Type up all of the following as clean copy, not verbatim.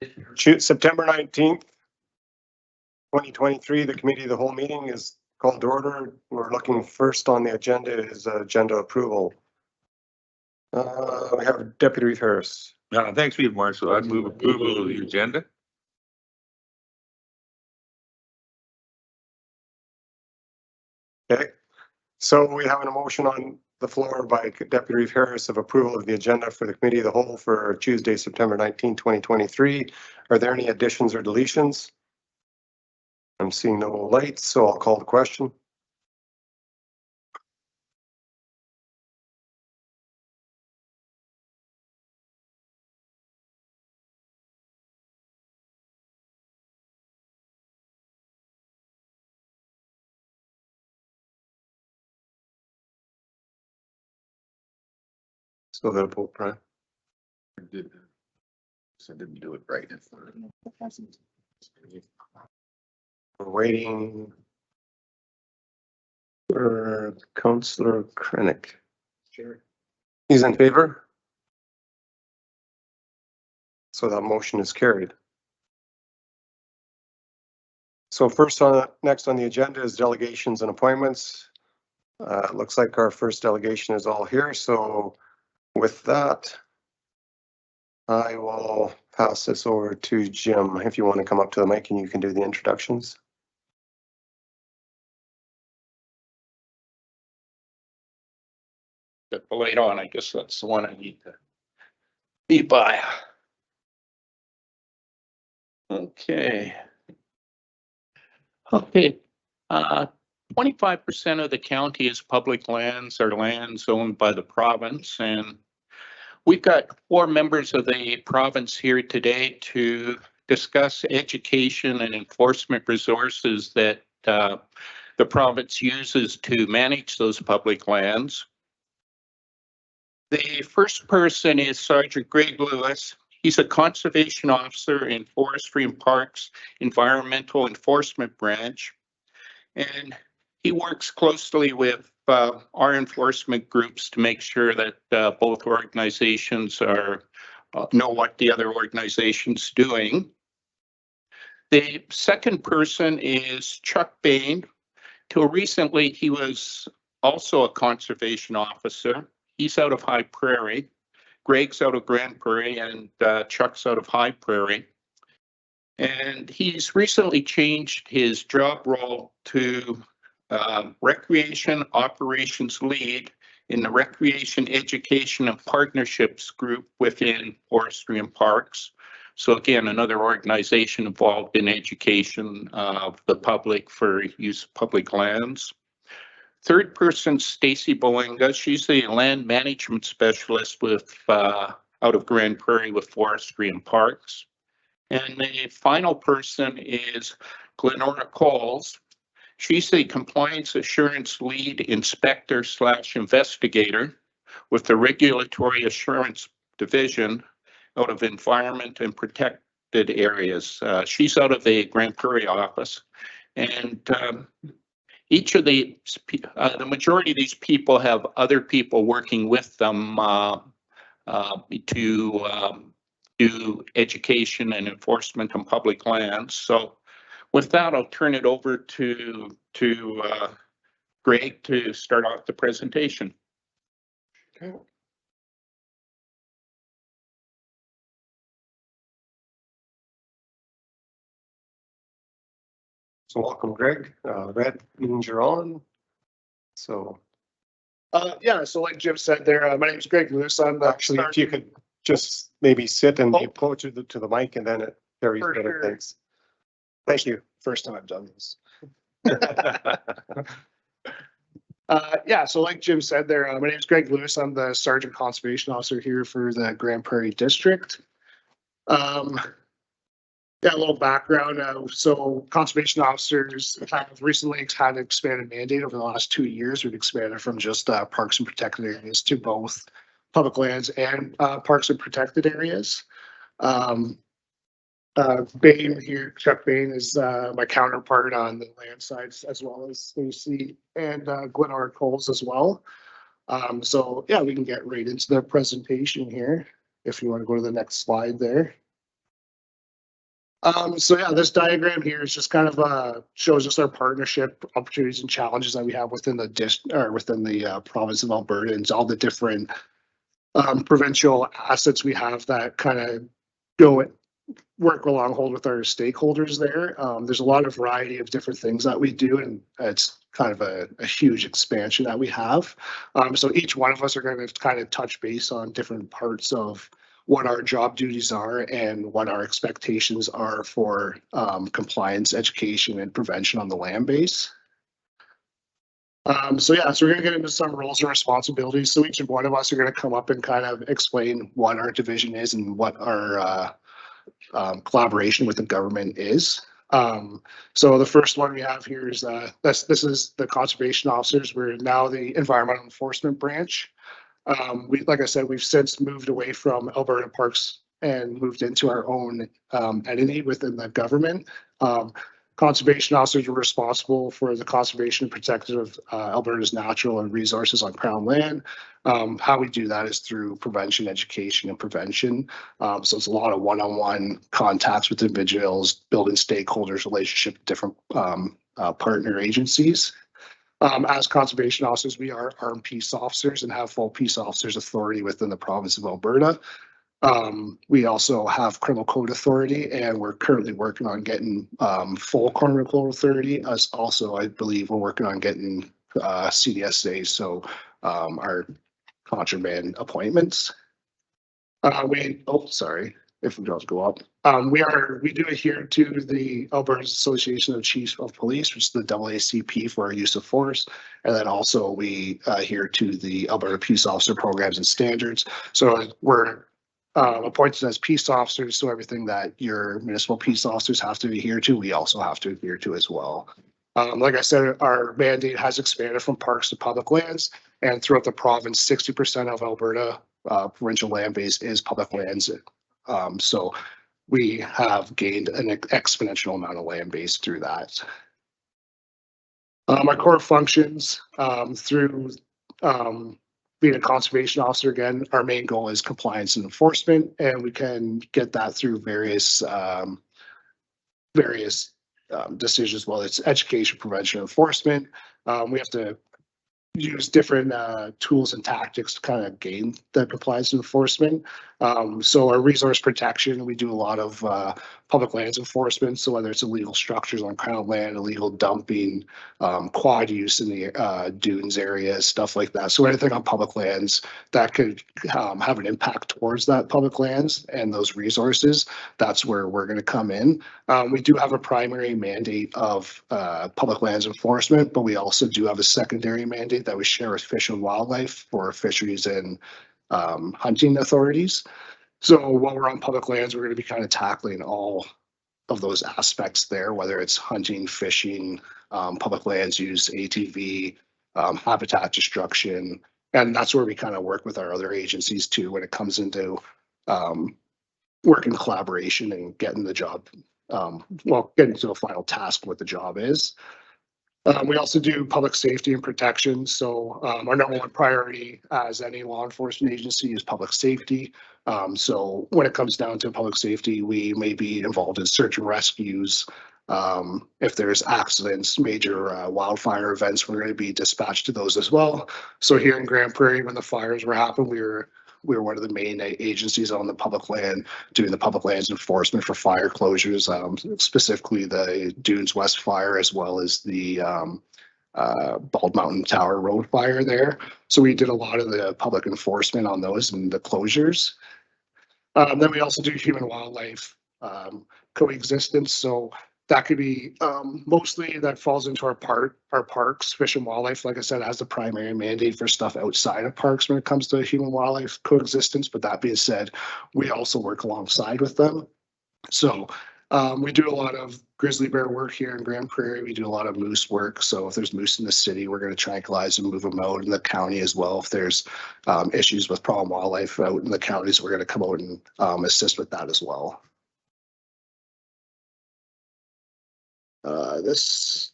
September 19th, 2023, the committee of the whole meeting is called to order. We're looking first on the agenda is agenda approval. We have Deputy Reeve Harris. Thanks, Reeve Marshall. I'd move approval of the agenda. Okay, so we have an motion on the floor by Deputy Reeve Harris of approval of the agenda for the committee of the whole for Tuesday, September 19, 2023. Are there any additions or deletions? I'm seeing no lights, so I'll call the question. So the vote, Brian. I didn't do it right. We're waiting for Councillor Krennic. Sure. He's in favor. So that motion is carried. So next on the agenda is delegations and appointments. It looks like our first delegation is all here. So with that, I will pass this over to Jim. If you want to come up to the mic and you can do the introductions. Get the light on. I guess that's the one I need to be by. Okay. 25% of the county is public lands or lands owned by the province, and we've got 4 members of the province here today to discuss education and enforcement resources that the province uses to manage those public lands. The first person is Sergeant Greg Lewis. He's a conservation officer in Forestry and Parks Environmental Enforcement Branch, and he works closely with our enforcement groups to make sure that both organizations know what the other organization's doing. The second person is Chuck Bain. Till recently, he was also a conservation officer. He's out of High Prairie. Greg's out of Grand Prairie, and Chuck's out of High Prairie. And he's recently changed his job role to Recreation Operations Lead in the Recreation Education and Partnerships Group within Forestry and Parks. So again, another organization involved in education of the public for use of public lands. Third person, Stacy Bolinga. She's the land management specialist with out of Grand Prairie with Forestry and Parks. And the final person is Glenora Coles. She's the compliance assurance lead inspector / investigator with the Regulatory Assurance Division out of Environment and Protected Areas. She's out of the Grand Prairie office. And each of the majority of these people have other people working with them to do education and enforcement on public lands. So with that, I'll turn it over to Greg to start off the presentation. Okay. So welcome, Greg. Red means you're on. So yeah, so like Jim said there, my name is Greg Lewis. I'm actually, if you could just maybe sit and be closer to the mic, and then it carries better things. Thank you. First time I've done this. Yeah, so like Jim said there, my name is Greg Lewis. I'm the Sergeant Conservation Officer here for the Grand Prairie District. Yeah, a little background. So conservation officers have recently had an expanded mandate over the last 2 years. We've expanded from just parks and protected areas to both public lands and parks and protected areas. Bain here, Chuck Bain is my counterpart on the land side, as well as Stacy and Glenora Coles as well. So yeah, we can get right into the presentation here. If you want to go to the next slide there. So yeah, this diagram here is just kind of shows us our partnership opportunities and challenges that we have within the within the province of Alberta, and all the different provincial assets we have that kind of go work along hold with our stakeholders there. There's a lot of variety of different things that we do, and it's kind of a huge expansion that we have. So each one of us are going to kind of touch base on different parts of what our job duties are and what our expectations are for compliance, education, and prevention on the land base. So yeah, so we're gonna get into some roles and responsibilities. So each one of us are gonna come up and kind of explain what our division is and what our collaboration with the government is. So the first one we have here is this is the conservation officers. We're now the environmental enforcement branch. Like I said, we've since moved away from Alberta Parks and moved into our own entity within the government. Conservation officers are responsible for the conservation and protection of Alberta's natural and resources on Crown land. How we do that is through prevention, education, and prevention. So it's a lot of one-on-one contacts with individuals, building stakeholders, relationship with different partner agencies. As conservation officers, we are armed peace officers and have full peace officers authority within the province of Alberta. We also have criminal code authority, and we're currently working on getting full criminal code authority. As also, I believe we're working on getting CDSA, so our contraband appointments. If we just go up. We do adhere to the Alberta Association of Chiefs of Police, which is the AACP for our use of force. And then also we adhere to the Alberta Peace Officer Programs and Standards. So we're appointed as peace officers, so everything that your municipal peace officers have to adhere to, we also have to adhere to as well. Like I said, our mandate has expanded from parks to public lands, and throughout the province, 60% of Alberta provincial land base is public lands. So we have gained an exponential amount of land base through that. My core functions through being a conservation officer, again, our main goal is compliance and enforcement, and we can get that through various decisions, whether it's education, prevention, enforcement. We have to use different tools and tactics to kind of gain the compliance and enforcement. So our resource protection, we do a lot of public lands enforcement. So whether it's illegal structures on Crown land, illegal dumping, quad use in the dunes areas, stuff like that. So anything on public lands that could have an impact towards that public lands and those resources, that's where we're going to come in. We do have a primary mandate of public lands enforcement, but we also do have a secondary mandate that we share with Fish and Wildlife for fisheries and hunting authorities. So while we're on public lands, we're going to be kind of tackling all of those aspects there, whether it's hunting, fishing, public lands use, ATV, habitat destruction. And that's where we kind of work with our other agencies too, when it comes into working collaboration and getting the job, getting to a final task, what the job is. We also do public safety and protection. So our number one priority as any law enforcement agency is public safety. So when it comes down to public safety, we may be involved in search and rescues. If there's accidents, major wildfire events, we're going to be dispatched to those as well. So here in Grand Prairie, when the fires were happening, we were one of the main agencies on the public land doing the public lands enforcement for fire closures, specifically the Dunes West fire, as well as the Bald Mountain Tower Road fire there. So we did a lot of the public enforcement on those and the closures. Then we also do human wildlife coexistence. So that could be mostly that falls into our parks. Fish and Wildlife, like I said, has the primary mandate for stuff outside of parks when it comes to human wildlife coexistence. But that being said, we also work alongside with them. So we do a lot of grizzly bear work here in Grand Prairie. We do a lot of moose work. So if there's moose in the city, we're going to tranquilize and move them out in the county as well. If there's issues with problem wildlife out in the counties, we're going to come out and assist with that as well. This.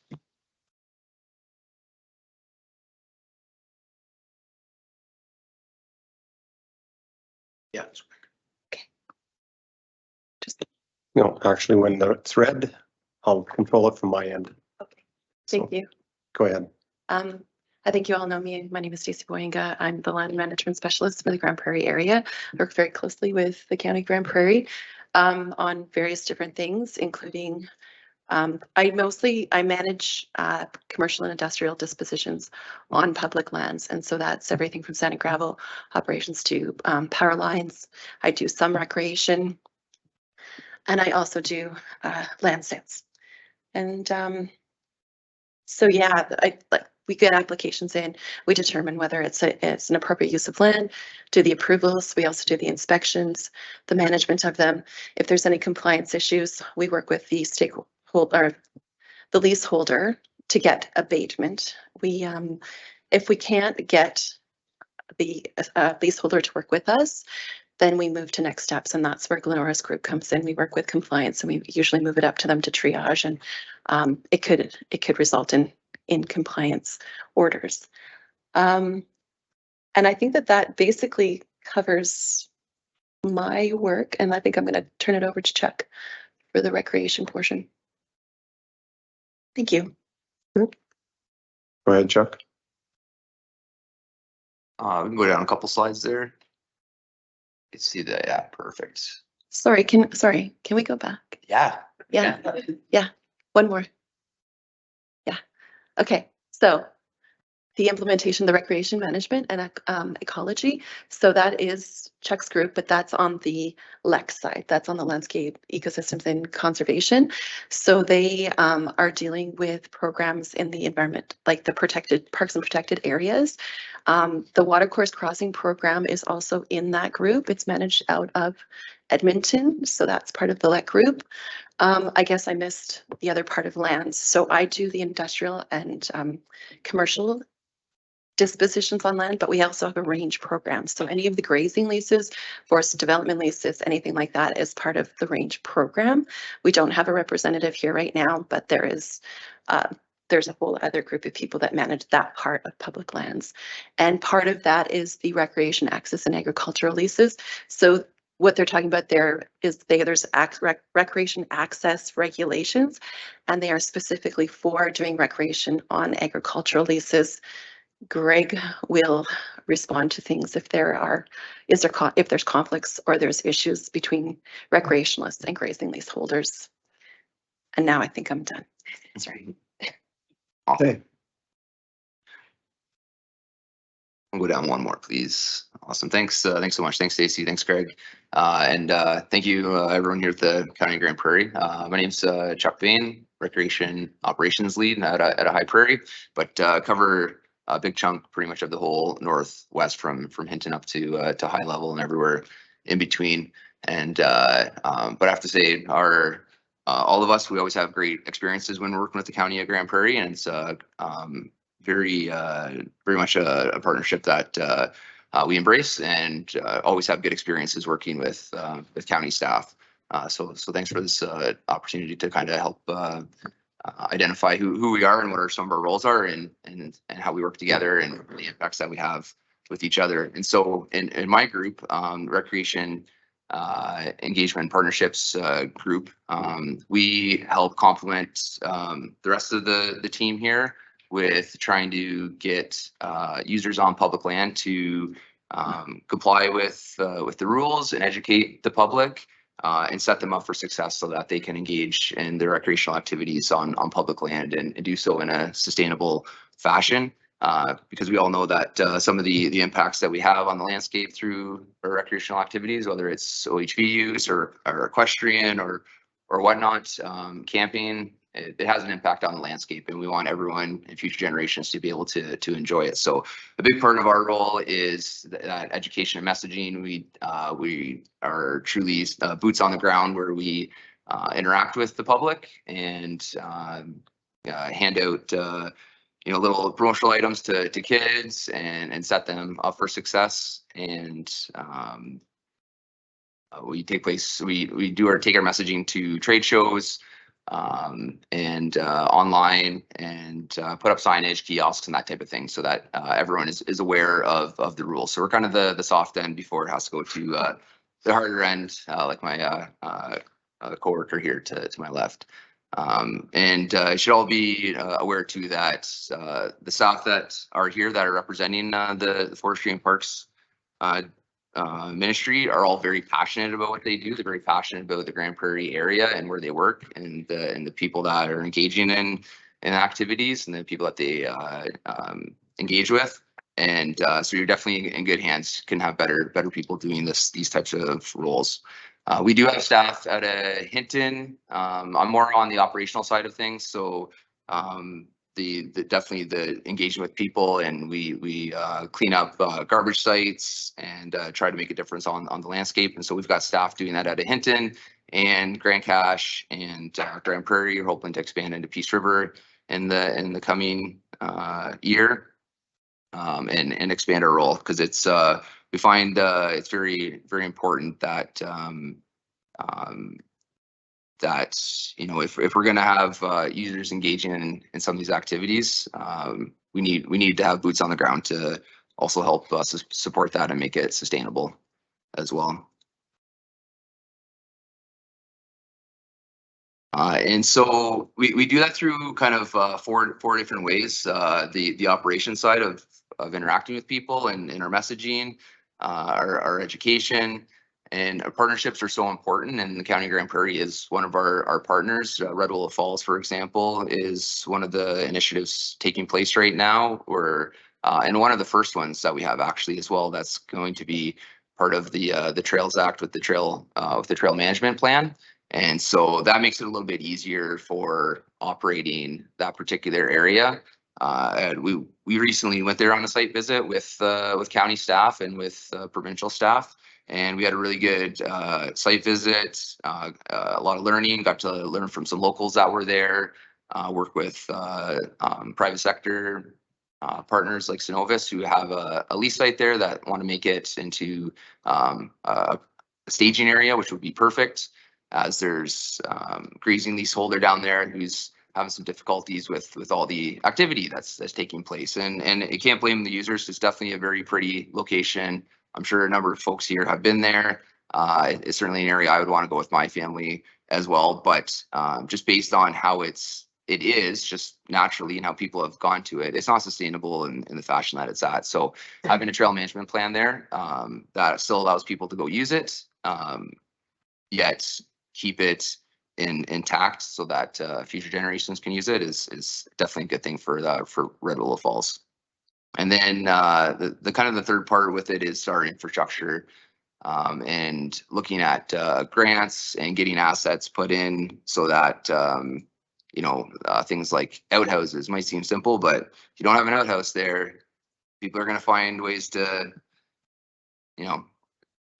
Yeah. Just No, actually, when it's red, I'll control it from my end. Okay, So, thank you. go ahead. I think you all know me. My name is Stacey Boyinga. I'm the land management specialist for the Grand Prairie area. I work very closely with the County Grand Prairie on various different things, including I manage commercial and industrial dispositions on public lands. And so that's everything from sand and gravel operations to power lines. I do some recreation, and I also do land sales. And so yeah, we get applications in, we determine whether it's an appropriate use of land, do the approvals, we also do the inspections, the management of them. If there's any compliance issues, we work with the stakeholder, the leaseholder to get abatement. We, if we can't get the leaseholder to work with us, then we move to next steps, and that's where Glenora's group comes in. We work with compliance, and we usually move it up to them to triage, and it could result in compliance orders. And I think that basically covers my work, and I think I'm going to turn it over to Chuck for the recreation portion. Thank you. Go ahead, Chuck. We can go down a couple slides there. You can see the, yeah, perfect. Sorry, can we go back? Yeah. Yeah. One more. Yeah. Okay. So the implementation, the recreation management and ecology. So that is Chuck's group, but that's on the LEC side. That's on the landscape, ecosystems and conservation. So they are dealing with programs in the environment, like the protected parks and protected areas. The watercourse crossing program is also in that group. It's managed out of Edmonton. So that's part of the LEC group. I guess I missed the other part of lands. So I do the industrial and commercial dispositions on land, but we also have a range program. So any of the grazing leases, forest development leases, anything like that is part of the range program. We don't have a representative here right now, but there's a whole other group of people that manage that part of public lands. And part of that is the recreation access and agricultural leases. So what they're talking about there is there's recreation access regulations, and they are specifically for doing recreation on agricultural leases. Greg will respond to things if if there's conflicts or there's issues between recreationalists and grazing leaseholders. And now I think I'm done. Sorry. Okay. We'll go down one more, please. Awesome. Thanks so much. Thanks, Stacey. Thanks, Greg. And thank you, everyone here at the County of Grand Prairie. My name's Chuck Bain, Recreation Operations Lead at a High Prairie, but cover a big chunk pretty much of the whole northwest from Hinton up to High Level and everywhere in between. And but I have to say, all of us, we always have great experiences when we're working with the County of Grand Prairie, and it's very much a partnership that we embrace and always have good experiences working with county staff. So thanks for this opportunity to kind of help identify who we are and what some of our roles are and how we work together and the impacts that we have with each other. And so in my group, recreation engagement partnerships group, we help complement the rest of the team here with trying to get users on public land to comply with the rules and educate the public and set them up for success so that they can engage in their recreational activities on public land and do so in a sustainable fashion. Because we all know that some of the impacts that we have on the landscape through our recreational activities, whether it's OHV use or equestrian or whatnot, camping, it has an impact on the landscape, and we want everyone in future generations to be able to enjoy it. So a big part of our role is that education and messaging. We are truly boots on the ground where we interact with the public and hand out little promotional items to kids and set them up for success. And we take our messaging to trade shows and online and put up signage, kiosks, and that type of thing, so that everyone is aware of the rules. So we're kind of the soft end before it has to go to the harder end, like my the coworker here to my left. And you should all be aware too that the staff that are here that are representing the Forestry and Parks ministry are all very passionate about what they do. They're very passionate about the Grande Prairie area and where they work, and the people that are engaging in activities and the people that they engage with. And so you're definitely in good hands. Can have better people doing these types of roles. We do have staff out of Hinton. I'm more on the operational side of things, so definitely the engagement with people, and we clean up garbage sites and try to make a difference on the landscape. And so we've got staff doing that out of Hinton and Grande Cache and Grande Prairie. You're hoping to expand into Peace River in the coming year, and expand our role, because it's we find it's very important that that, you know, if we're going to have users engaging in some of these activities, we need to have boots on the ground to also help us support that and make it sustainable as well. And so we do that through kind of four different ways. The operation side of interacting with people and in our messaging, our education, and our partnerships are so important. And the County of Grande Prairie is one of our partners. Red Willow Falls, for example, is one of the initiatives taking place right now. And one of the first ones that we have actually as well. That's going to be part of the Trails Act with the trail management plan. And so that makes it a little bit easier for operating that particular area. And we recently went there on a site visit with county staff and with provincial staff, and we had a really good site visit. A lot of learning. Got to learn from some locals that were there. Work with private sector partners like Synovus, who have a lease site there that want to make it into a staging area, which would be perfect, as there's grazing leaseholder down there who's having some difficulties with all the activity that's taking place. And you can't blame the users. It's definitely a very pretty location. I'm sure a number of folks here have been there. It's certainly an area I would want to go with my family as well. But just based on how it is just naturally and how people have gone to it, it's not sustainable in the fashion that it's at. So having a trail management plan there that still allows people to go use it, yet keep it intact so that future generations can use it is definitely a good thing for Red Willow Falls. And then the kind of the third part with it is our infrastructure, and looking at grants and getting assets put in so that things like outhouses might seem simple, but if you don't have an outhouse there, people are going to find ways to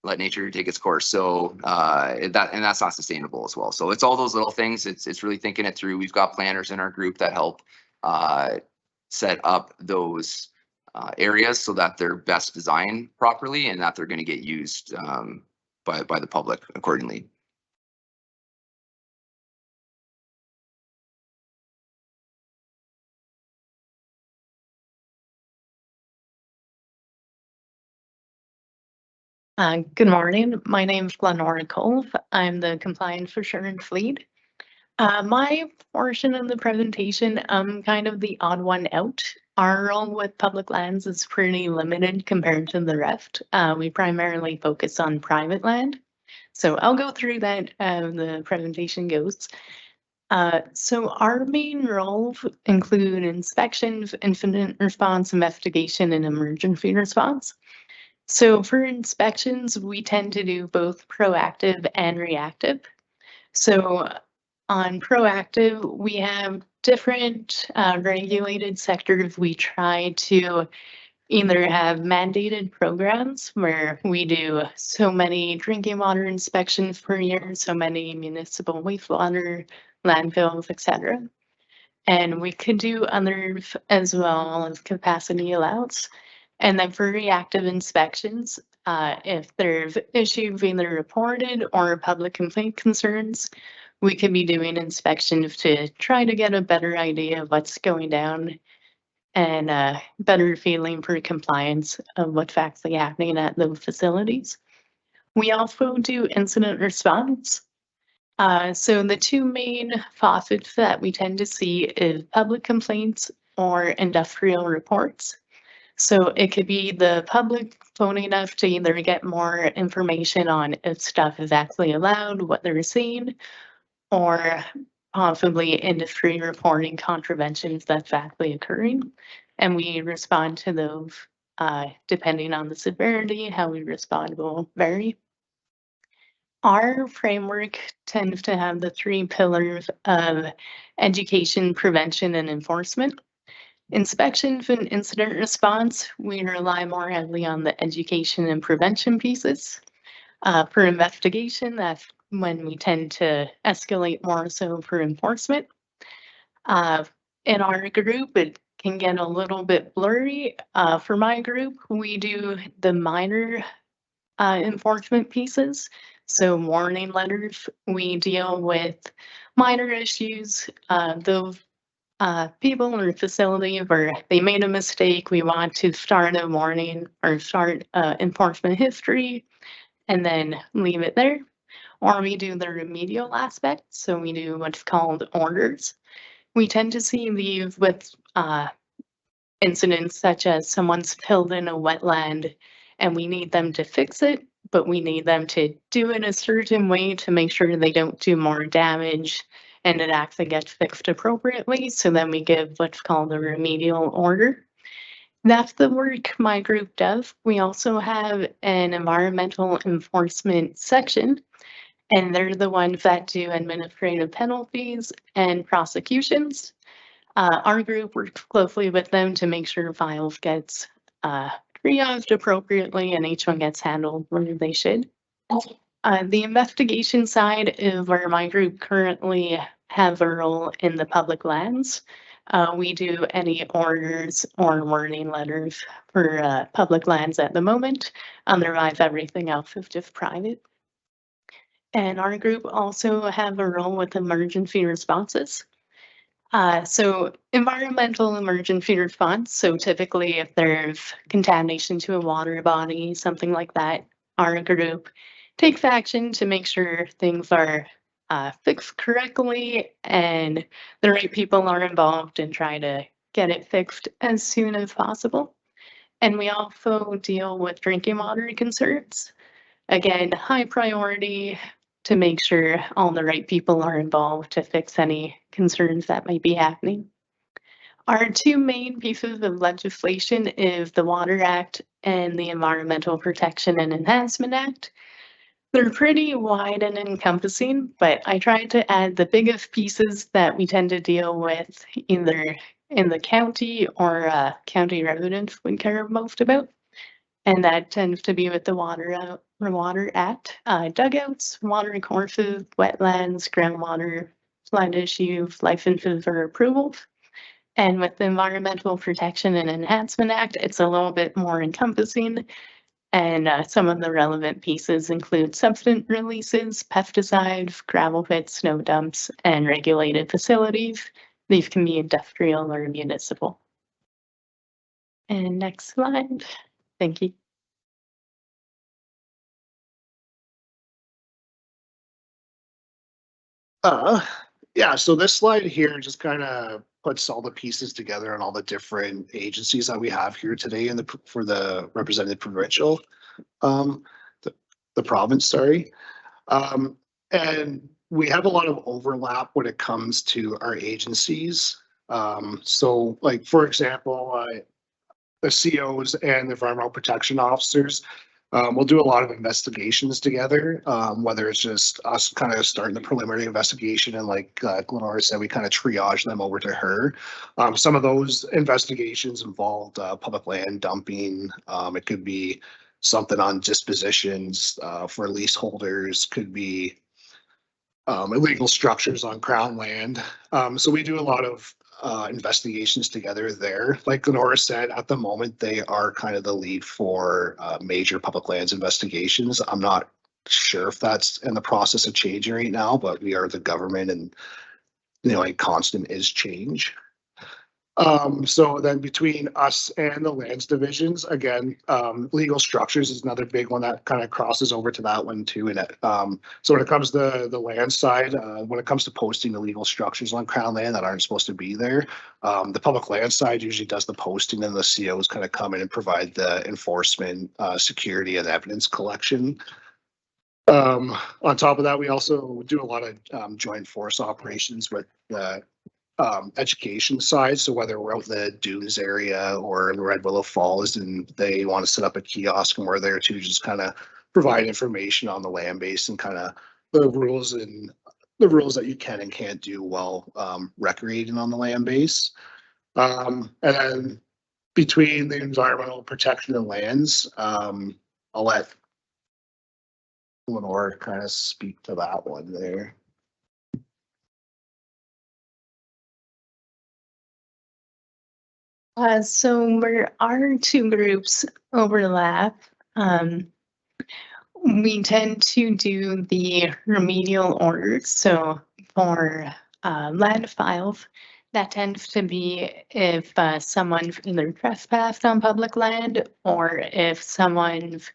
let nature take its course. So that's not sustainable as well. So it's all those little things. It's really thinking it through. We've got planners in our group that help set up those areas so that they're best designed properly and that they're going to get used by the public accordingly. Good morning. My name is Glenora Cove. I'm the compliance assurance lead. My portion of the presentation, I'm kind of the odd one out. Our role with public lands is pretty limited compared to the rest. We primarily focus on private land. So I'll go through that as the presentation goes. So our main roles include inspections, incident response, investigation, and emergency response. So for inspections, we tend to do both proactive and reactive. So on proactive, we have different regulated sectors. We try to either have mandated programs where we do so many drinking water inspections per year, so many municipal wastewater, landfills, etc. And we could do others as well as capacity allows. And then for reactive inspections, if there's issues either reported or public complaint concerns, we could be doing inspections to try to get a better idea of what's going down and a better feeling for compliance of what's actually happening at those facilities. We also do incident response. So the two main faucets that we tend to see is public complaints or industrial reports. So it could be the public phoning us to either get more information on if stuff is actually allowed, what they're seeing, or possibly industry reporting contraventions that's actually occurring. And we respond to those depending on the severity. How we respond will vary. Our framework tends to have the three pillars of education, prevention, and enforcement. Inspection and incident response, we rely more heavily on the education and prevention pieces. For investigation, that's when we tend to escalate more so for enforcement. In our group, it can get a little bit blurry. For my group, we do the minor enforcement pieces. So warning letters, we deal with minor issues, those people or facility where they made a mistake, we want to start a warning or start enforcement history and then leave it there. Or we do the remedial aspect, so we do what's called orders. We tend to see these with incidents such as someone's filled in a wetland and we need them to fix it, but we need them to do it a certain way to make sure they don't do more damage and it actually gets fixed appropriately. So then we give what's called a remedial order. That's the work my group does. We also have an environmental enforcement section, and they're the ones that do administrative penalties and prosecutions. Our group works closely with them to make sure files gets triaged appropriately and each one gets handled where they should. The investigation side is where my group currently has a role in the public lands. We do any orders or warning letters for public lands at the moment. Otherwise, everything else is just private. And our group also have a role with emergency responses. So environmental emergency response. So typically if there's contamination to a water body, something like that, our group takes action to make sure things are fixed correctly and the right people are involved and try to get it fixed as soon as possible. And we also deal with drinking water concerns. Again, high priority to make sure all the right people are involved to fix any concerns that might be happening. Our two main pieces of legislation is the Water Act and the Environmental Protection and Enhancement Act. They're pretty wide and encompassing, but I tried to add the biggest pieces that we tend to deal with either in the county or county residents would care most about. And that tends to be with the Water Act, dugouts, water courses, wetlands, groundwater, flood issues, licenses or approvals. And with the Environmental Protection and Enhancement Act, it's a little bit more encompassing. And some of the relevant pieces include substance releases, pesticides, gravel pits, snow dumps, and regulated facilities. These can be industrial or municipal. And next slide. Thank you. Yeah, so this slide here just kind of puts all the pieces together and all the different agencies that we have here today in for the representative provincial, the province, sorry. And we have a lot of overlap when it comes to our agencies. So like, for example, the COs and the environmental protection officers, we'll do a lot of investigations together, whether it's just us kind of starting the preliminary investigation and like Glenora said, we kind of triage them over to her. Some of those investigations involved public land dumping. It could be something on dispositions for leaseholders, could be illegal structures on crown land. So we do a lot of investigations together there. Like Glenora said, at the moment, they are kind of the lead for major public lands investigations. I'm not sure if that's in the process of changing right now, but we are the government and, you know, like constant is change. So then between us and the lands divisions, again, legal structures is another big one that kind of crosses over to that one too. And so when it comes to the land side, when it comes to posting illegal structures on Crown land that aren't supposed to be there, the public land side usually does the posting, and the COs kind of come in and provide the enforcement, security and evidence collection. On top of that, we also do a lot of joint force operations with the education side. So whether we're out in the Dunes area or in Red Willow Falls and they want to set up a kiosk, and we're there to just kind of provide information on the land base and kind of the rules that you can and can't do while recreating on the land base. And then between the environmental protection of lands, I'll let Lenore kind of speak to that one there. So where our two groups overlap, we tend to do the remedial orders. So for land files, that tends to be if someone either trespassed on public land, or if someone's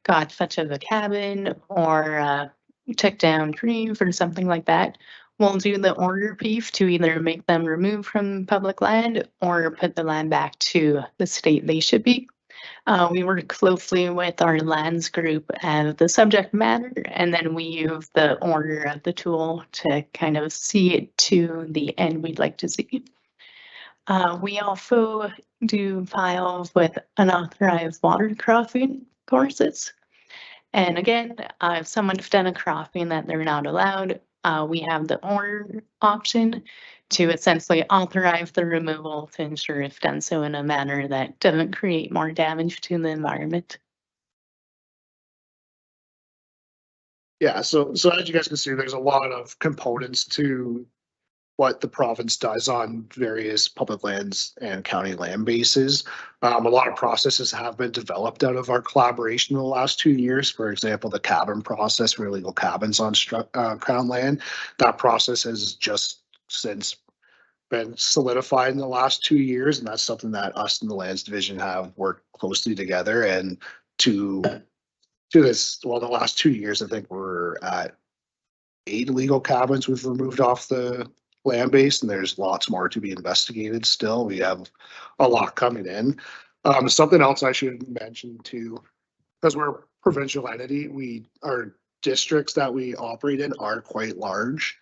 got such as a cabin or took down trees or something like that. We'll do the order piece to either make them remove from public land or put the land back to the state they should be. We work closely with our lands group as the subject matter, and then we use the order of the tool to kind of see it to the end we'd like to see. We also do files with unauthorized water crossing courses. And again, if someone's done a crossing that they're not allowed, we have the order option to essentially authorize the removal to ensure it's done so in a manner that doesn't create more damage to the environment. Yeah, so as you guys can see, there's a lot of components to what the province does on various public lands and county land bases. A lot of processes have been developed out of our collaboration in the last 2 years. For example, the cabin process for illegal cabins on Crown land. That process has just since been solidified in the last 2 years, and that's something that us and the lands division have worked closely together. And to this, well, the last 2 years, I think we're at 8 illegal cabins we've removed off the land base, and there's lots more to be investigated still. We have a lot coming in. Something else I should mention too, because we're a provincial entity, our districts that we operate in are quite large.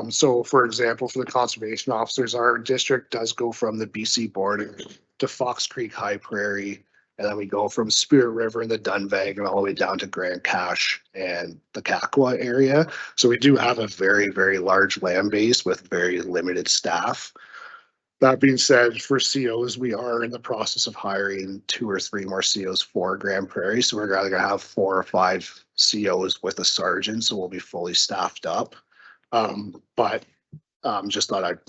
So for example, for the conservation officers, our district does go from the BC border to Fox Creek High Prairie, and then we go from Spirit River and the Dunvegan all the way down to Grand Cache and the Kakwa area. So we do have a very, very large land base with very limited staff. That being said, for COs, we are in the process of hiring 2 or 3 more COs for Grand Prairie. So we're either going to have 4 or 5 COs with a sergeant, so we'll be fully staffed up. But just thought I'd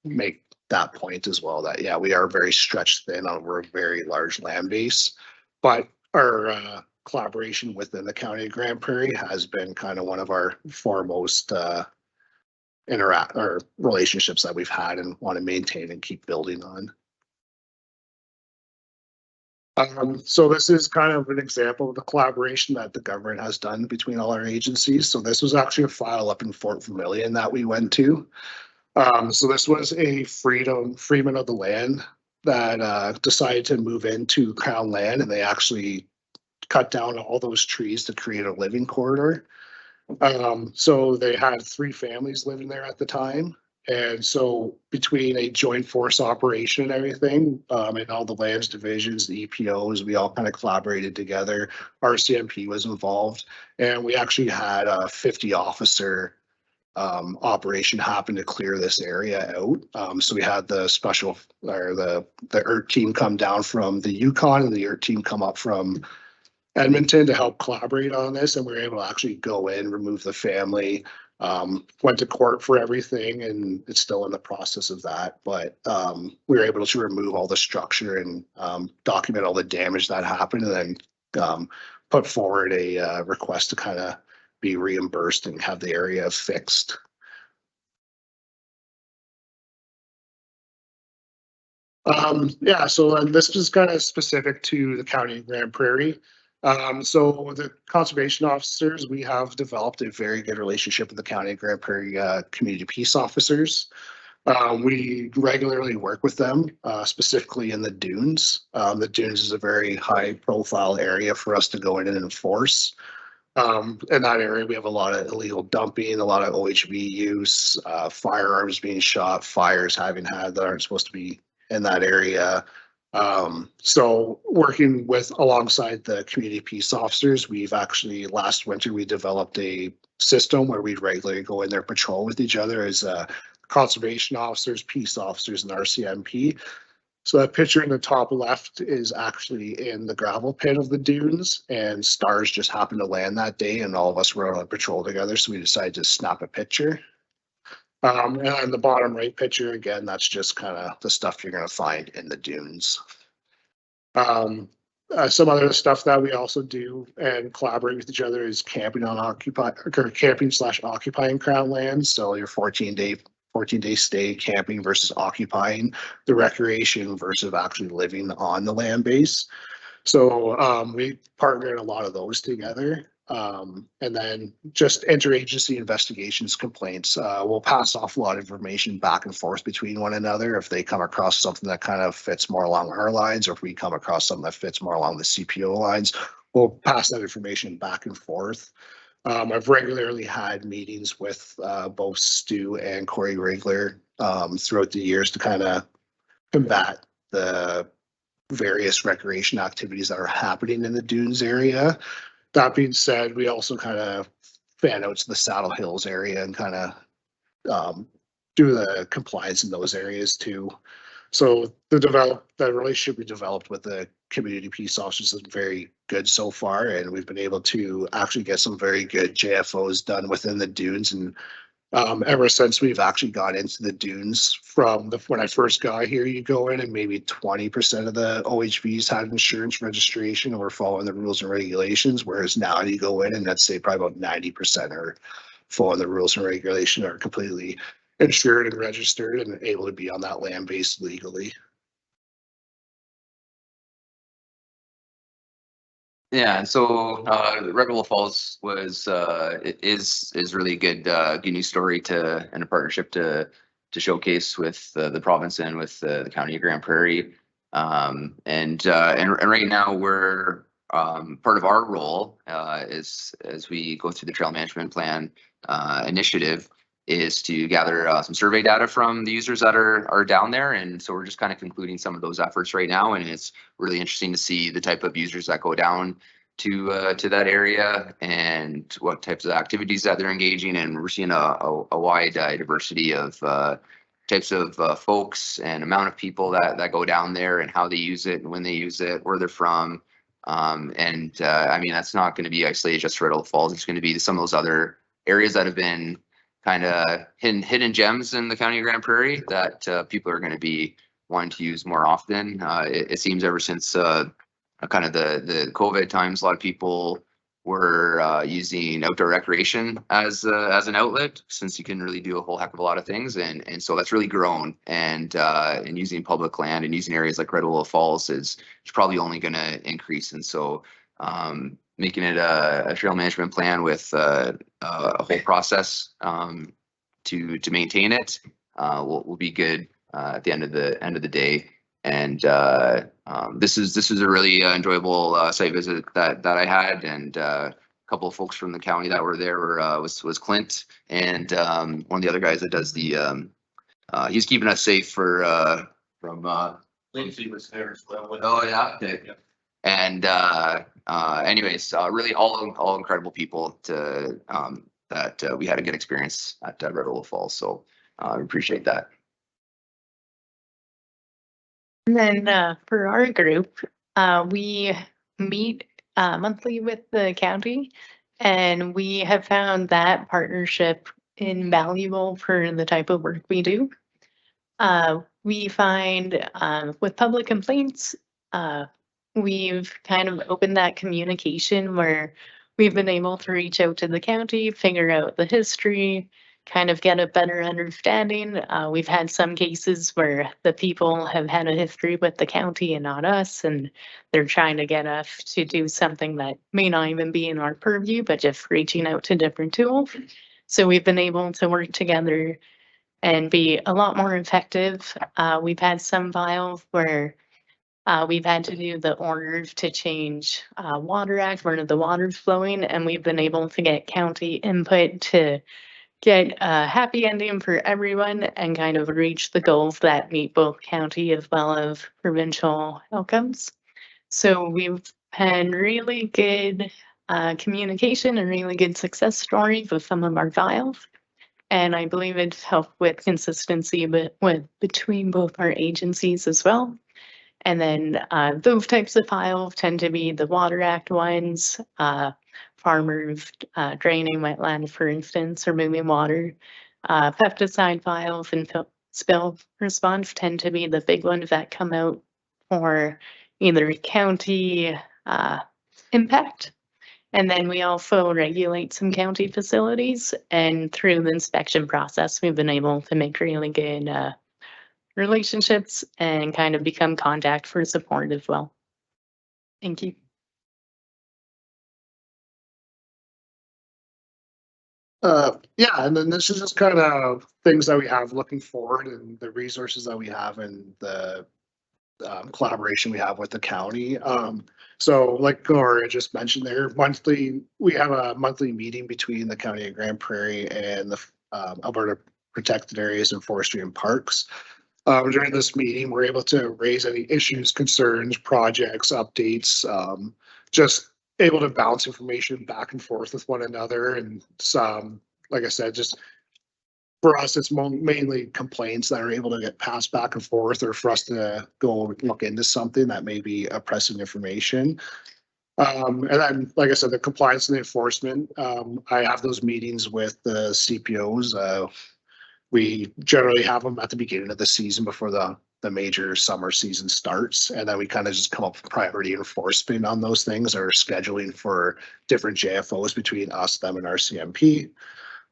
make that point as well, that yeah, we are very stretched thin over a very large land base, but our collaboration within the county of Grand Prairie has been kind of one of our foremost relationships that we've had and want to maintain and keep building on. So this is kind of an example of the collaboration that the government has done between all our agencies. So this was actually a file up in Fort Vermilion that we went to. So this was a freeman of the land that decided to move into Crown land, and they actually cut down all those trees to create a living corridor. So they had 3 families living there at the time. And so between a joint force operation and everything, and all the lands divisions, the EPOs, we all kind of collaborated together. RCMP was involved, and we actually had a 50 officer operation happen to clear this area out. So we had the special, or the ERT team come down from the Yukon, and the ERT team come up from Edmonton to help collaborate on this, and we were able to actually go in, remove the family, went to court for everything, and it's still in the process of that. But we were able to remove all the structure and document all the damage that happened, and then put forward a request to kind of be reimbursed and have the area fixed. Yeah, so this is kind of specific to the county of Grand Prairie. So the conservation officers, we have developed a very good relationship with the county of Grand Prairie community peace officers. We regularly work with them, specifically in the dunes. The dunes is a very high profile area for us to go in and enforce. In that area, we have a lot of illegal dumping, a lot of OHV use, firearms being shot, fires having had that aren't supposed to be in that area. So working with alongside the community peace officers, we've actually last winter, we developed a system where we'd regularly go in there patrol with each other as conservation officers, peace officers, and RCMP. So that picture in the top left is actually in the gravel pit of the dunes, and stars just happened to land that day, and all of us were on patrol together, so we decided to snap a picture. And on the bottom right picture, again, that's just kind of the stuff you're going to find in the dunes. Some other stuff that we also do and collaborate with each other is camping on camping/occupying crown lands. So your 14-day stay camping versus occupying, the recreation versus actually living on the land base. So we partner in a lot of those together. And then just interagency investigations, complaints. We'll pass off a lot of information back and forth between one another. If they come across something that kind of fits more along our lines, or if we come across something that fits more along the CPO lines, we'll pass that information back and forth. I've regularly had meetings with both Stu and Corey Rigler throughout the years to kind of combat the various recreation activities that are happening in the dunes area. That being said, we also kind of fan out to the Saddle Hills area and kind of do the compliance in those areas too. So the relationship we developed with the community peace officers is very good so far, and we've been able to actually get some very good JFOs done within the dunes. And ever since we've actually got into the dunes, from when I first got here, you go in and maybe 20% of the OHVs had insurance registration or following the rules and regulations, whereas now you go in and let's say probably about 90% are following the rules and regulation, are completely insured and registered and able to be on that land base legally. Yeah, and so Red Willow Falls was is really a good good news story to and a partnership to showcase with the province and with the county of Grand Prairie. And right now we're part of our role is as we go through the trail management plan initiative is to gather some survey data from the users that are down there. And so we're just kind of concluding some of those efforts right now. And it's really interesting to see the type of users that go down to that area and what types of activities that they're engaging in. And we're seeing a wide diversity of types of folks and amount of people that go down there and how they use it and when they use it, where they're from. I mean, that's not going to be isolated just for Red Willow Falls. It's going to be some of those other areas that have been kind of hidden gems in the county of Grand Prairie that people are going to be wanting to use more often. It seems ever since kind of the COVID times, a lot of people were using outdoor recreation as an outlet, since you can really do a whole heck of a lot of things, and so that's really grown. And using public land and using areas like Red Willow Falls is probably only going to increase. And so making it a trail management plan with a whole process to maintain it will be good at the end of the day. And this is a really enjoyable site visit that I had, and a couple of folks from the county that were there was Clint, and one of the other guys that does the he's keeping us safe from Lindsay was there as well. Oh yeah. Okay. Yeah. And anyways, really all incredible people to that we had a good experience at Red Willow Falls. So I appreciate that. And then for our group, we meet monthly with the county, and we have found that partnership invaluable for the type of work we do. We find with public complaints, we've kind of opened that communication where we've been able to reach out to the county, figure out the history, kind of get a better understanding. We've had some cases where the people have had a history with the county and not us, and they're trying to get us to do something that may not even be in our purview, but just reaching out to different tools. So we've been able to work together and be a lot more effective. We've had some files where we've had to do the orders to change Water Act, where the water's flowing, and we've been able to get county input to get a happy ending for everyone and kind of reach the goals that meet both county as well as provincial outcomes. So we've had really good communication and really good success stories with some of our files. And I believe it's helped with consistency between both our agencies as well. And then those types of files tend to be the Water Act ones, farmers draining wetland, for instance, or moving water. Pesticide files and spill response tend to be the big ones that come out for either county impact. And then we also regulate some county facilities, and through the inspection process, we've been able to make really good relationships and kind of become contact for support as well. Thank you. Yeah, and then this is just kind of things that we have looking forward and the resources that we have and the collaboration we have with the county. So like Gloria just mentioned there, we have a monthly meeting between the County of Grand Prairie and the Alberta Protected Areas and Forestry and Parks. During this meeting, we're able to raise any issues, concerns, projects, updates, just able to bounce information back and forth with one another. And some, like I said, just for us, it's mainly complaints that are able to get passed back and forth, or for us to go look into something that may be a pressing information. And then, like I said, the compliance and the enforcement, I have those meetings with the CPOs. We generally have them at the beginning of the season before the major summer season starts. And then we kind of just come up with priority enforcement on those things, or scheduling for different JFOs between us, them, and RCMP.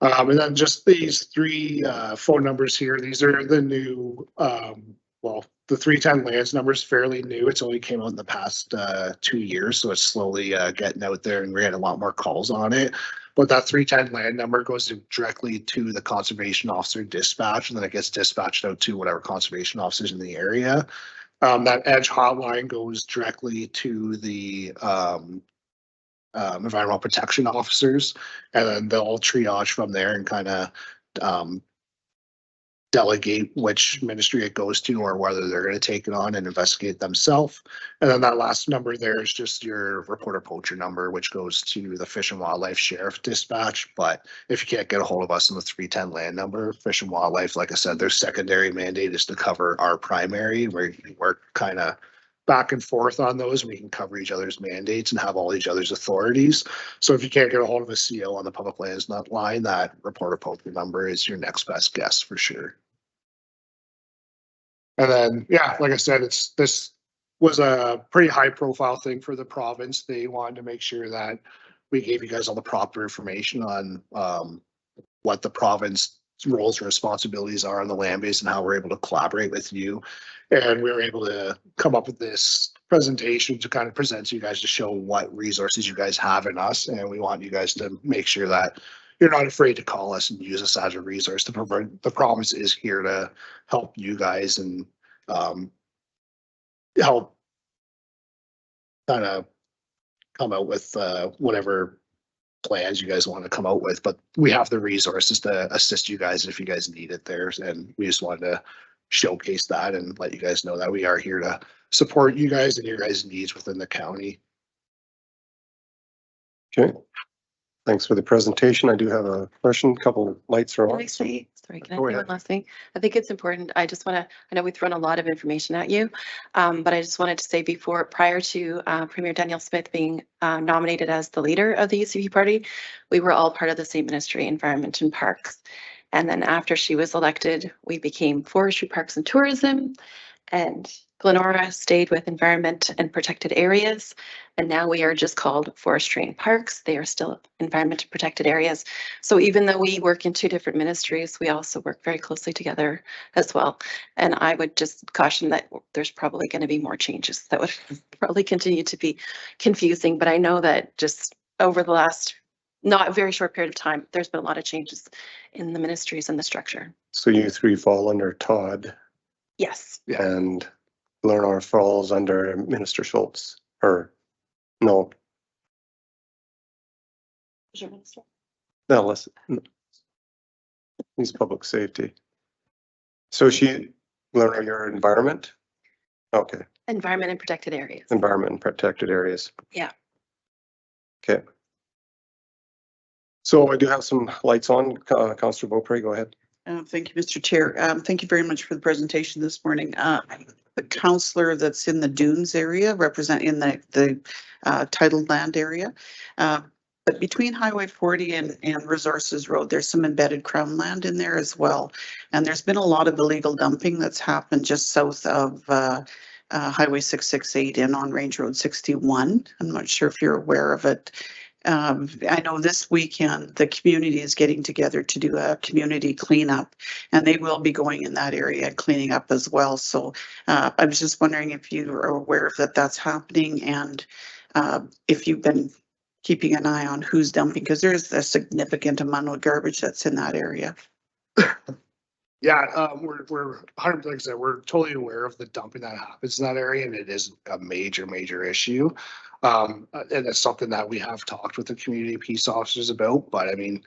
And then just these three phone numbers here. These are the new, the 310 lands number is fairly new. It's only came out in the past 2 years. So it's slowly getting out there, and we're getting a lot more calls on it. But that 310 land number goes directly to the conservation officer dispatch, and then it gets dispatched out to whatever conservation officers in the area. That edge hotline goes directly to the environmental protection officers, and then they'll triage from there and kind of delegate which ministry it goes to, or whether they're going to take it on and investigate themselves. And then that last number there is just your reporter poacher number, which goes to the Fish and Wildlife Sheriff dispatch. But if you can't get a hold of us on the 310 land number, Fish and Wildlife, like I said, their secondary mandate is to cover our primary, where we work kind of back and forth on those. We can cover each other's mandates and have all each other's authorities. So if you can't get a hold of a CO on the public lands line, that reporter poacher number is your next best guess for sure. And then, yeah, like I said, this was a pretty high profile thing for the province. They wanted to make sure that we gave you guys all the proper information on what the province roles and responsibilities are on the land base and how we're able to collaborate with you. And we were able to come up with this presentation to kind of present to you guys to show what resources you guys have in us. And we want you guys to make sure that you're not afraid to call us and use us as a resource. The province is here to help you guys and help kind of come out with whatever plans you guys want to come out with. But we have the resources to assist you guys if you guys need it there. And we just wanted to showcase that and let you guys know that we are here to support you guys and your guys' needs within the county. Okay. Thanks for the presentation. I do have a question. Couple lights are Can on. I say, sorry, can I Go say ahead. one last thing? I think it's important. I just want to, I know we've thrown a lot of information at you, but I just wanted to say prior to Premier Danielle Smith being nominated as the leader of the UCP party, we were all part of the same ministry, Environment and Parks. And then after she was elected, we became Forestry, Parks and Tourism. And Glenora stayed with environment and protected areas, and now we are just called forestry and parks. They are still environment and protected areas. So even though we work in two different ministries, we also work very closely together as well. And I would just caution that there's probably going to be more changes that would probably continue to be confusing. But I know that just over the last not a very short period of time, there's been a lot of changes in the ministries and the structure. So you three fall under Todd Yes. and Glenora falls under Minister Schultz, or no, Is your minister? no, less. He's public safety. So Glenora, your environment? Okay, Environment and protected areas. environment and protected areas. Yeah. Okay. So I do have some lights on. Councillor Beaupre, go ahead. Thank you, Mr. Chair. Thank you very much for the presentation this morning. The councillor that's in the Dunes area, representing the titled land area. But between Highway 40 and Resources Road, there's some embedded crown land in there as well. And there's been a lot of illegal dumping that's happened just south of Highway 668 and on Range Road 61. I'm not sure if you're aware of it. I know this weekend, the community is getting together to do a community cleanup, and they will be going in that area and cleaning up as well. So I was just wondering if you are aware of that's happening, and if you've been keeping an eye on who's dumping, because there's a significant amount of garbage that's in that area. Yeah, we're 100%, like I said, we're totally aware of the dumping that happens in that area, and it is a major issue. And it's something that we have talked with the community peace officers about, but I mean,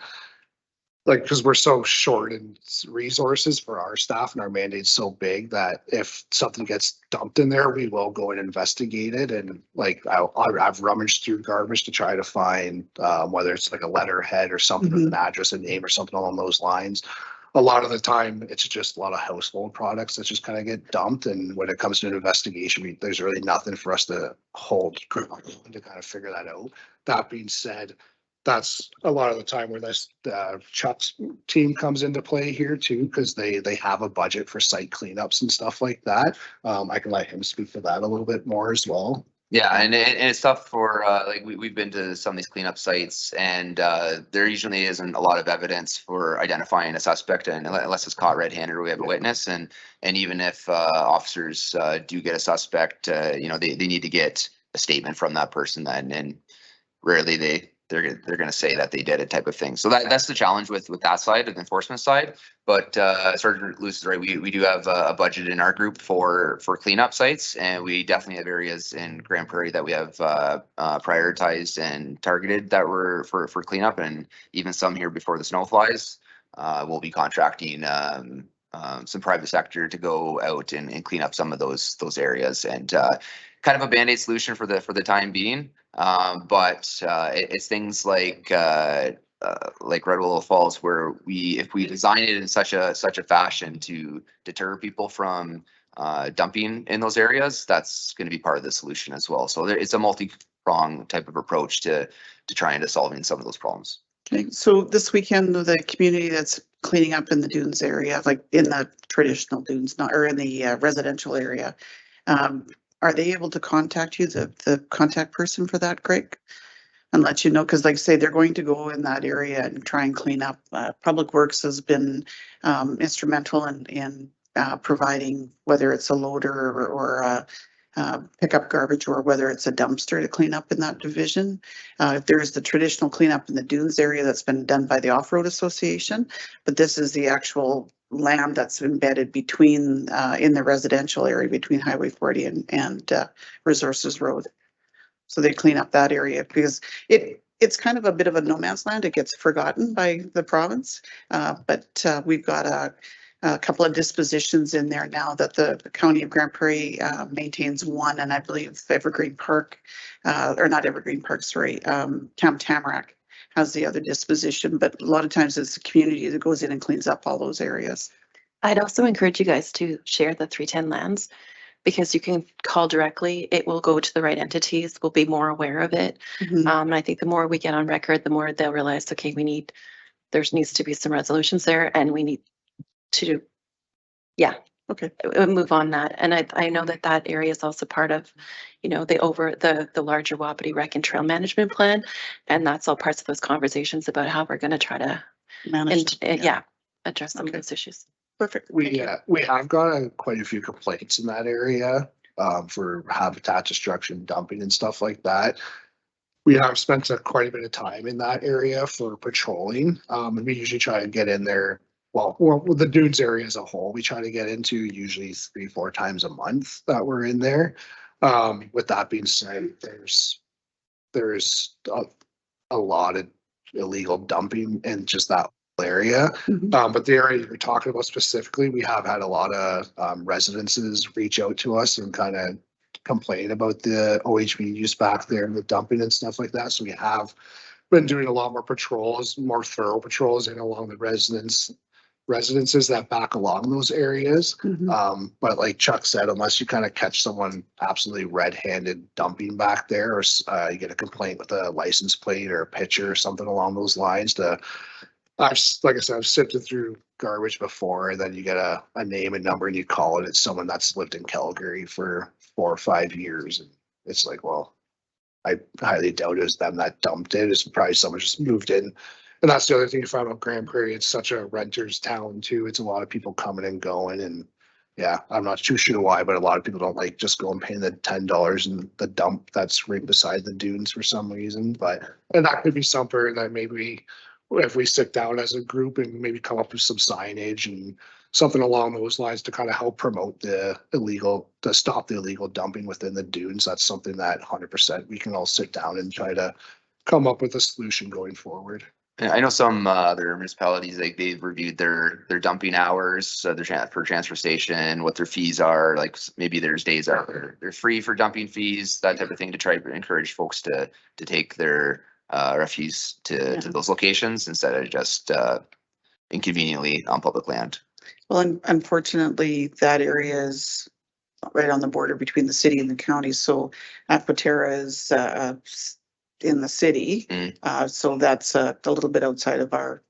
like, because we're so short in resources for our staff and our mandate's so big that if something gets dumped in there, we will go and investigate it. And like, I've rummaged through garbage to try to find whether it's like a letterhead or something with an address and name or something along those lines. A lot of the time, it's just a lot of household products that just kind of get dumped. And when it comes to an investigation, there's really nothing for us to hold to kind of figure that out. That being said, that's a lot of the time where this Chuck's team comes into play here too, because they have a budget for site cleanups and stuff like that. I can let him speak to that a little bit more as well. Yeah, and it's tough for like we've been to some of these cleanup sites, and there usually isn't a lot of evidence for identifying a suspect, and unless it's caught red-handed or we have a witness, and even if officers do get a suspect, you know, they need to get a statement from that person then, and rarely they're going to say that they did it, type of thing. So that's the challenge with that side of the enforcement side. But Sergeant Lewis is right. We do have a budget in our group for cleanup sites, and we definitely have areas in Grand Prairie that we have prioritized and targeted that were for cleanup, and even some here before the snow flies. We'll be contracting some private sector to go out and clean up some of those areas, and kind of a band-aid solution for the time being. But it's things like Red Willow Falls, where if we design it in such a fashion to deter people from dumping in those areas, that's going to be part of the solution as well. So it's a multi-pronged type of approach to trying to solving some of those problems. Okay, so this weekend, the community that's cleaning up in the Dunes area, like in the traditional Dunes, not or in the residential area, are they able to contact you, the contact person for that, Greg, and let you know? Because like I say, they're going to go in that area and try and clean up. Public Works has been instrumental in providing, whether it's a loader or pick up garbage, or whether it's a dumpster to clean up in that division. There's the traditional cleanup in the Dunes area that's been done by the Off-Road Association, but this is the actual land that's embedded between in the residential area between Highway 40 and Resources Road. So they clean up that area because it's kind of a bit of a no man's land. It gets forgotten by the province, but we've got a couple of dispositions in there now that the County of Grand Prairie maintains one, and I believe Evergreen Park, or not Evergreen Park, sorry, Camp Tamarack has the other disposition, but a lot of times it's the community that goes in and cleans up all those areas. I'd also encourage you guys to share the 310 lands, because you can call directly. It will go to the right entities. We'll be more aware of it. Mhm. And I think the more we get on record, the more they'll realize, okay, there needs to be some resolutions there, and we need to, Okay. move on that. And I know that that area is also part of, you know, the larger Wapiti Rec and Trail Management Plan. And that's all parts of those conversations about how we're going to try to, Managed. address some of Okay. those issues. Perfect. We have got quite a few complaints in that area, for habitat destruction, dumping and stuff like that. We have spent quite a bit of time in that area for patrolling. And we usually try to get in there. Well, with the dunes area as a whole, we try to get into usually 3-4 times a month that we're in there. With that being said, there's a lot of illegal dumping in just that area. But the area you're talking about specifically, we have had a lot of residences reach out to us and kind of complain about the OHV use back there and the dumping and stuff like that. So we have been doing a lot more patrols, more thorough patrols in along the residences that back along those areas. But like Chuck said, unless you kind of catch someone absolutely red-handed dumping back there, or you get a complaint with a license plate or a picture or something along those lines, like I said, I've sifted through garbage before, and then you get a name and number and you call it. It's someone that's lived in Calgary for 4 or 5 years. And it's like, well, I highly doubt it was them that dumped it. It's probably someone just moved in. And that's the other thing you find about Grand Prairie. It's such a renter's town too. It's a lot of people coming and going. And yeah, I'm not too sure why, but a lot of people don't like just go and pay the $10 in the dump that's right beside the dunes for some reason. And that could be something that maybe if we sit down as a group and maybe come up with some signage and something along those lines to kind of help promote to stop the illegal dumping within the dunes. That's something that 100% we can all sit down and try to come up with a solution going forward. Yeah, I know some other municipalities, like they've reviewed their dumping hours, for transfer station, what their fees are, like maybe there's days that they're free for dumping fees, that type of thing, to try to encourage folks to take their refuse to those locations instead of just inconveniently on public land. Well, unfortunately, that area is right on the border between the city and the county. So Aquaterra is in the city. So that's a little bit outside of our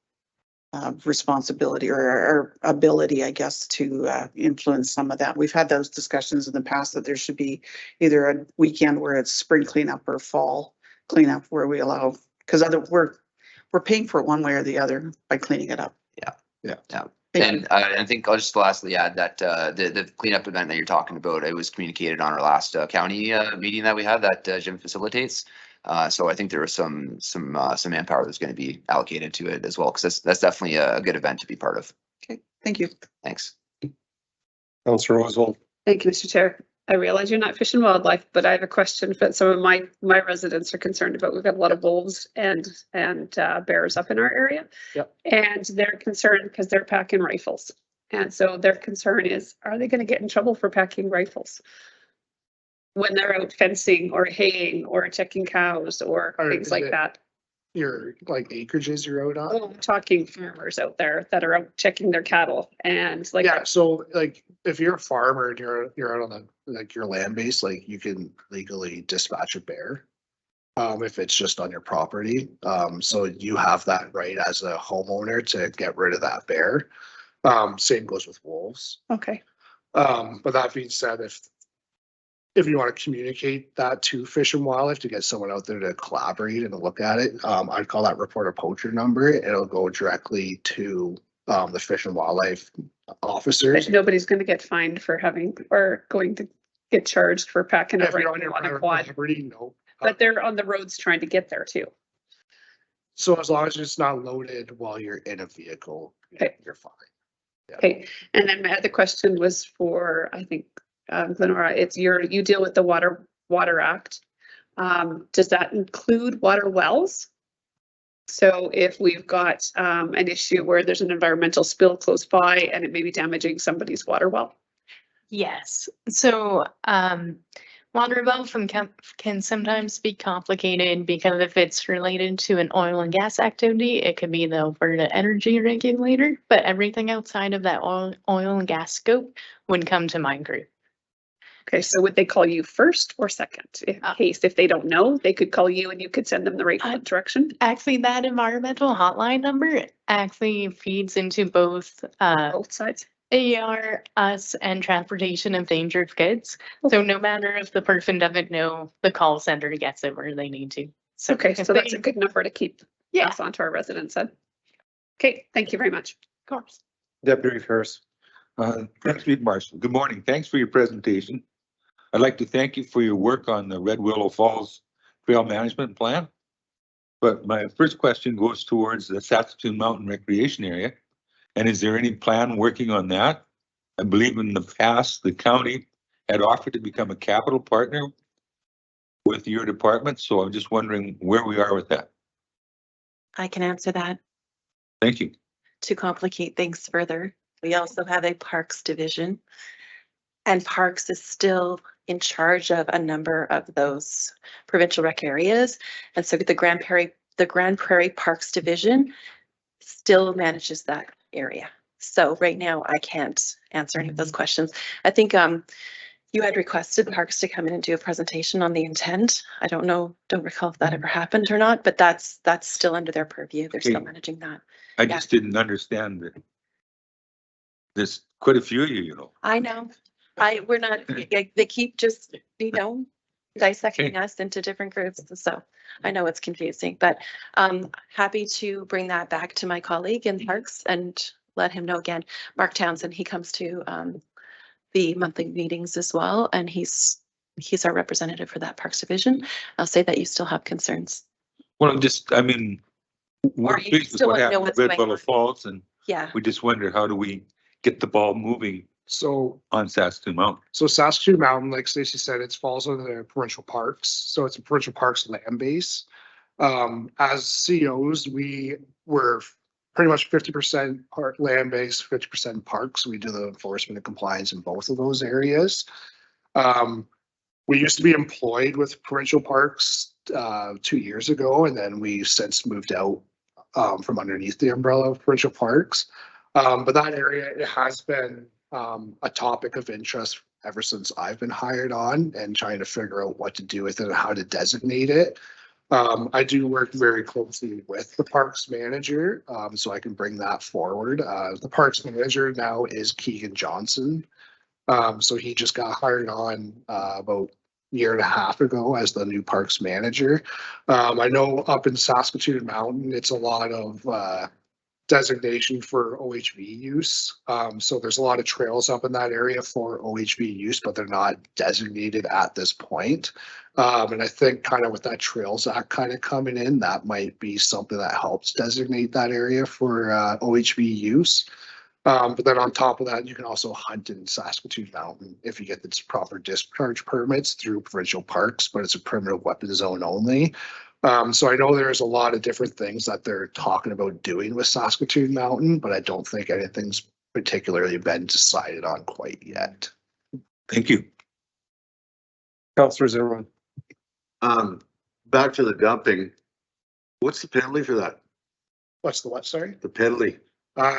responsibility or our ability, I guess, to influence some of that. We've had those discussions in the past that there should be either a weekend where it's spring cleanup or fall cleanup where we allow, because we're paying for it one way or the other by cleaning it up. And I think I'll just lastly add that the cleanup event that you're talking about, it was communicated on our last county meeting that we had that Jim facilitates. So I think there was some manpower that's going to be allocated to it as well, because that's definitely a good event to be part of. Okay, thank you. Thanks. Councillor Oswald. Thank you, Mr. Chair. I realize you're not Fish and Wildlife, but I have a question that some of my residents are concerned about. We've got a lot of wolves and bears up in our area. Yep. And they're concerned because they're packing rifles. And so their concern is, are they going to get in trouble for packing rifles when they're out fencing or haying or checking cows or things like that? Your like acreages you're out on? Oh, I'm talking farmers out there that are out checking their cattle and like. Yeah, so like if you're a farmer and you're out on your land base, like you can legally dispatch a bear. If it's just on your property. So you have that right as a homeowner to get rid of that bear. Same goes with wolves. Okay. But that being said, if you want to communicate that to Fish and Wildlife to get someone out there to collaborate and look at it, I'd call that report a poacher number. It'll go directly to the Fish and Wildlife officers. But nobody's going to get fined for having or going to get charged for packing a If you're rifle on your on a private quad. property, no. But they're on the roads trying to get there too. So as long as it's not loaded while you're in a vehicle, Okay. you're fine. Okay, and then my other question was for, I think, Glenora, you deal with the Water Act. Does that include water wells? So if we've got an issue where there's an environmental spill close by and it may be damaging somebody's water well? Yes, so water well can sometimes be complicated because if it's related to an oil and gas activity, it could be the Alberta Energy Regulator, but everything outside of that oil and gas scope would come to my group. Okay, so would they call you first or second? In case if they don't know, they could call you and you could send them the right direction? Actually, that environmental hotline number actually feeds into both Both sides? AR, us, and transportation of endangered kids. So no matter if the person doesn't know, the call center gets it where they need to. So Okay, if so that's a they- good number to keep Yeah, pass on to our residents then. Okay, thank you very much. of course. Deputy Harris. Thanks, Reed Marshall. Good morning. Thanks for your presentation. I'd like to thank you for your work on the Red Willow Falls Trail Management Plan. But my first question goes towards the Saskatoon Mountain Recreation Area. And is there any plan working on that? I believe in the past, the county had offered to become a capital partner with your department, so I'm just wondering where we are with that. I can answer that. Thank you. To complicate things further, we also have a Parks division. And Parks is still in charge of a number of those provincial rec areas. And so the Grand Prairie Parks Division still manages that area. So right now I can't answer any of those questions. I think you had requested Parks to come in and do a presentation on the intent. I don't recall if that ever happened or not, but that's still under their purview. They're still Okay. managing that. I just didn't understand that. There's quite a few of you, you know. I know. We're not, they keep just, dissecting Okay. us into different groups. So I know it's confusing, but happy to bring that back to my colleague in Parks and let him know again. Mark Townsend, he comes to the monthly meetings as well, and he's our representative for that Parks Division. I'll say that you still have concerns. Well, we're you pleased with still what wanna know happened what's at Red going Willow on. Falls, and Yeah. we just wonder how do we get the ball moving So on Saskatoon Mountain? So Saskatoon Mountain, like Stacy said, it falls under the provincial parks, so it's a provincial parks land base. As CEOs, we were pretty much 50% land base, 50% parks. We do the enforcement and compliance in both of those areas. We used to be employed with provincial parks 2 years ago, and then we since moved out from underneath the umbrella of provincial parks. But that area, it has been a topic of interest ever since I've been hired on and trying to figure out what to do with it and how to designate it. I do work very closely with the parks manager, so I can bring that forward. The parks manager now is Keegan Johnson. So he just got hired on about a year and a half ago as the new parks manager. I know up in Saskatoon Mountain, it's a lot of designation for OHV use. So there's a lot of trails up in that area for OHV use, but they're not designated at this point. And I think kind of with that Trails Act kind of coming in, that might be something that helps designate that area for OHV use. But then on top of that, you can also hunt in Saskatoon Mountain if you get the proper discharge permits through provincial parks, but it's a primitive weapon zone only. So I know there's a lot of different things that they're talking about doing with Saskatoon Mountain, but I don't think anything's particularly been decided on quite yet. Thank you. Councillor Zimmerman. Back to the dumping. What's the penalty for that? What's the what, sorry? The penalty?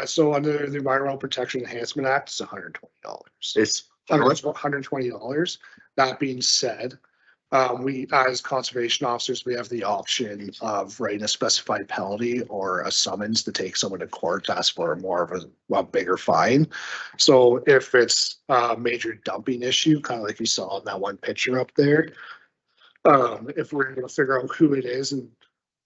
So under the Environmental Protection Enhancement Act, it's $120. It's $120. That being said, we, as conservation officers, we have the option of writing a specified penalty or a summons to take someone to court to ask for more of a bigger fine. So if it's a major dumping issue, kind of like you saw in that one picture up there, if we're able to figure out who it is and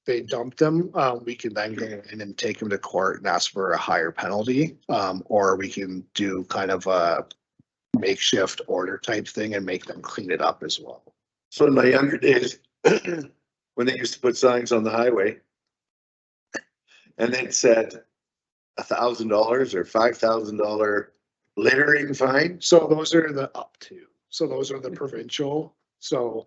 they dumped them, we can then go in and take them to court and ask for a higher penalty. Or we can do kind of a makeshift order type thing and make them clean it up as well. So in my younger days, when they used to put signs on the highway and it said $1,000 or $5,000 littering fine. So those are the up to, so those are the provincial. So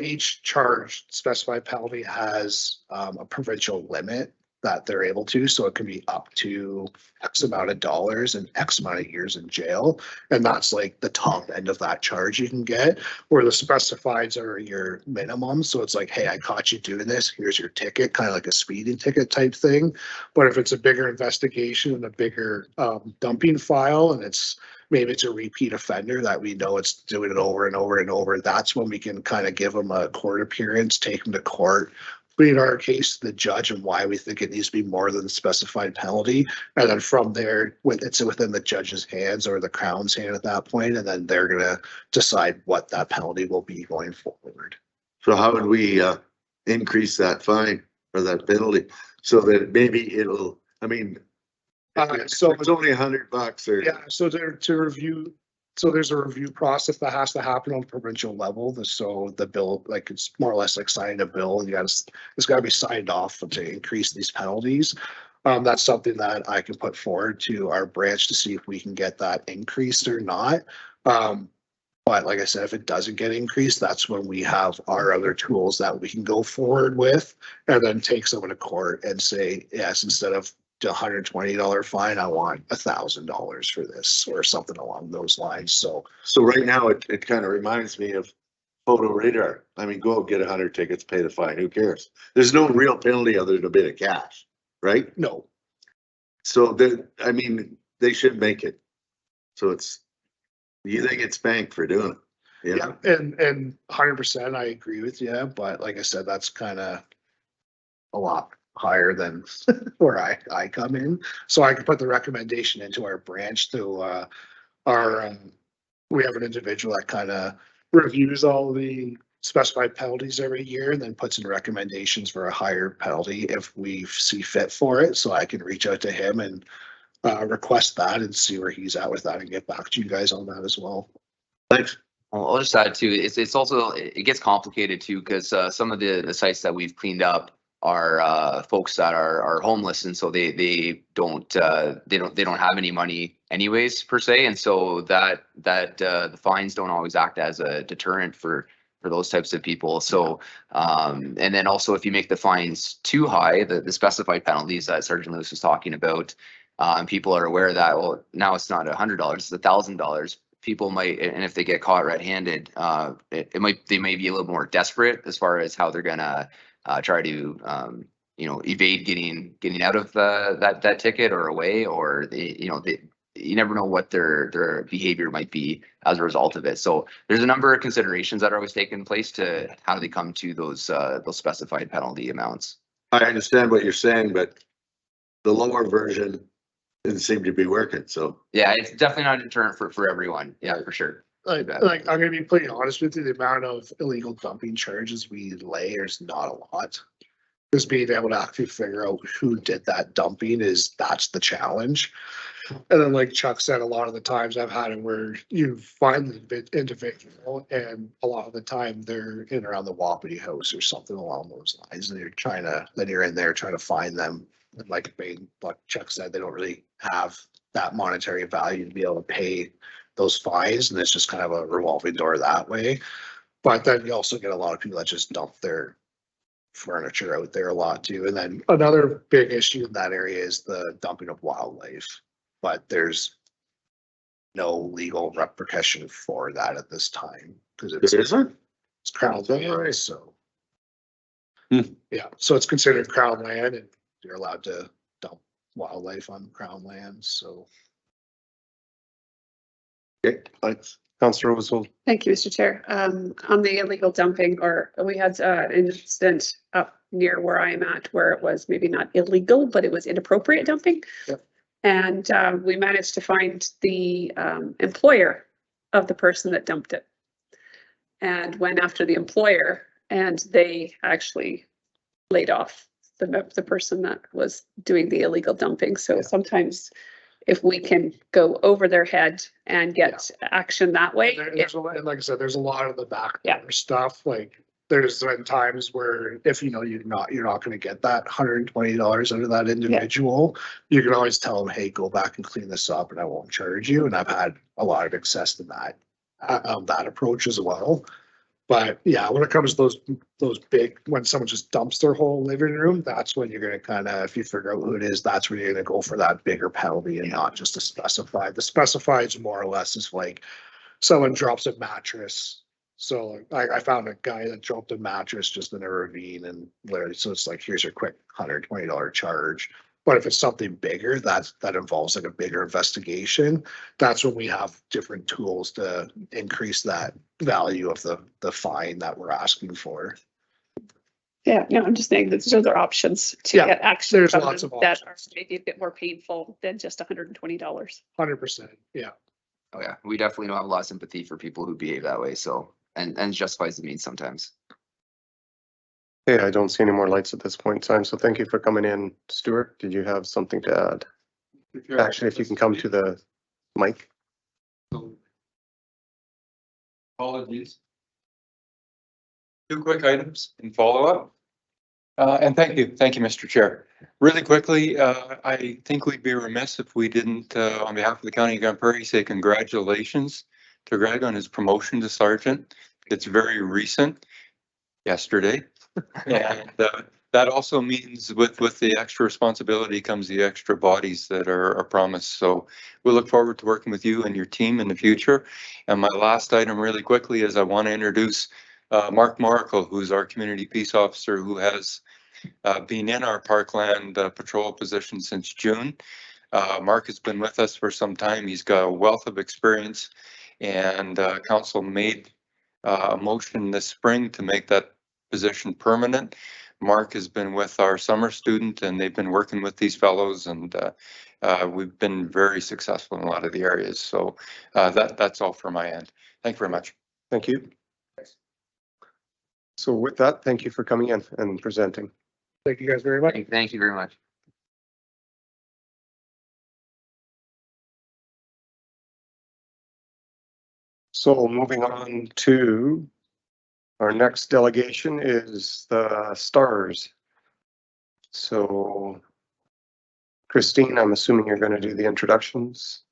each charge specified penalty has a provincial limit that they're able to, so it can be up to X amount of dollars and X amount of years in jail. And that's like the top end of that charge you can get, where the specifieds are your minimum. So it's like, hey, I caught you doing this, here's your ticket, kind of like a speeding ticket type thing. But if it's a bigger investigation and a bigger dumping file, and maybe it's a repeat offender that we know it's doing it over and over and over, that's when we can kind of give them a court appearance, take them to court, plead our case to the judge and why we think it needs to be more than the specified penalty. And then from there, when it's within the judge's hands or the Crown's hand at that point, and then they're gonna decide what that penalty will be going forward. So how would we increase that fine or that penalty so that maybe it'll, I mean, So it's only $100 or. yeah, so to review, so there's a review process that has to happen on provincial level. So the bill, like it's more or less like signing a bill. It's gotta be signed off to increase these penalties. That's something that I can put forward to our branch to see if we can get that increased or not. But like I said, if it doesn't get increased, that's when we have our other tools that we can go forward with and then take someone to court and say, yes, instead of $120 fine, I want $1,000 for this or something along those lines. So Right now, it kind of reminds me of photo radar. I mean, go get 100 tickets, pay the fine, who cares? There's no real penalty other than a bit of cash, right? no, So I mean, they should make it. So you think it's spanked for doing it? yeah, and 100% I agree with you, but like I said, that's kind of a lot higher than where I come in. So I can put the recommendation into our branch to we have an individual that kind of reviews all the specified penalties every year and then puts in recommendations for a higher penalty if we see fit for it. So I can reach out to him and request that and see where he's at with that and get back to you guys on that as well. Thanks. I'll just add too, it's also, it gets complicated too, because some of the sites that we've cleaned up are folks that are homeless, and so they don't have any money anyways per se, and so that the fines don't always act as a deterrent for those types of people. So and then also if you make the fines too high, the specified penalties that Sergeant Lewis was talking about, people are aware that, well, now it's not $100, it's $1,000. People might, and if they get caught red-handed, they may be a little more desperate as far as how they're gonna try to evade getting out of that ticket or away, or you never know what their behavior might be as a result of it. So there's a number of considerations that are always taking place to how they come to those specified penalty amounts. I understand what you're saying, but the lower version didn't seem to be working, so. Yeah, it's definitely not a deterrent for everyone. Yeah, for sure. Like I'm gonna be pretty honest with you, the amount of illegal dumping charges we lay is not a lot. Just being able to actually figure out who did that dumping that's the challenge. And then like Chuck said, a lot of the times I've had it where you find the individual and a lot of the time they're in around the Wapiti House or something along those lines. And you're in there trying to find them. And like Chuck said, they don't really have that monetary value to be able to pay those fines, and it's just kind of a revolving door that way. But then you also get a lot of people that just dump their furniture out there a lot too. And then another big issue in that area is the dumping of wildlife, but there's no legal repercussion for that at this time because it's Crown land. So yeah, so it's considered Crown land and you're allowed to dump wildlife on Crown land. So Okay, thanks. Councillor Rosehold. Thank you, Mr. Chair. On the illegal dumping, or we had an incident up near where I am at where it was maybe not illegal, but it was inappropriate dumping. Yep. And we managed to find the employer of the person that dumped it and went after the employer, and they actually laid off the person that was doing the illegal dumping. So sometimes if we can go over their head and get action that way. There's a lot, and like I said, there's a lot of the back door stuff. Like there's been times where if you're not going to get that $120 out of that individual, you can always tell them, hey, go back and clean this up and I won't charge you. And I've had a lot of success in that approach as well. But yeah, when it comes to those big, when someone just dumps their whole living room, that's when you're going to kind of, if you figure out who it is, that's when you're going to go for that bigger penalty and not just a specified. The specified is more or less is like someone drops a mattress. So I found a guy that dropped a mattress just in a ravine and literally, so it's like, here's your quick $120 charge. But if it's something bigger, that involves like a bigger investigation, that's when we have different tools to increase that value of the fine that we're asking for. Yeah, no, I'm just saying that those are options to Yeah, get action there's from lots them of that are options. maybe a bit more painful than just $120. 100%, yeah. Oh yeah, we definitely don't have a lot of sympathy for people who behave that way, so, and justifies the means sometimes. Okay, I don't see any more lights at this point in time, so thank you for coming in. Stuart, did you have something to add? Actually, if you can come to the mic. Apologies. 2 quick items in follow-up. And thank you, Mr. Chair. Really quickly, I think we'd be remiss if we didn't, on behalf of the County of Grande Prairie, say congratulations to Greg on his promotion to sergeant. It's very recent, yesterday. And that also means with the extra responsibility comes the extra bodies that are promised. So we look forward to working with you and your team in the future. And my last item really quickly is I want to introduce Mark Moracle, who's our community peace officer, who has been in our Parkland patrol position since June. Mark has been with us for some time. He's got a wealth of experience, and council made a motion this spring to make that position permanent. Mark has been with our summer student, and they've been working with these fellows, and we've been very successful in a lot of the areas. So that's all for my end. Thank you very much. Thank you. So with that, thank you for coming in and presenting. Thank you guys very much. Thank you very much. So moving on to our next delegation is the STARS. So Christine, I'm assuming you're going to do the introductions.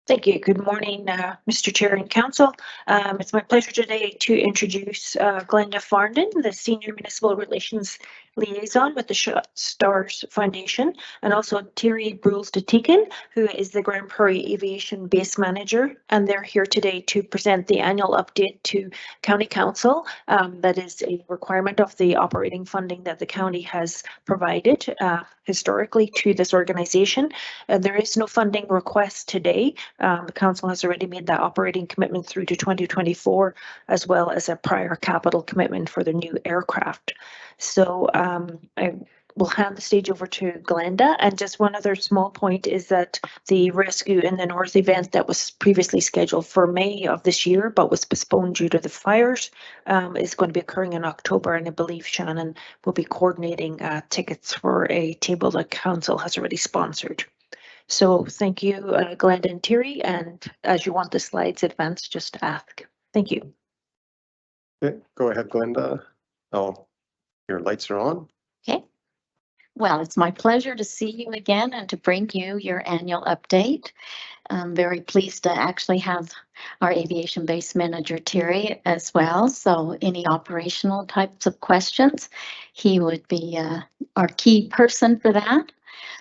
Thank you. Good morning, Mr. Chair and Council. It's my pleasure today to introduce Glenda Farndon, the Senior Municipal Relations Liaison with the STARS Foundation, and also Thierry Brules-de-Tieken, who is the Grande Prairie Aviation Base Manager, and they're here today to present the annual update to County Council. That is a requirement of the operating funding that the county has provided historically to this organization. There is no funding request today. The council has already made that operating commitment through to 2024, as well as a prior capital commitment for the new aircraft. So I will hand the stage over to Glenda. And just one other small point is that the Rescue in the North event that was previously scheduled for May of this year, but was postponed due to the fires, is going to be occurring in October. And I believe Shannon will be coordinating tickets for a table that council has already sponsored. So thank you, Glenda and Thierry. And as you want the slides advanced, just ask. Thank you. Okay, go ahead, Glenda. Oh, your lights are on. Okay. Well, it's my pleasure to see you again and to bring you your annual update. I'm very pleased to actually have our aviation base manager, Thierry, as well. So any operational types of questions, he would be our key person for that.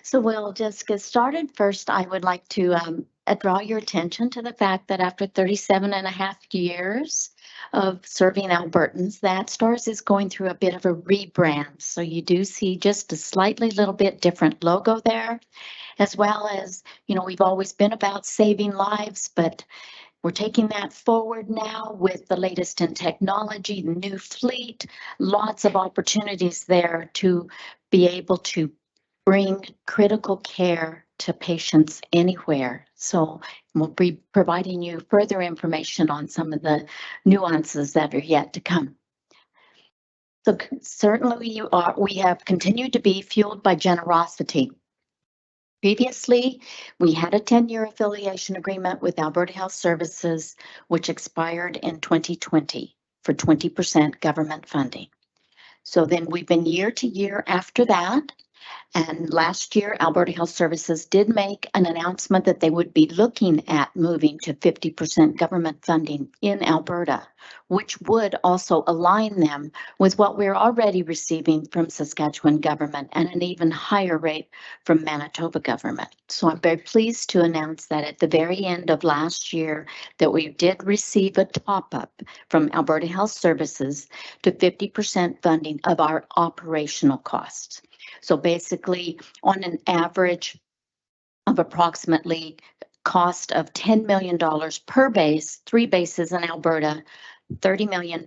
So we'll just get started. First, I would like to draw your attention to the fact that after 37.5 years of serving Albertans, that STARS is going through a bit of a rebrand. So you do see just a slightly little bit different logo there, as well as, you know, we've always been about saving lives, but we're taking that forward now with the latest in technology, the new fleet, lots of opportunities there to be able to bring critical care to patients anywhere. So we'll be providing you further information on some of the nuances that are yet to come. So certainly we have continued to be fueled by generosity. Previously, we had a 10-year affiliation agreement with Alberta Health Services, which expired in 2020 for 20% government funding. So then we've been year to year after that, And last year, Alberta Health Services did make an announcement that they would be looking at moving to 50% government funding in Alberta, which would also align them with what we're already receiving from Saskatchewan government and an even higher rate from Manitoba government. So I'm very pleased to announce that at the very end of last year that we did receive a top-up from Alberta Health Services to 50% funding of our operational costs. So basically, on an average of approximately cost of $10 million per base, 3 bases in Alberta, $30 million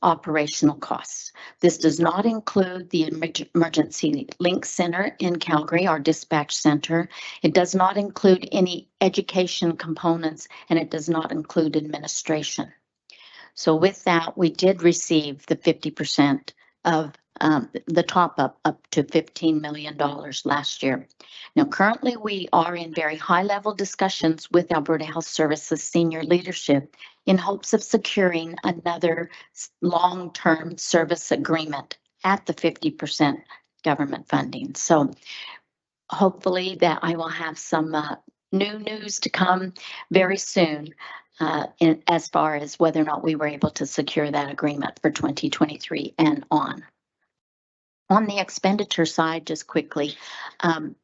operational costs. This does not include the Emergency Link Center in Calgary, our dispatch center. It does not include any education components, and it does not include administration. So with that, we did receive the 50% of the top up to $15 million last year. Now, currently, we are in very high level discussions with Alberta Health Services senior leadership in hopes of securing another long-term service agreement at the 50% government funding. So hopefully that I will have some new news to come very soon as far as whether or not we were able to secure that agreement for 2023 and on. On the expenditure side, just quickly,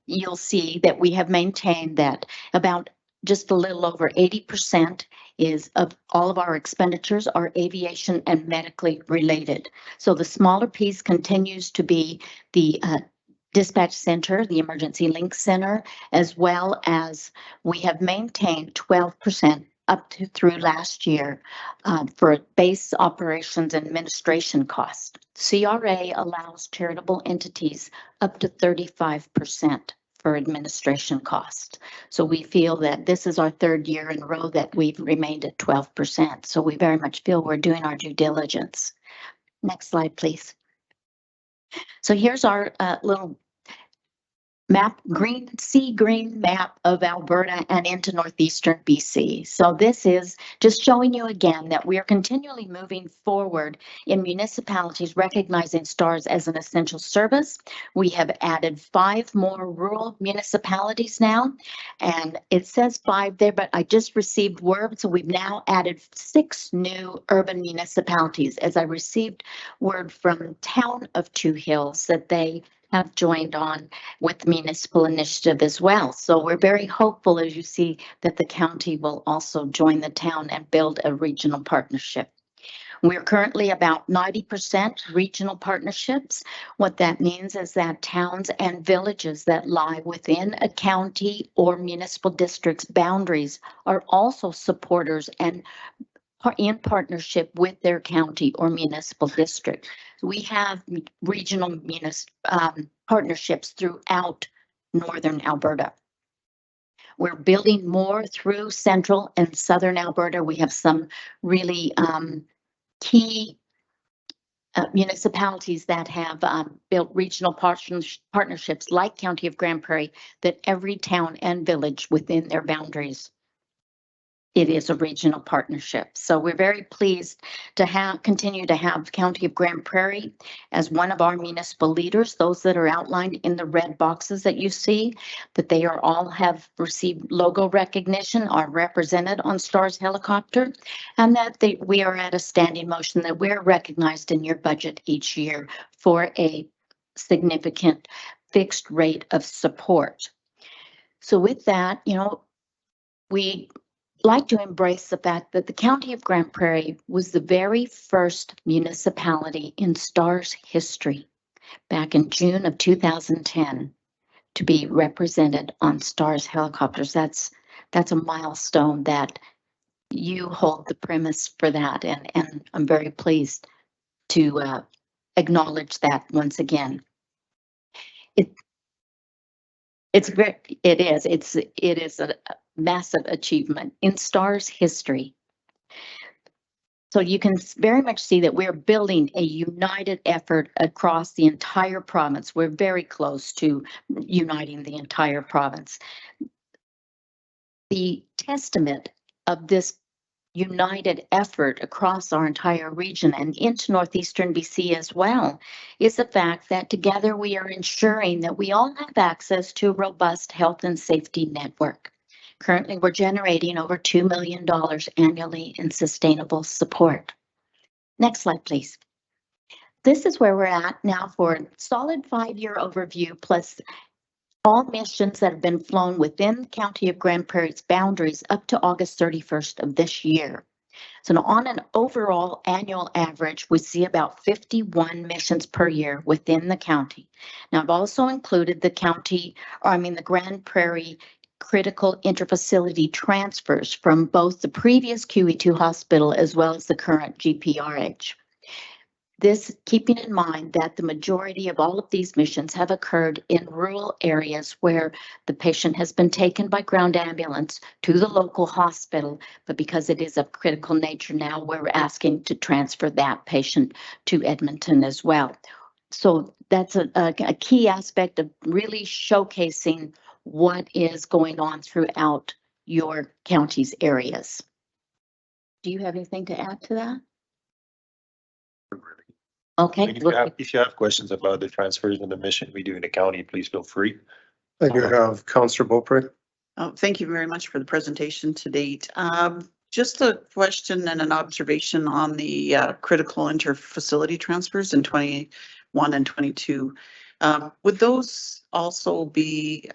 you'll see that we have maintained that about just a little over 80% is of all of our expenditures are aviation and medically related. So the smaller piece continues to be the dispatch center, the Emergency Link Center, as well as we have maintained 12% up to through last year for base operations and administration costs. CRA allows charitable entities up to 35% for administration costs. So we feel that this is our third year in a row that we've remained at 12%. So we very much feel we're doing our due diligence. Next slide, please. So here's our little map, green map of Alberta and into northeastern BC. So this is just showing you again that we are continually moving forward in municipalities recognizing STARS as an essential service. We have added 5 more rural municipalities now, and it says 5 there, but I just received word, so we've now added 6 new urban municipalities as I received word from Town of Two Hills that they have joined on with the municipal initiative as well. So we're very hopeful, as you see, that the county will also join the town and build a regional partnership. We're currently about 90% regional partnerships. What that means is that towns and villages that lie within a county or municipal district's boundaries are also supporters and in partnership with their county or municipal district. We have regional partnerships throughout northern Alberta. We're building more through central and southern Alberta. We have some really key municipalities that have built regional partnerships like County of Grand Prairie, that every town and village within their boundaries, it is a regional partnership. So we're very pleased to continue to have County of Grand Prairie as one of our municipal leaders, those that are outlined in the red boxes that you see, that they are all have received logo recognition, are represented on STARS helicopter, and that we are at a standing motion that we're recognized in your budget each year for a significant fixed rate of support. So with that, we like to embrace the fact that the County of Grand Prairie was the very first municipality in STARS history back in June of 2010 to be represented on STARS helicopters. That's a milestone that you hold the premise for that, and I'm very pleased to acknowledge that once again. It is a massive achievement in STARS history. So you can very much see that we're building a united effort across the entire province. We're very close to uniting the entire province. The testament of this united effort across our entire region and into northeastern BC as well is the fact that together we are ensuring that we all have access to a robust health and safety network. Currently, we're generating over $2 million annually in sustainable support. Next slide, please. This is where we're at now for a solid 5-year overview, plus all missions that have been flown within the County of Grande Prairie's boundaries up to August 31st of this year. So on an overall annual average, we see about 51 missions per year within the county. Now, I've also included the the Grande Prairie critical interfacility transfers from both the previous QE2 hospital as well as the current GPRH. This keeping in mind that the majority of all of these missions have occurred in rural areas where the patient has been taken by ground ambulance to the local hospital, but because it is of critical nature now, we're asking to transfer that patient to Edmonton as well. So that's a key aspect of really showcasing what is going on throughout your county's areas. Do you have anything to add to that? Okay. If you have questions about the transfers and the mission we do in the county, please feel free. I do have Councillor Beaupre. Oh, thank you very much for the presentation to date. Just a question and an observation on the critical interfacility transfers in 21 and 22. Would those also be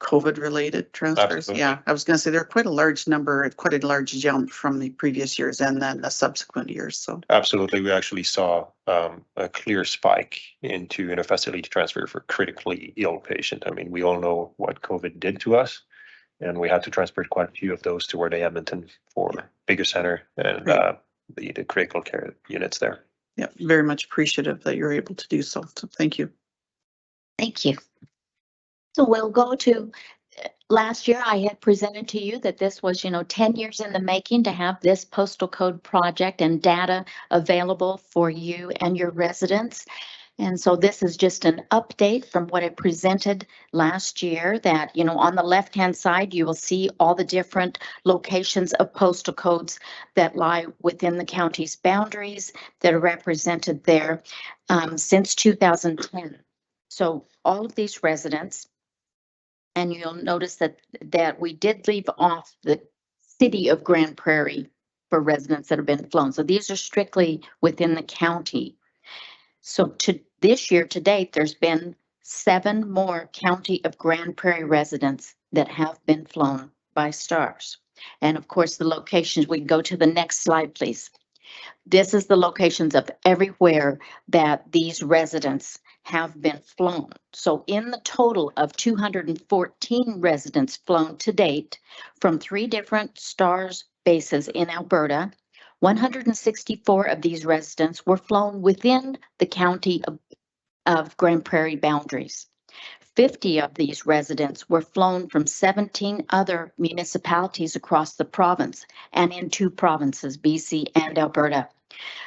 COVID related transfers? Absolutely. Yeah, I was going to say they're quite a large number, quite a large jump from the previous years and then the subsequent years. So Absolutely. We actually saw a clear spike into interfacility transfer for critically ill patient. I mean, we all know what COVID did to us, and we had to transfer quite a few of those toward Edmonton for bigger center and the critical care units there. yeah, very much appreciative that you're able to do so. So thank you. Thank you. So we'll go to last year. I had presented to you that this was, 10 years in the making to have this postal code project and data available for you and your residents. And so this is just an update from what I presented last year that, on the left-hand side, you will see all the different locations of postal codes that lie within the county's boundaries that are represented there since 2010. So all of these residents, and you'll notice that we did leave off the city of Grande Prairie for residents that have been flown. So these are strictly within the county. So to this year to date, there's been 7 more County of Grande Prairie residents that have been flown by STARS. And of course, the locations, we can go to the next slide, please. This is the locations of everywhere that these residents have been flown. So in the total of 214 residents flown to date from 3 different STARS bases in Alberta, 164 of these residents were flown within the county of Grande Prairie boundaries. 50 of these residents were flown from 17 other municipalities across the province and in 2 provinces, BC and Alberta.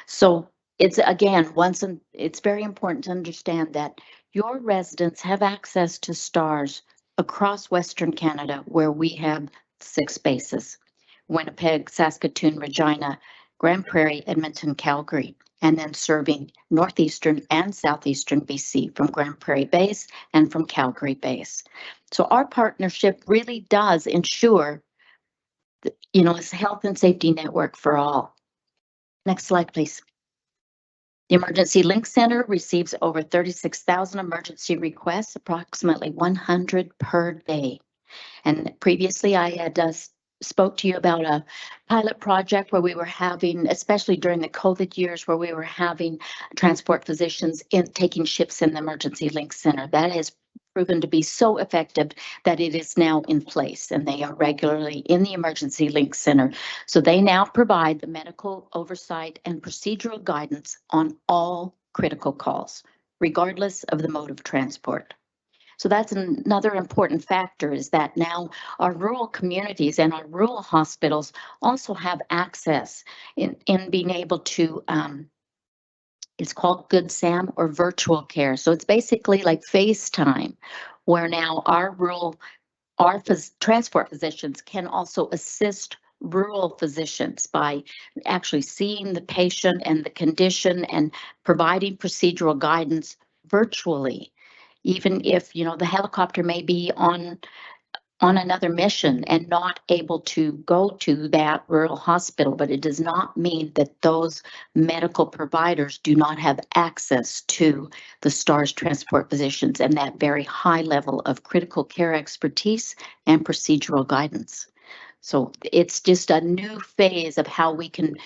So it's it's very important to understand that your residents have access to STARS across Western Canada, where we have 6 bases: Winnipeg, Saskatoon, Regina, Grande Prairie, Edmonton, Calgary, and then serving northeastern and southeastern BC from Grande Prairie base and from Calgary base. So our partnership really does ensure that, it's a health and safety network for all. Next slide, please. The Emergency Link Center receives over 36,000 emergency requests, approximately 100 per day. And previously I had spoke to you about a pilot project where we were having, especially during the COVID years, where we were having transport physicians taking shifts in the Emergency Link Center. That has proven to be so effective that it is now in place, and they are regularly in the Emergency Link Center. So they now provide the medical oversight and procedural guidance on all critical calls, regardless of the mode of transport. So that's another important factor, is that now our rural communities and our rural hospitals also have access in being able to, it's called Good Sam or virtual care. So it's basically like FaceTime, where now our transport physicians can also assist rural physicians by actually seeing the patient and the condition and providing procedural guidance virtually. Even if, you know, the helicopter may be on another mission and not able to go to that rural hospital, but it does not mean that those medical providers do not have access to the STARS transport physicians and that very high level of critical care expertise and procedural guidance. So it's just a new phase of how we can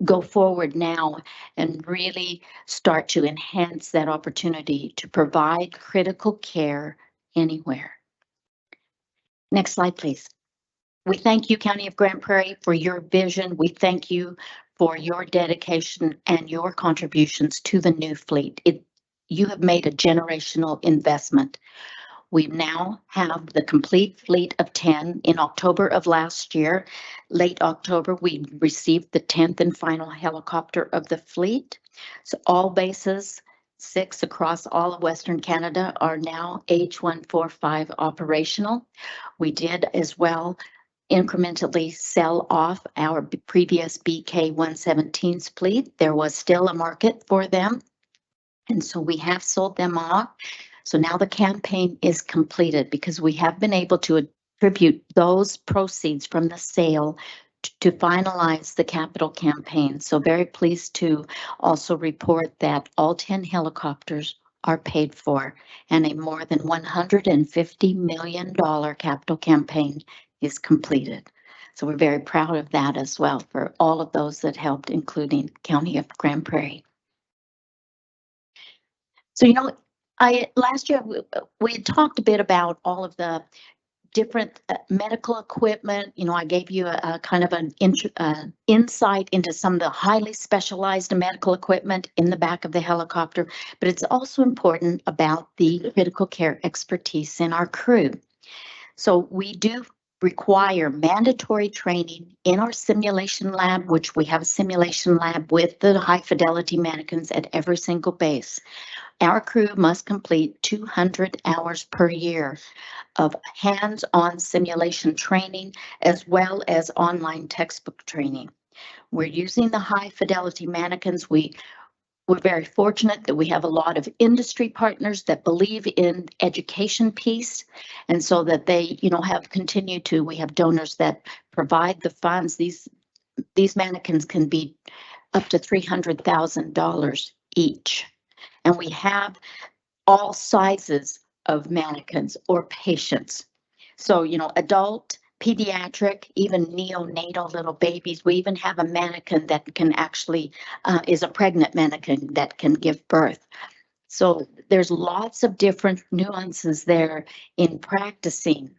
go forward now and really start to enhance that opportunity to provide critical care anywhere. Next slide, please. We thank you, County of Grand Prairie, for your vision. We thank you for your dedication and your contributions to the new fleet. You have made a generational investment. We now have the complete fleet of 10. In October of last year, late October, we received the 10th and final helicopter of the fleet. So all bases, 6 across all of Western Canada, are now H145 operational. We did as well incrementally sell off our previous BK-117's fleet. There was still a market for them, and so we have sold them off. So now the campaign is completed because we have been able to attribute those proceeds from the sale to finalize the capital campaign. So very pleased to also report that all 10 helicopters are paid for and a more than $150 million capital campaign is completed. So we're very proud of that as well for all of those that helped, including County of Grand Prairie. So, you know, last year we had talked a bit about all of the different medical equipment. You know, I gave you a kind of an insight into some of the highly specialized medical equipment in the back of the helicopter, but it's also important about the critical care expertise in our crew. So we do require mandatory training in our simulation lab, which we have a simulation lab with the high fidelity mannequins at every single base. Our crew must complete 200 hours per year of hands-on simulation training as well as online textbook training. We're using the high fidelity mannequins. We're very fortunate that we have a lot of industry partners that believe in education piece, and so that they, you know, have continued to. We have donors that provide the funds. These mannequins can be up to $300,000 each, and we have all sizes of mannequins or patients. So, you know, adult, pediatric, even neonatal little babies. We even have a mannequin that can actually is a pregnant mannequin that can give birth. So there's lots of different nuances there in practicing.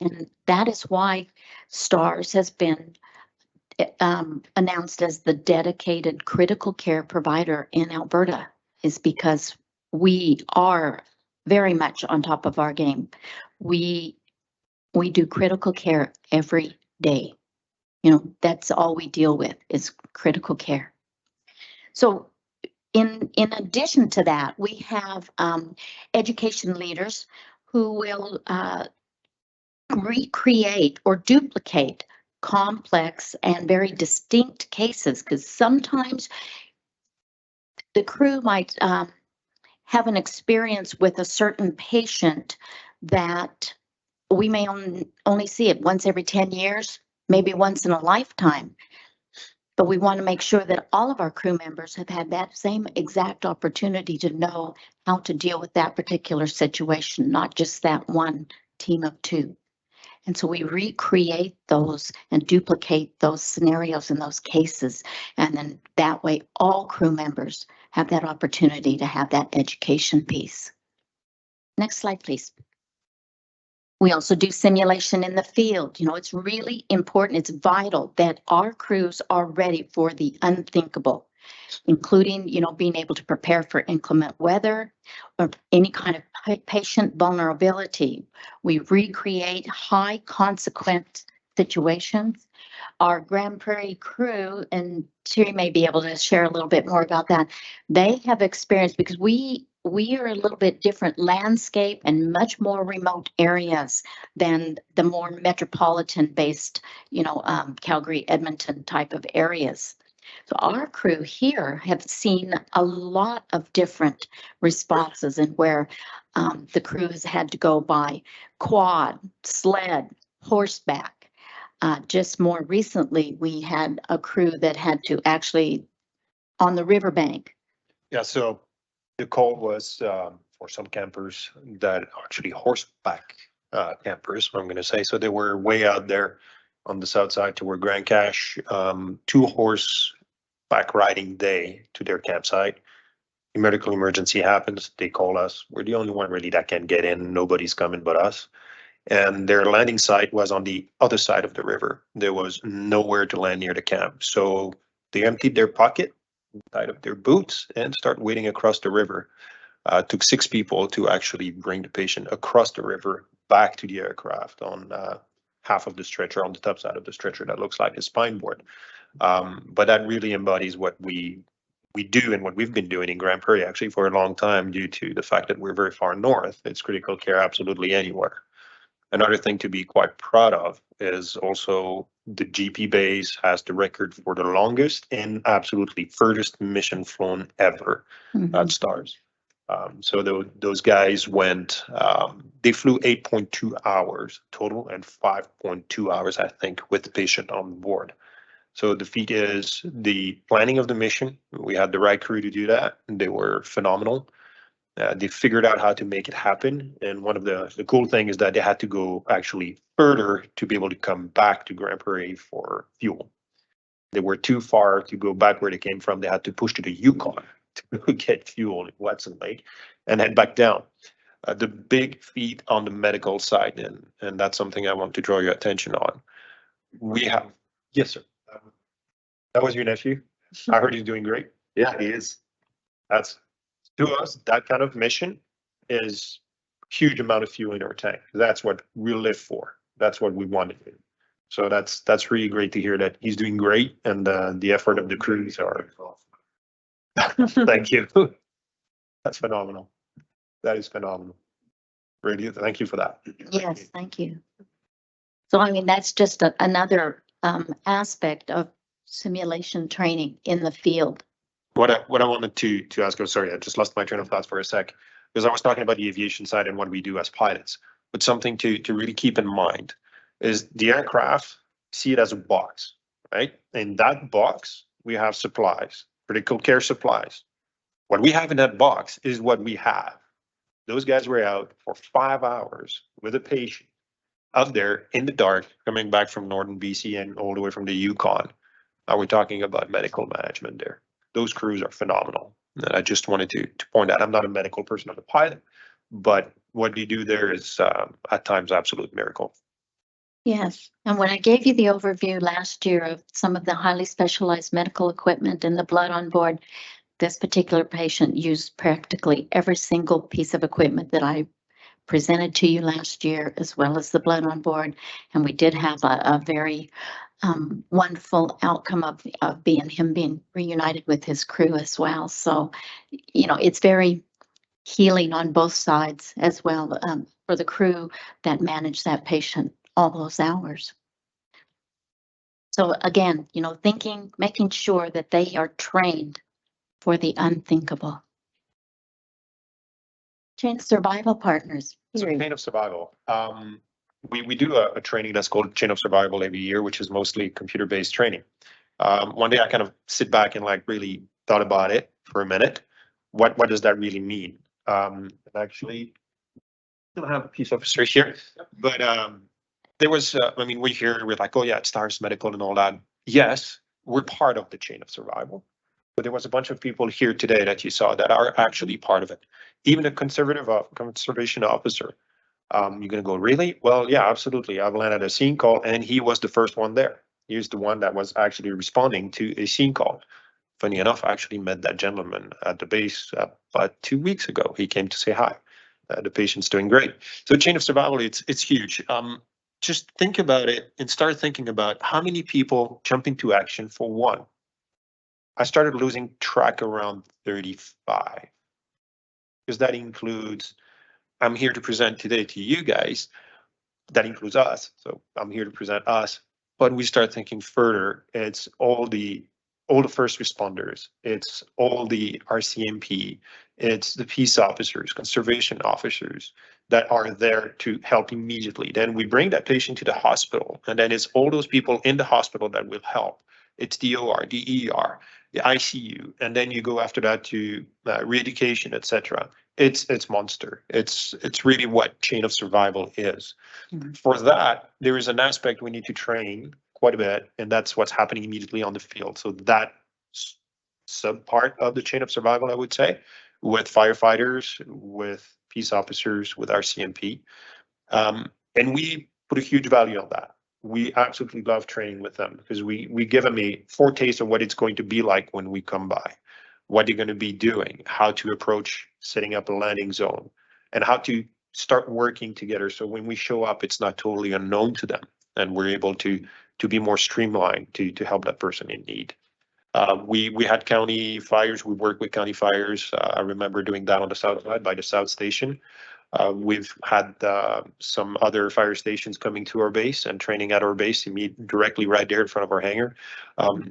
And that is why STARS has been announced as the dedicated critical care provider in Alberta, is because we are very much on top of our game. We do critical care every day. You know, that's all we deal with is critical care. So in addition to that, we have education leaders who will recreate or duplicate complex and very distinct cases, because sometimes the crew might have an experience with a certain patient that we may only see it once every 10 years, maybe once in a lifetime. But we want to make sure that all of our crew members have had that same exact opportunity to know how to deal with that particular situation, not just that one team of 2. And so we recreate those and duplicate those scenarios in those cases. And then that way, all crew members have that opportunity to have that education piece. Next slide, please. We also do simulation in the field. You know, it's really important. It's vital that our crews are ready for the unthinkable, including, you know, being able to prepare for inclement weather or any kind of patient vulnerability. We recreate high consequence situations. Our Grand Prairie crew, and Terry may be able to share a little bit more about that, they have experienced, because we we are a little bit different landscape and much more remote areas than the more metropolitan based, Calgary, Edmonton type of areas. So our crew here have seen a lot of different responses and where the crew has had to go by quad, sled, horseback. Just more recently, we had a crew that had to actually on the riverbank. Yeah, so the call was for some campers that actually horseback campers, I'm going to say. So they were way out there on the south side toward Grand Cache, 2 horseback riding day to their campsite. A medical emergency happens, they call us. We're the only one really that can get in. Nobody's coming but us. And their landing site was on the other side of the river. There was nowhere to land near the camp. So they emptied their pocket, tied up their boots, and start wading across the river. Took 6 people to actually bring the patient across the river back to the aircraft on half of the stretcher, on the top side of the stretcher that looks like a spine board. But that really embodies what we do and what we've been doing in Grand Prairie actually for a long time due to the fact that we're very far north. It's critical care absolutely anywhere. Another thing to be quite proud of is also the GP base has the record for the longest and absolutely furthest mission flown ever at STARS. So those guys went, they flew 8.2 hours total and 5.2 hours, I think, with the patient on board. So the feat is the planning of the mission. We had the right crew to do that. And they were phenomenal. They figured out how to make it happen. And one of the cool thing is that they had to go actually further to be able to come back to Grand Prairie for fuel. They were too far to go back where they came from. They had to push to the Yukon to get fuel in Watson Lake and head back down. The big feat on the medical side, and that's something I want to draw your attention on. We have, yes, sir. That was your nephew? I heard he's doing great. Yeah, he is. That's, to us, that kind of mission is huge amount of fuel in our tank. That's what we live for. That's what we want to do. So that's really great to hear that he's doing great and the effort of the crews are. Thank you. That's phenomenal. That is phenomenal. Really, thank you for that. Yes, thank you. So I mean, that's just another aspect of simulation training in the field. What I wanted to ask, I'm sorry, I just lost my train of thoughts for a sec, because I was talking about the aviation side and what we do as pilots. But something to really keep in mind is the aircraft, see it as a box, right? In that box, we have supplies, critical care supplies. What we have in that box is what we have. Those guys were out for 5 hours with a patient out there in the dark, coming back from northern BC and all the way from the Yukon. Now we're talking about medical management there. Those crews are phenomenal. And I just wanted to point out, I'm not a medical person, I'm a pilot, but what you do there is at times absolute miracle. Yes, and when I gave you the overview last year of some of the highly specialized medical equipment and the blood on board, this particular patient used practically every single piece of equipment that I presented to you last year, as well as the blood on board. And we did have a very wonderful outcome of him being reunited with his crew as well. So, it's very healing on both sides as well for the crew that managed that patient all those hours. So again, making sure that they are trained for the unthinkable. Chain of Survival Partners. So Chain of Survival. We do a training that's called Chain of Survival every year, which is mostly computer-based training. One day I kind of sit back and really thought about it for a minute. What does that really mean? Actually, I don't have a piece of history here, but there was, we hear, we're like, oh yeah, it's STARS Medical and all that. Yes, we're part of the Chain of Survival, but there was a bunch of people here today that you saw that are actually part of it. Even a conservation officer. You're going to go, really? Well, yeah, absolutely. I've landed a scene call and he was the first one there. He was the one that was actually responding to a scene call. Funny enough, I actually met that gentleman at the base about 2 weeks ago. He came to say hi. The patient's doing great. So Chain of Survival, it's huge. Just think about it and start thinking about how many people jump into action for one. I started losing track around 35. because that includes, I'm here to present today to you guys. That includes us. So I'm here to present us. But we start thinking further. It's all the first responders. It's all the RCMP. It's the peace officers, conservation officers that are there to help immediately. Then we bring that patient to the hospital, and then it's all those people in the hospital that will help. It's the OR, the ER, the ICU, and then you go after that to re-education, etc. It's monster. It's really what chain of survival is. Mhm. For that, there is an aspect we need to train quite a bit, and that's what's happening immediately on the field. So that sub part of the chain of survival, I would say, with firefighters, with peace officers, with RCMP. And we put a huge value on that. We absolutely love training with them because we give them a foretaste of what it's going to be like when we come by, what they're going to be doing, how to approach setting up a landing zone, and how to start working together. So when we show up, it's not totally unknown to them, and we're able to be more streamlined to help that person in need. We had county fires. We worked with county fires. I remember doing that on the south side by the South Station. We've had some other fire stations coming to our base and training at our base directly right there in front of our hangar.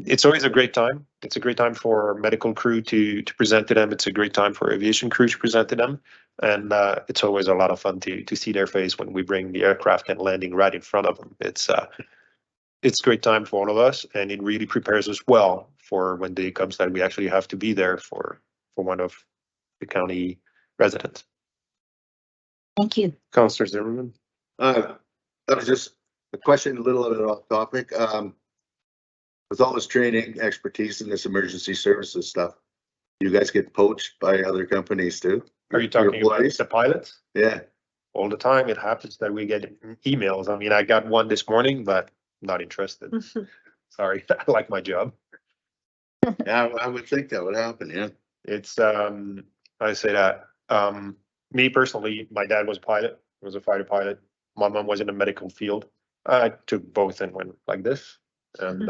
It's always a great time. It's a great time for medical crew to present to them. It's a great time for aviation crew to present to them. And it's always a lot of fun to see their face when we bring the aircraft and landing right in front of them. It's a great time for all of us, and it really prepares us well for when the day comes that we actually have to be there for one of the county residents. Thank you. Councillor Zimmerman. That was just a question, a little bit off topic. With all this training expertise in this emergency services stuff, you guys get poached by other companies too? Are you talking about the pilots? Yeah. All the time. It happens that we get emails. I mean, I got one this morning, but not interested. Sorry, I like my job. Yeah, I would think that would happen, yeah. It's, I say that, me personally, my dad was a pilot, was a fighter pilot. My mom was in the medical field. I took both and went like this. And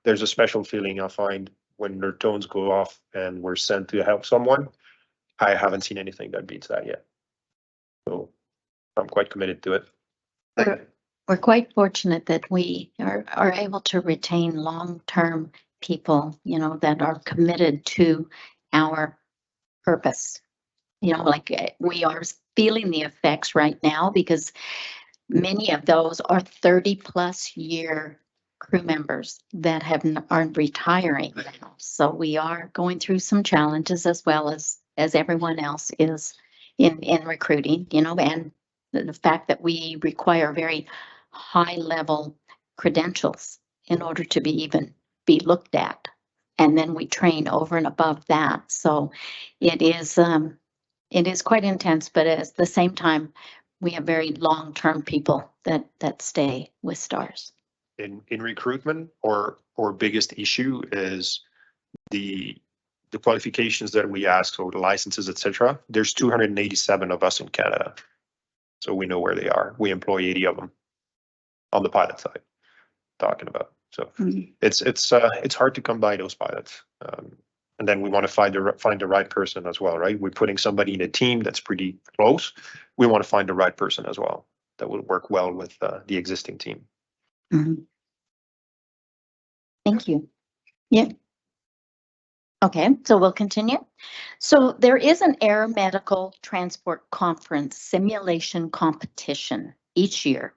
there's a special feeling I find when their tones go off and we're sent to help someone. I haven't seen anything that beats that yet. So I'm quite committed to it. We're quite fortunate that we are able to retain long-term people, you know, that are committed to our purpose. You know, like we are feeling the effects right now because many of those are 30+ year crew members that are retiring now. So we are going through some challenges as well as everyone else is in recruiting, you know, and the fact that we require very high level credentials in order to be looked at. And then we train over and above that. So it is quite intense, but at the same time, we have very long-term people that stay with STARS. In recruitment, or biggest issue is the qualifications that we ask, so the licenses, etc. There's 287 of us in Canada, so we know where they are. We employ 80 of them on the pilot side. Talking about, so it's hard to come by those pilots, and then we want to find the right person as well, right? We're putting somebody in a team that's pretty close. We want to find the right person as well that will work well with the existing team. Mm-hmm. Thank you. Yeah. Okay, so we'll continue. So there is an air medical transport conference simulation competition each year.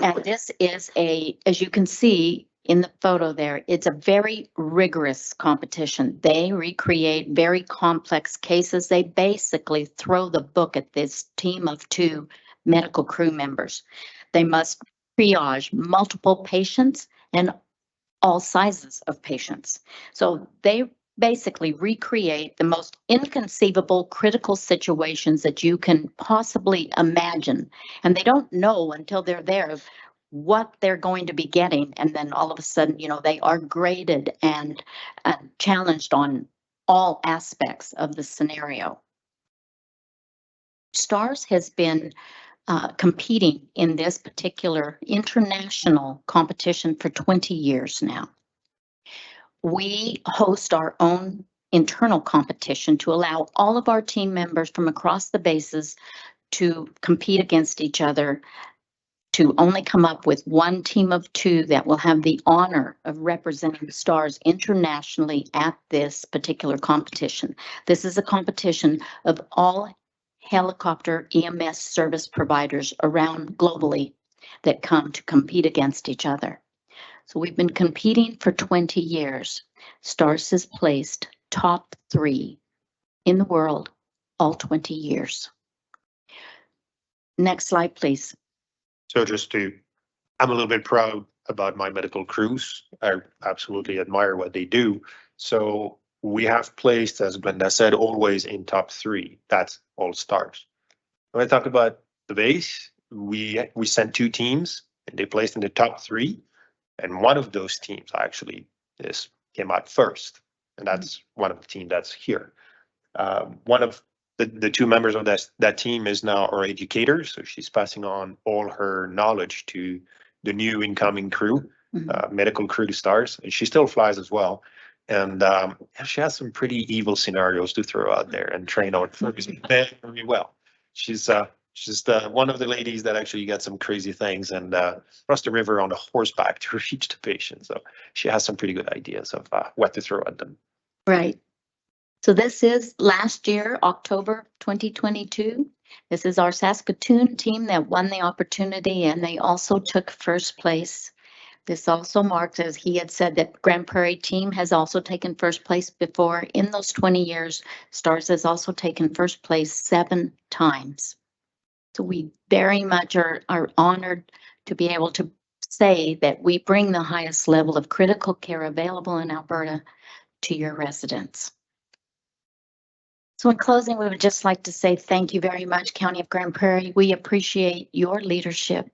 And this is as you can see in the photo there, it's a very rigorous competition. They recreate very complex cases. They basically throw the book at this team of 2 medical crew members. They must triage multiple patients and all sizes of patients. So they basically recreate the most inconceivable critical situations that you can possibly imagine. And they don't know until they're there what they're going to be getting. And then all of a sudden, you know, they are graded and challenged on all aspects of the scenario. STARS has been competing in this particular international competition for 20 years now. We host our own internal competition to allow all of our team members from across the bases to compete against each other, to only come up with one team of 2 that will have the honor of representing the Stars internationally at this particular competition. This is a competition of all helicopter EMS service providers around globally that come to compete against each other. So we've been competing for 20 years. Stars has placed top 3 in the world all 20 years. Next slide, please. So I'm a little bit proud about my medical crews. I absolutely admire what they do. So we have placed, as Glenda said, always in top 3. That's all Stars. When I talk about the base, we sent 2 teams and they placed in the top 3. And one of those teams actually came out first. And that's one of the team that's here. One of the 2 members of that team is now our educator. So she's passing on all her knowledge to the new incoming crew, medical crew to Stars. And she still flies as well. And she has some pretty evil scenarios to throw out there and train our crews very well. She's one of the ladies that actually got some crazy things and crossed the river on a horseback to reach the patient. So she has some pretty good ideas of what to throw at them. Right. So this is last year, October 2022. This is our Saskatoon team that won the opportunity, and they also took first place. This also marks, as he had said, that Grand Prairie team has also taken first place before. In those 20 years, Stars has also taken first place 7 times. So we very much are honored to be able to say that we bring the highest level of critical care available in Alberta to your residents. So in closing, we would just like to say thank you very much, County of Grand Prairie. We appreciate your leadership.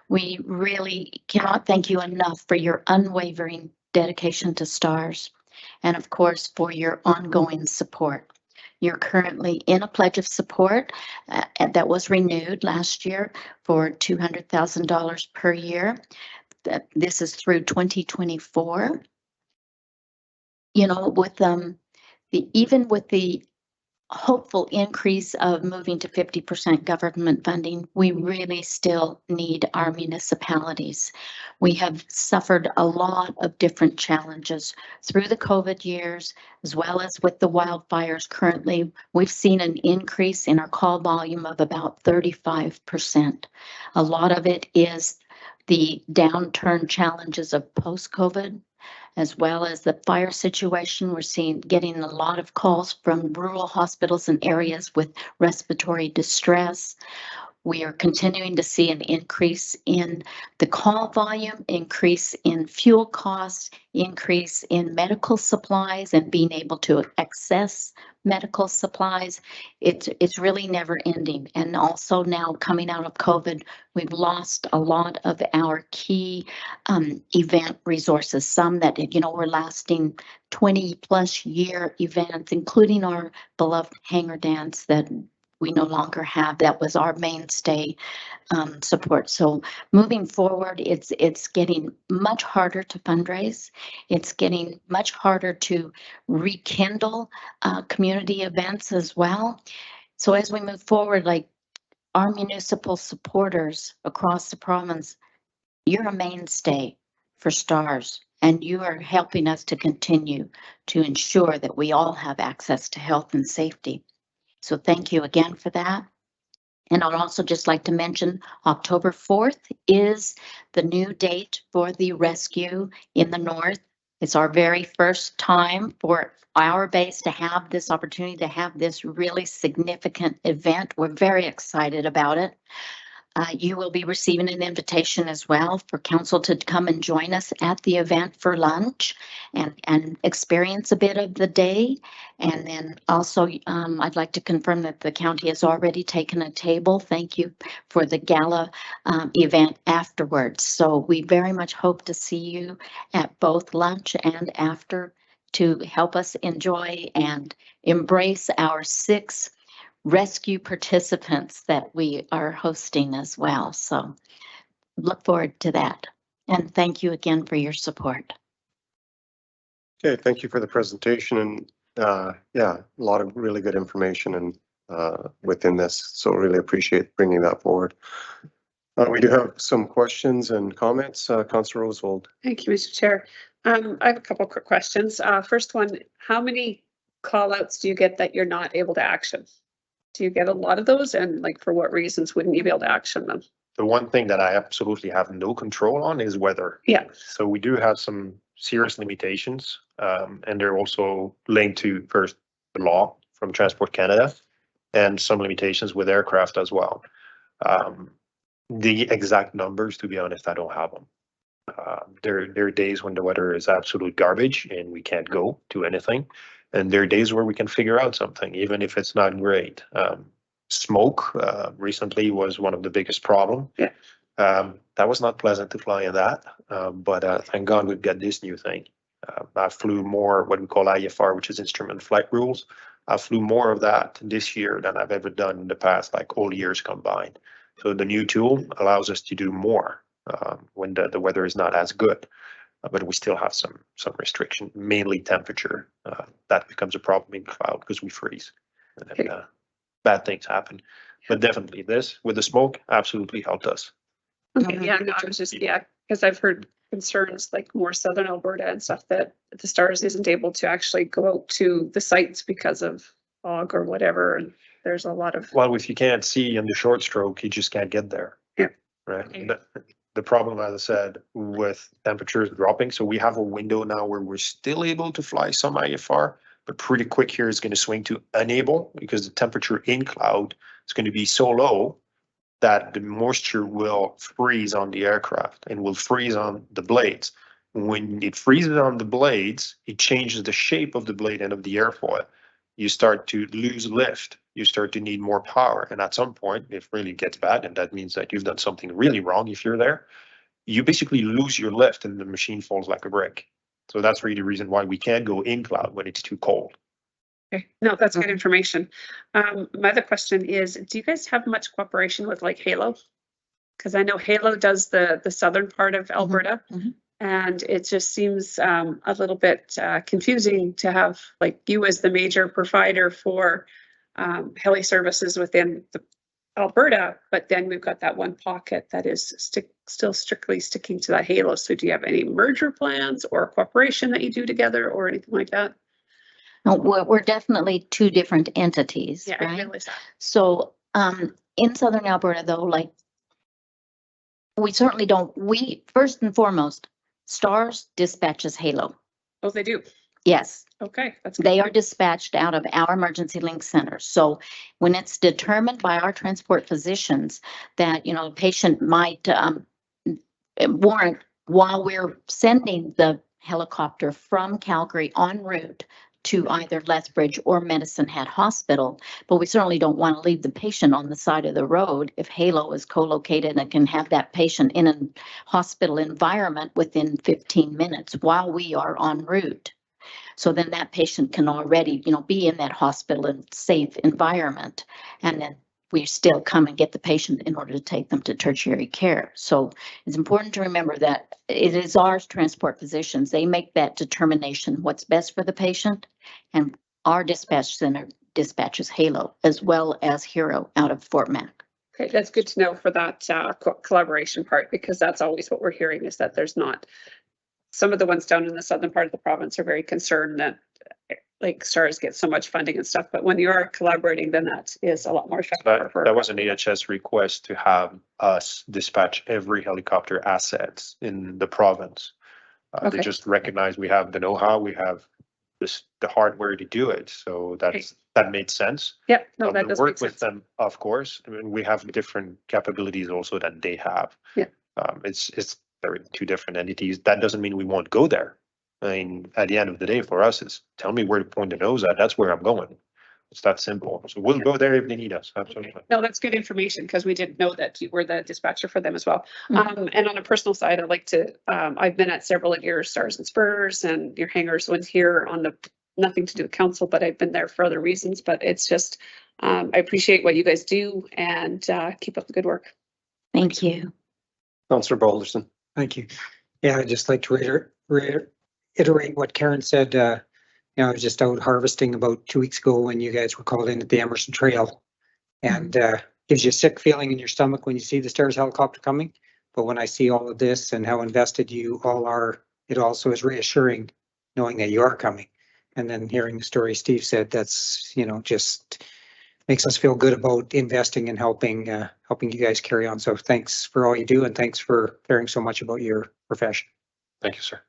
We really cannot thank you enough for your unwavering dedication to Stars, and of course, for your ongoing support. You're currently in a pledge of support that was renewed last year for $200,000 per year. This is through 2024. You know, with even with the hopeful increase of moving to 50% government funding, we really still need our municipalities. We have suffered a lot of different challenges through the COVID years, as well as with the wildfires currently. We've seen an increase in our call volume of about 35%. A lot of it is the downturn challenges of post-COVID, as well as the fire situation. We're getting a lot of calls from rural hospitals and areas with respiratory distress. We are continuing to see an increase in the call volume, increase in fuel costs, increase in medical supplies and being able to access medical supplies. It's really never ending. And also now coming out of COVID, we've lost a lot of our key event resources, some that, you know, were lasting 20+ year events, including our beloved hangar dance that we no longer have. That was our mainstay support. So moving forward, it's getting much harder to fundraise. It's getting much harder to rekindle community events as well. So as we move forward, like our municipal supporters across the province, you're a mainstay for Stars, and you are helping us to continue to ensure that we all have access to health and safety. So thank you again for that. And I'd also just like to mention October 4th is the new date for the rescue in the north. It's our very first time for our base to have this opportunity to have this really significant event. We're very excited about it. You will be receiving an invitation as well for council to come and join us at the event for lunch and experience a bit of the day. And then also, I'd like to confirm that the county has already taken a table. Thank you for the gala event afterwards. So we very much hope to see you at both lunch and after to help us enjoy and embrace our 6 rescue participants that we are hosting as well. So look forward to that. And thank you again for your support. Okay, thank you for the presentation. And Yeah, a lot of really good information and within this, so really appreciate bringing that forward. We do have some questions and comments. Councillor Oswald. Thank you, Mr. Chair. I have a couple quick questions. First one, how many call outs do you get that you're not able to action? Do you get a lot of those, and like for what reasons wouldn't you be able to action them? The one thing that I absolutely have no control on is weather. Yeah. So we do have some serious limitations, and they're also linked to first the law from Transport Canada and some limitations with aircraft as well. The exact numbers, to be honest, I don't have them. There are days when the weather is absolute garbage and we can't go do anything. And there are days where we can figure out something, even if it's not great. Smoke recently was one of the biggest problems. Yeah. That was not pleasant to fly in that, but thank God we've got this new thing. I flew more what we call IFR, which is Instrument Flight Rules. I flew more of that this year than I've ever done in the past, like all years combined. So the new tool allows us to do more when the weather is not as good, but we still have some restriction, mainly temperature. That becomes a problem in cloud because we freeze. And then, bad things happen. But definitely this, with the smoke, absolutely helped us. Okay, yeah, no, I was just, yeah, because I've heard concerns like more southern Alberta and stuff that the STARS isn't able to actually go out to the sites because of fog or whatever. And there's a lot of. Well, if you can't see in the short stroke, you just can't get there. Yeah. Right. Okay. The problem, as I said, with temperatures dropping, so we have a window now where we're still able to fly some IFR, but pretty quick here is going to swing to unable because the temperature in cloud is going to be so low that the moisture will freeze on the aircraft and will freeze on the blades. When it freezes on the blades, it changes the shape of the blade and of the airfoil. You start to lose lift. You start to need more power. And at some point, if it really gets bad, and that means that you've done something really wrong if you're there, you basically lose your lift and the machine falls like a brick. So that's really the reason why we can't go in cloud when it's too cold. Okay, no, that's good information. My other question is, do you guys have much cooperation with like Halo? Because I know Halo does the southern part of Alberta. And it just seems a little bit confusing to have like you as the major provider for heli services within the Alberta, but then we've got that one pocket that is still strictly sticking to that Halo. So do you have any merger plans or cooperation that you do together or anything like that? No, we're definitely two different entities, Yeah, I right? realize that. So in southern Alberta, though, like we certainly don't, first and foremost, STARS dispatches Halo. Oh, they do. Yes. Okay, that's good. They are dispatched out of our emergency link center. So when it's determined by our transport physicians that, you know, a patient might warrant, while we're sending the helicopter from Calgary en route to either Lethbridge or Medicine Hat Hospital, but we certainly don't want to leave the patient on the side of the road if Halo is co-located and can have that patient in a hospital environment within 15 minutes while we are en route. So then that patient can already, you know, be in that hospital and safe environment. And then we still come and get the patient in order to take them to tertiary care. So it's important to remember that it is our transport physicians. They make that determination, what's best for the patient. And our dispatch center dispatches Halo as well as Hero out of Fort Mac. Okay, that's good to know for that collaboration part, because that's always what we're hearing is that there's not. Some of the ones down in the southern part of the province are very concerned that like STARS get so much funding and stuff, but when you are collaborating, then that is a lot more effective. That was an AHS request to have us dispatch every helicopter assets in the province. They just recognize we have the know-how, we have the hardware to do it. So that made sense. Yep, no, that does work make with sense. them, of course. I mean, we have different capabilities also that they have. Yeah. They're two different entities. That doesn't mean we won't go there. I mean, at the end of the day, for us, it's tell me where to point the nose at. That's where I'm going. It's that simple. So we'll go there if they need us. Absolutely. No, that's good information because we didn't know that you were the dispatcher for them as well. And on a personal side, I'd like to, I've been at several of your Stars and Spurs and your hangars ones here on the, nothing to do with council, but I've been there for other reasons, but it's just, I appreciate what you guys do and keep up the good work. Thank you. Councillor Balderson. Thank you. Yeah, I'd just like to reiterate what Karen said. I was just out harvesting about 2 weeks ago when you guys were called in at the Emerson Trail. And gives you a sick feeling in your stomach when you see the STARS helicopter coming. But when I see all of this and how invested you all are, it also is reassuring knowing that you are coming. And then hearing the story Steve said, that's, just makes us feel good about investing and helping you guys carry on. So thanks for all you do, and thanks for caring so much about your profession. Thank you, sir.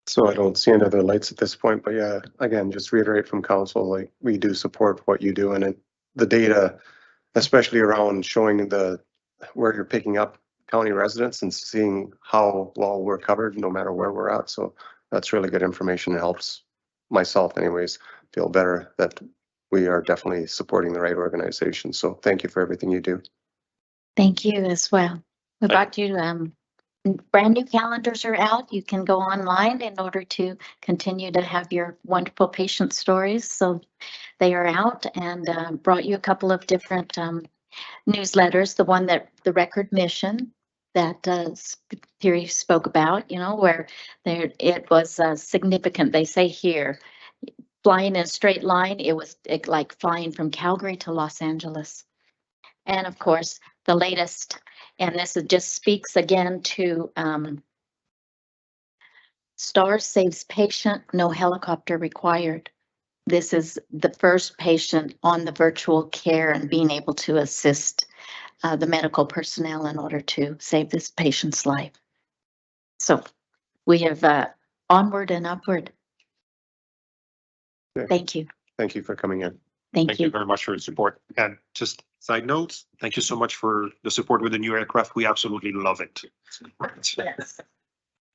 So I don't see any other lights at this point, but yeah, again, just reiterate from council, like we do support what you do, and the data, especially around showing where you're picking up county residents and seeing how well we're covered no matter where we're at. So that's really good information. It helps myself anyways feel better that we are definitely supporting the right organization. So thank you for everything you do. Thank you as well. We brought you, brand new calendars are out. You can go online in order to continue to have your wonderful patient stories. So they are out, and brought you a couple of different newsletters. The one that the Record Mission that Thierry spoke about, where it was significant. They say here, flying in a straight line, it was like flying from Calgary to Los Angeles. And of course, the latest, and this just speaks again to STARS saves patient, no helicopter required. This is the first patient on the virtual care and being able to assist the medical personnel in order to save this patient's life. So we have onward and upward. Okay. Thank you. Thank you for coming in. Thank you. Very much for your support. And just side notes, thank you so much for the support with the new aircraft. We absolutely love it. Yes.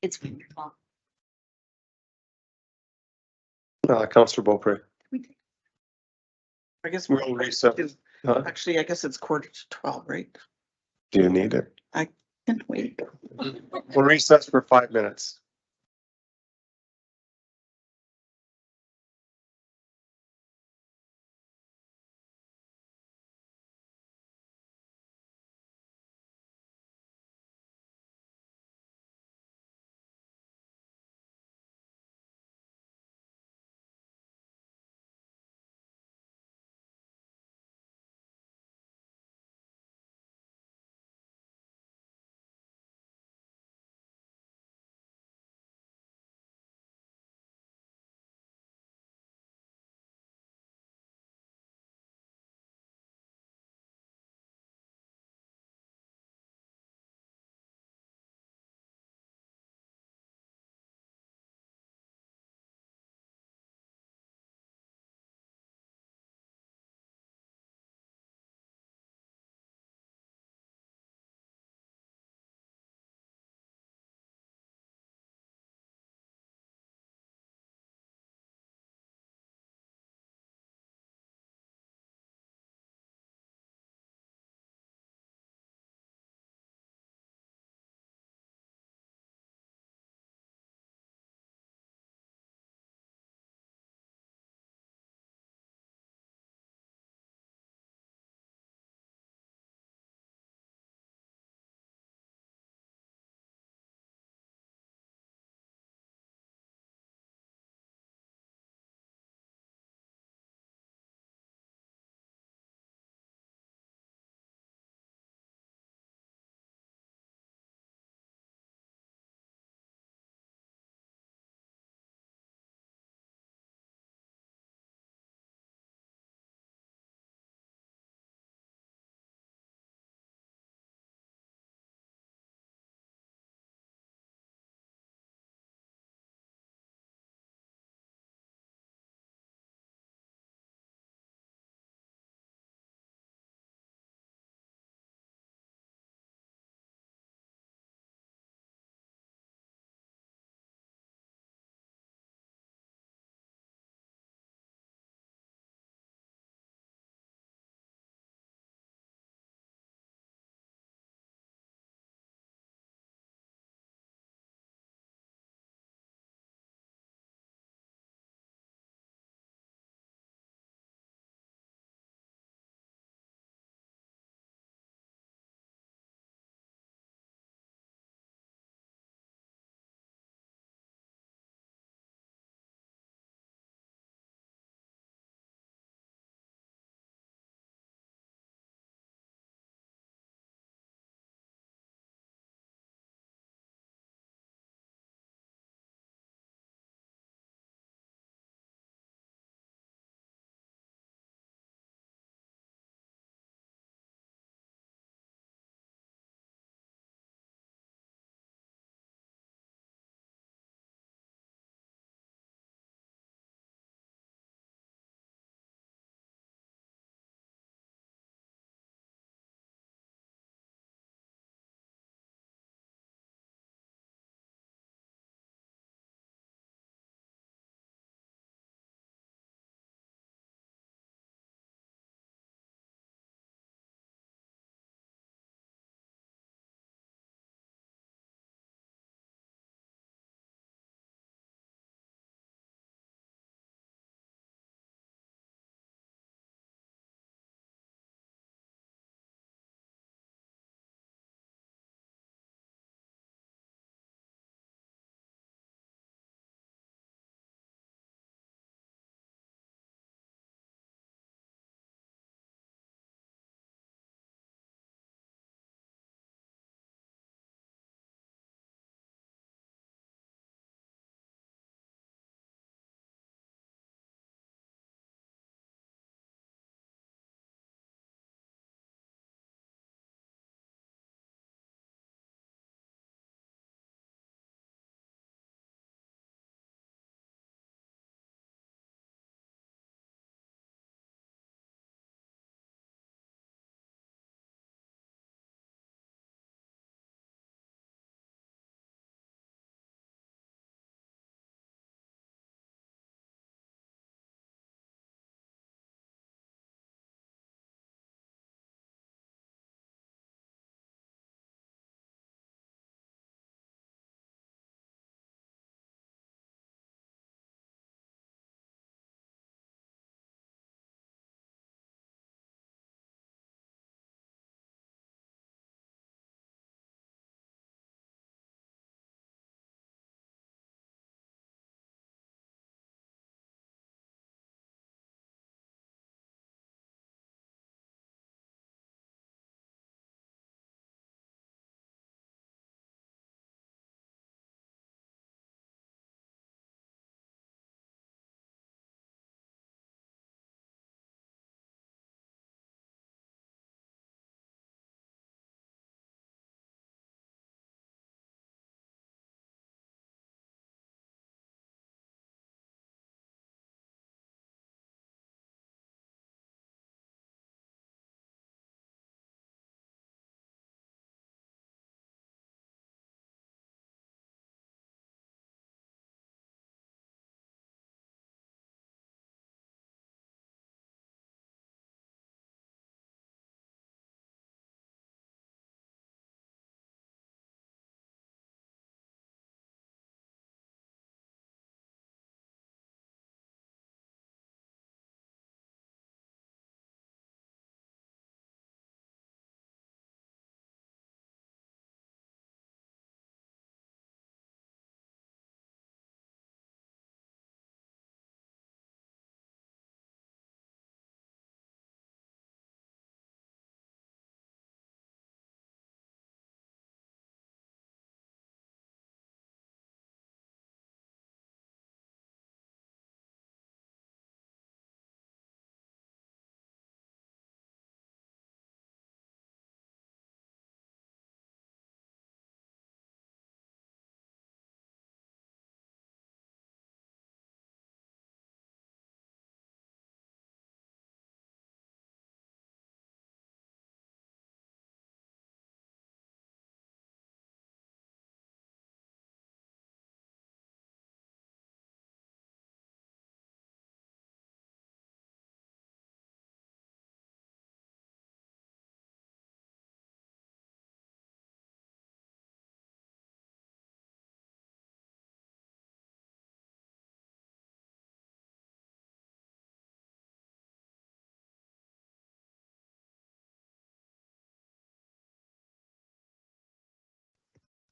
It's wonderful. Councillor Beaupre. I guess We'll reset. actually, I guess it's 11:45, right? Do you need it? Can't wait. We'll recess for 5 minutes.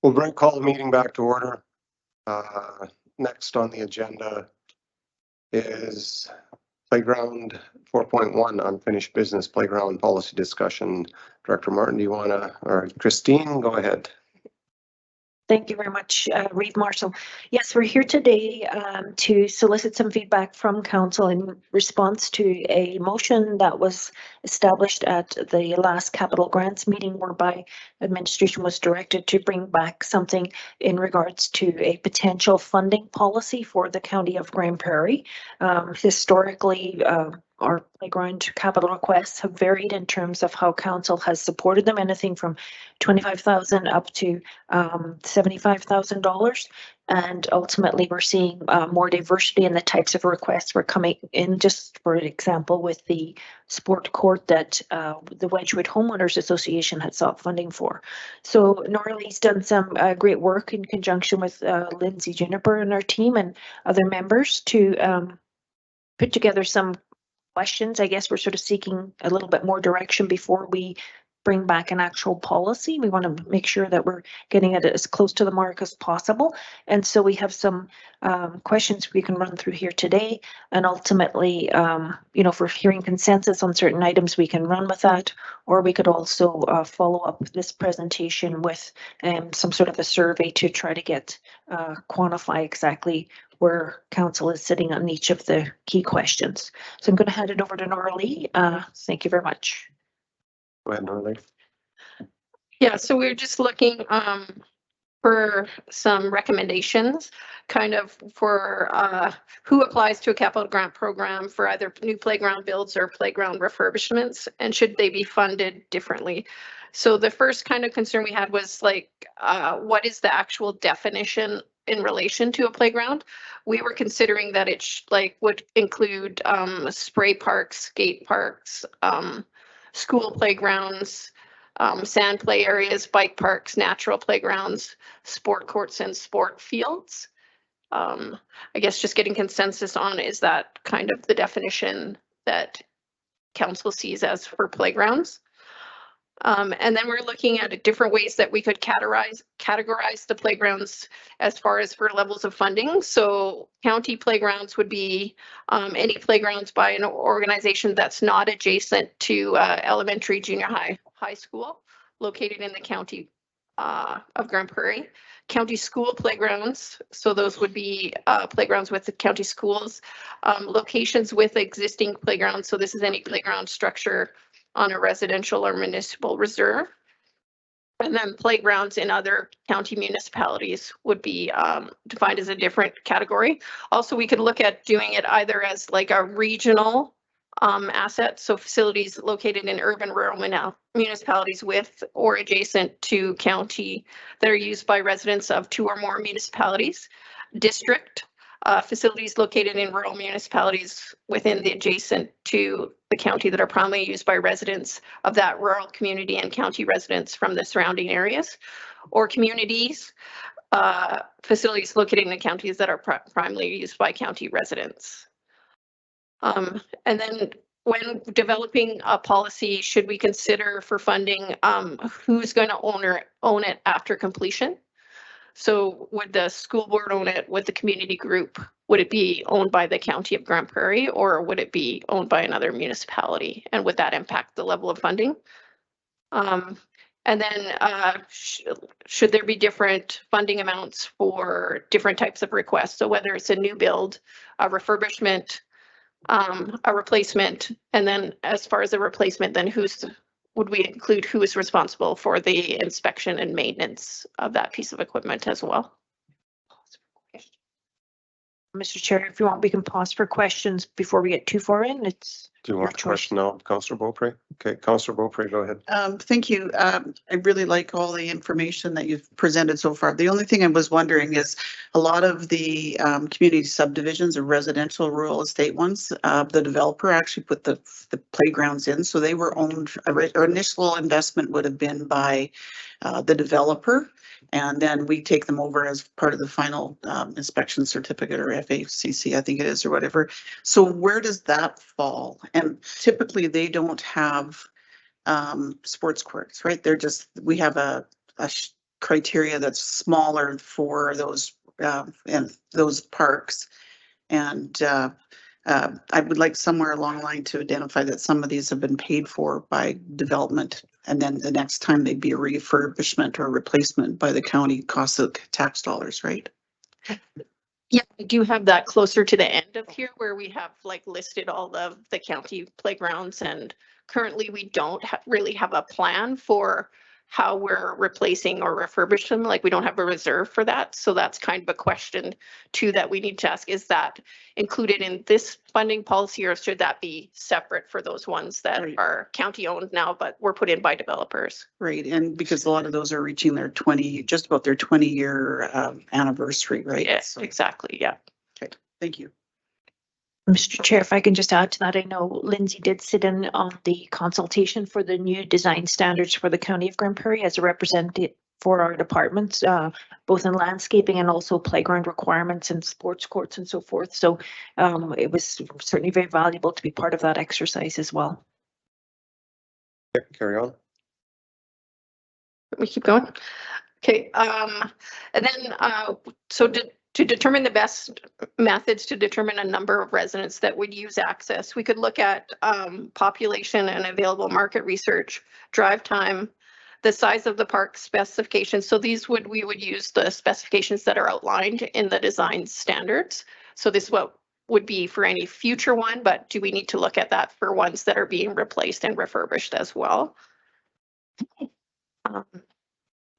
We'll call the meeting back to order. Next on the agenda is playground 4.1 unfinished business playground policy discussion. Director Martin, do you want to, or Christine, go ahead. Thank you very much, Reeve Marshall. Yes, we're here today to solicit some feedback from council in response to a motion that was established at the last capital grants meeting, whereby administration was directed to bring back something in regards to a potential funding policy for the county of Grande Prairie. Historically, our playground capital requests have varied in terms of how council has supported them, anything from 25,000 up to $75,000. And ultimately, we're seeing more diversity in the types of requests we're coming in. Just for example, with the sport court that the Wedgwood Homeowners Association had sought funding for. So Norley's done some great work in conjunction with Lindsay Juniper and our team and other members to put together some questions. I guess we're sort of seeking a little bit more direction before we bring back an actual policy. We want to make sure that we're getting it as close to the mark as possible. And so we have some questions we can run through here today. And ultimately, you know, if we're hearing consensus on certain items, we can run with that. Or we could also follow up this presentation with some sort of a survey to try to get quantify exactly where council is sitting on each of the key questions. So I'm going to hand it over to Norley. Thank you very much. Go ahead, Norley. Yeah, so we're just looking for some recommendations kind of for who applies to a capital grant program for either new playground builds or playground refurbishments, and should they be funded differently. So the first kind of concern we had was like, what is the actual definition in relation to a playground? We were considering that it would include spray parks, skate parks, school playgrounds, sand play areas, bike parks, natural playgrounds, sport courts, and sport fields. I guess just getting consensus on, is that kind of the definition that council sees as for playgrounds? And then we're looking at different ways that we could categorize the playgrounds as far as for levels of funding. So county playgrounds would be any playgrounds by an organization that's not adjacent to elementary, junior high school located in the county of Grande Prairie. County school playgrounds, so those would be playgrounds with the county schools. Locations with existing playgrounds, so this is any playground structure on a residential or municipal reserve. And then playgrounds in other county municipalities would be defined as a different category. Also, we could look at doing it either as like a regional asset, so facilities located in urban rural municipalities with or adjacent to county that are used by residents of 2 or more municipalities. District facilities located in rural municipalities within the adjacent to the county that are primarily used by residents of that rural community and county residents from the surrounding areas, or communities, facilities located in the counties that are primarily used by county residents. And then when developing a policy, should we consider for funding who's going to own it after completion? So would the school board own it? Would the community group? Would it be owned by the county of Grande Prairie, or would it be owned by another municipality? And would that impact the level of funding? And then should there be different funding amounts for different types of requests? So whether it's a new build, a refurbishment, a replacement, and then as far as a replacement, then would we include who is responsible for the inspection and maintenance of that piece of equipment as well? Mr. Chair, if you want, we can pause for questions before we get too far in. It's Do you want the question now, Councillor Beaupre? Okay, Councillor Beaupre, go ahead. Thank you. I really like all the information that you've presented so far. The only thing I was wondering is a lot of the community subdivisions or residential rural estate ones, the developer actually put the playgrounds in, so they were owned. Our initial investment would have been by the developer, and then we take them over as part of the final inspection certificate, or FACC, I think it is, or whatever. So where does that fall? And typically they don't have sports courts, right? They're just, we have a criteria that's smaller for those, and those parks. And I would like somewhere along the line to identify that some of these have been paid for by development. And then the next time they'd be a refurbishment or replacement by the county cost of tax dollars, right? Yeah, I do have that closer to the end of here where we have like listed all of the county playgrounds, and currently we don't really have a plan for how we're replacing or refurbish them. Like we don't have a reserve for that. So that's kind of a question too that we need to ask. Is that included in this funding policy, or should that be separate for those ones that are county owned now, but were put in by developers? Right, and because a lot of those are reaching their just about their 20-year anniversary, right? Yes, So, exactly. Yeah. okay, thank you. Mr. Chair, if I can just add to that, I know Lindsay did sit in on the consultation for the new design standards for the County of Grand Prairie as a representative for our departments, both in landscaping and also playground requirements and sports courts and so forth. So it was certainly very valuable to be part of that exercise as well. Carry on. Let me keep going. Okay, and then so to determine the best methods to determine a number of residents that would use access, we could look at population and available market research, drive time, the size of the park specifications. So these we would use the specifications that are outlined in the design standards. So this is what would be for any future one, but do we need to look at that for ones that are being replaced and refurbished as well?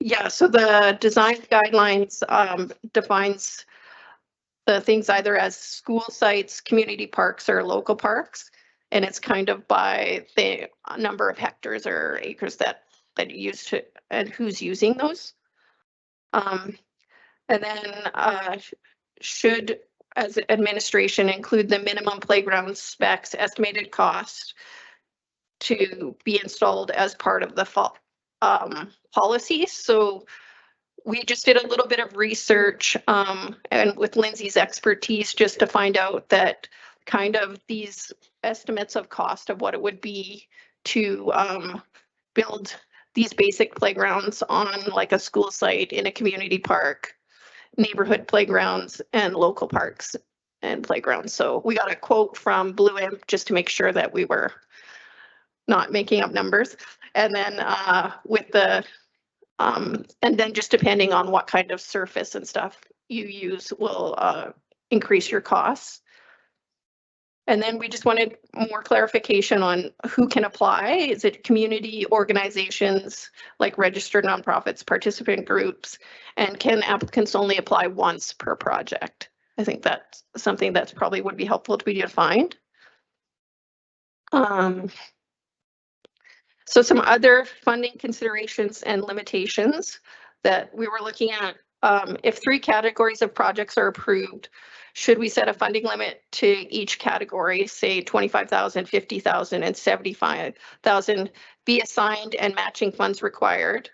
Yeah, so the design guidelines defines the things either as school sites, community parks, or local parks. And it's kind of by the number of hectares or acres that you use to, and who's using those. And then should, as administration, include the minimum playground specs, estimated cost to be installed as part of the policy. So we just did a little bit of research and with Lindsay's expertise just to find out that kind of these estimates of cost of what it would be to build these basic playgrounds on like a school site, in a community park, neighborhood playgrounds, and local parks and playgrounds. So we got a quote from Blue Imp just to make sure that we were not making up numbers. And then with the and then just depending on what kind of surface and stuff you use will increase your costs. And then we just wanted more clarification on who can apply. Is it community organizations like registered nonprofits, participant groups, and can applicants only apply once per project? I think that's something that's probably would be helpful to be defined. So some other funding considerations and limitations that we were looking at. If 3 categories of projects are approved, should we set a funding limit to each category, say 25,000, 50,000, and 75,000 be assigned and matching funds required?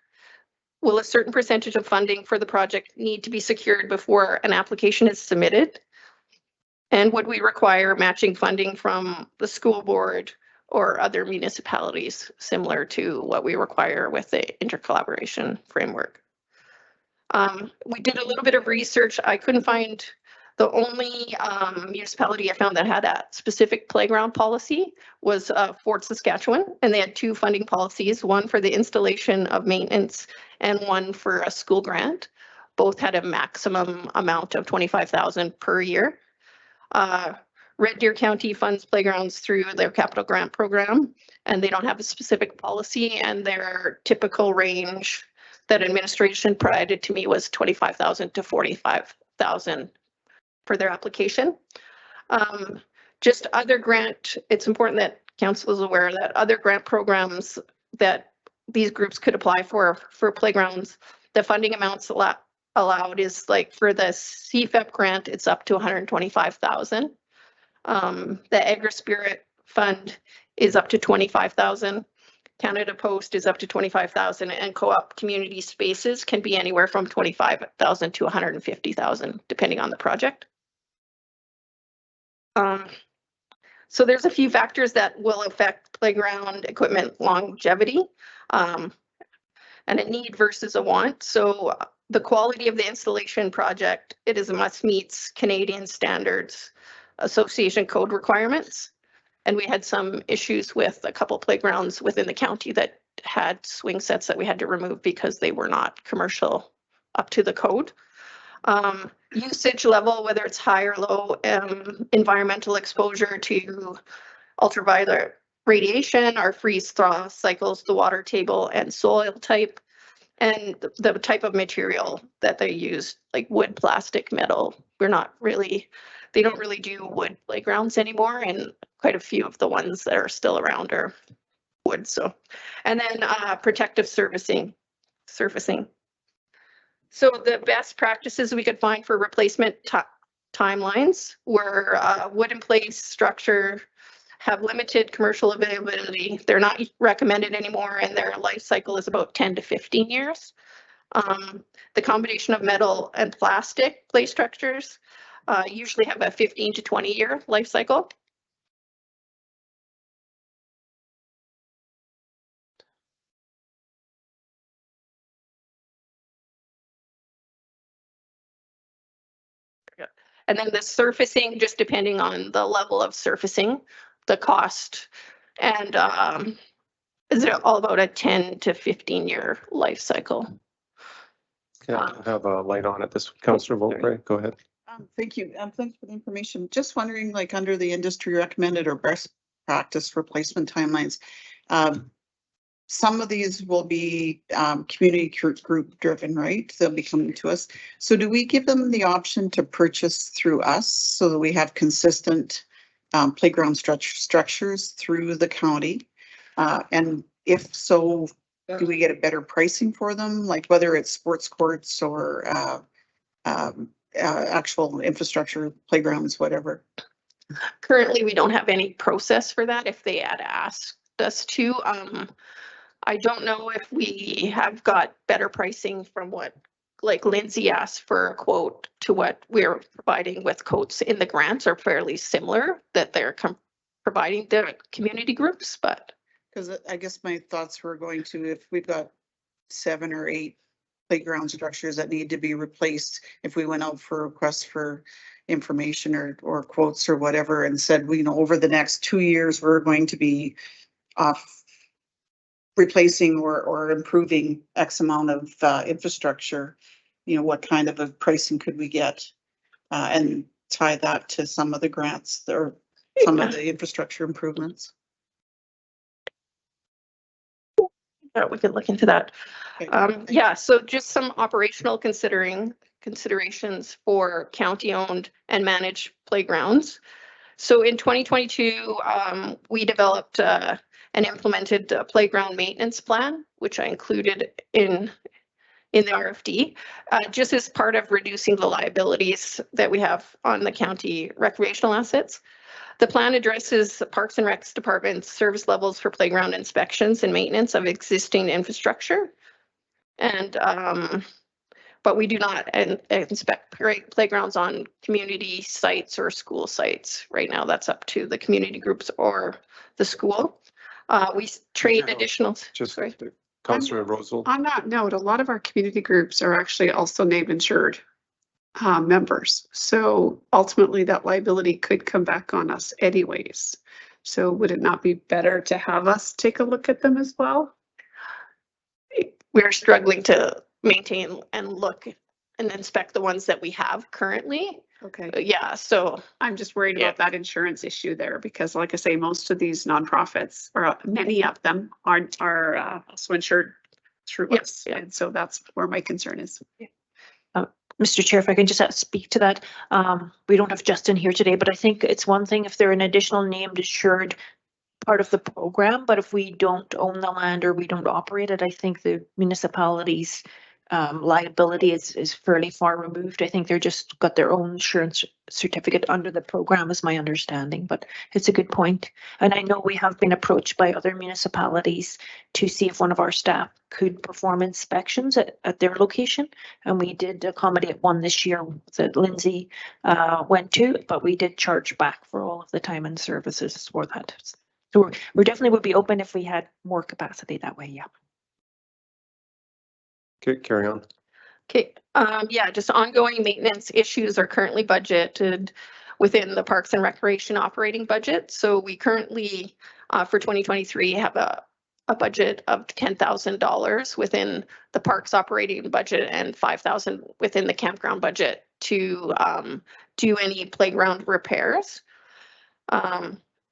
Will a certain percentage of funding for the project need to be secured before an application is submitted? And would we require matching funding from the school board or other municipalities, similar to what we require with the intercollaboration framework? We did a little bit of research. I couldn't find, the only municipality I found that had that specific playground policy was Fort Saskatchewan, and they had 2 funding policies, one for the installation of maintenance and one for a school grant. Both had a maximum amount of 25,000 per year. Red Deer County funds playgrounds through their capital grant program, and they don't have a specific policy, and their typical range that administration provided to me was 25,000 to 45,000 for their application. Just other grant, it's important that council is aware that other grant programs that these groups could apply for playgrounds, the funding amounts allowed is like for the CFEP grant, it's up to 125,000. The AgriSpirit Fund is up to 25,000. Canada Post is up to 25,000, and Co-op Community Spaces can be anywhere from 25,000 to 150,000, depending on the project. So there's a few factors that will affect playground equipment longevity. And and a need versus a want. So the quality of the installation project, it is a must meets Canadian Standards Association code requirements. And we had some issues with a couple playgrounds within the county that had swing sets that we had to remove because they were not commercial up to the code. Usage level, whether it's high or low, environmental exposure to ultraviolet radiation, our freeze thaw cycles, the water table and soil type, and the type of material that they use, like wood, plastic, metal. They don't really do wood playgrounds anymore, and quite a few of the ones that are still around are wood. So, and then protective surfacing. So the best practices we could find for replacement timelines were wood in place structure, have limited commercial availability. They're not recommended anymore, and their life cycle is about 10 to 15 years. The combination of metal and plastic play structures usually have a 15 to 20 year life cycle. And then the surfacing, just depending on the level of surfacing, the cost, and is it all about a 10 to 15 year life cycle? Yeah, I have a light on it. This Councillor Volpray, go ahead. Thank you. Thanks for the information. Just wondering, like under the industry recommended or best practice replacement timelines, some of these will be community group driven, right? They'll be coming to us. So do we give them the option to purchase through us so that we have consistent playground structures through the county? And if so, do we get a better pricing for them? Like whether it's sports courts or actual infrastructure, playgrounds, whatever? Currently, we don't have any process for that if they had asked us to. I don't know if we have got better pricing from what, like Lindsay asked for a quote to what we're providing with quotes in the grants are fairly similar that they're providing the community groups, but. Because I guess my thoughts were going to, if we've got 7 or 8 playground structures that need to be replaced, if we went out for requests for information or quotes or whatever and said, you know, over the next 2 years, we're going to be replacing or improving X amount of infrastructure, you know, what kind of a pricing could we get? And tie that to some of the grants or some of the infrastructure improvements. Yeah, we could look into that. Yeah, so just some operational considerations for county-owned and managed playgrounds. So in 2022, we developed and implemented a playground maintenance plan, which I included in the RFD, just as part of reducing the liabilities that we have on the county recreational assets. The plan addresses the Parks and Recs Department's service levels for playground inspections and maintenance of existing infrastructure. And but we do not inspect playgrounds on community sites or school sites. Right now, that's up to the community groups or the school. We train additional. Just Councillor Rosal. On that note, a lot of our community groups are actually also named insured members. So ultimately that liability could come back on us anyways. So would it not be better to have us take a look at them as well? We're struggling to maintain and look and inspect the ones that we have currently. Okay. Yeah, so I'm just worried about that insurance issue there because like I say, most of these nonprofits or many of them are also insured through us. And so that's where my concern is. Mr. Chair, if I can just speak to that. We don't have Justin here today, but I think it's one thing if they're an additional named insured part of the program, but if we don't own the land or we don't operate it, I think the municipality's liability is fairly far removed. I think they're just got their own insurance certificate under the program is my understanding, but it's a good point. And I know we have been approached by other municipalities to see if one of our staff could perform inspections at their location. And we did accommodate one this year that Lindsay went to, but we did charge back for all of the time and services for that. So we definitely would be open if we had more capacity that way, yeah. Okay, carry on. Okay, yeah, just ongoing maintenance issues are currently budgeted within the Parks and Recreation operating budget. So we currently, for 2023, have a budget of $10,000 within the parks operating budget and 5,000 within the campground budget to do any playground repairs.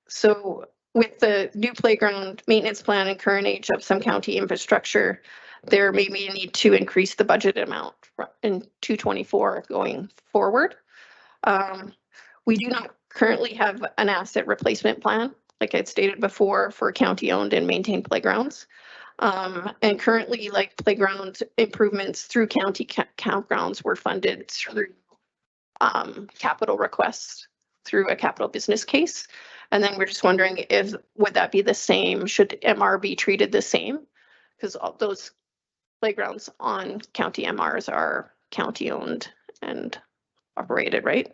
So with the new playground maintenance plan and current age of some county infrastructure, there may be a need to increase the budget amount in 224 going forward. We do not currently have an asset replacement plan, like I stated before, for county owned and maintained playgrounds. And currently, like playground improvements through county campgrounds were funded through capital requests through a capital business case. And then we're just wondering if, would that be the same? Should MR be treated the same? Because all those playgrounds on county MRs are county owned and operated, right?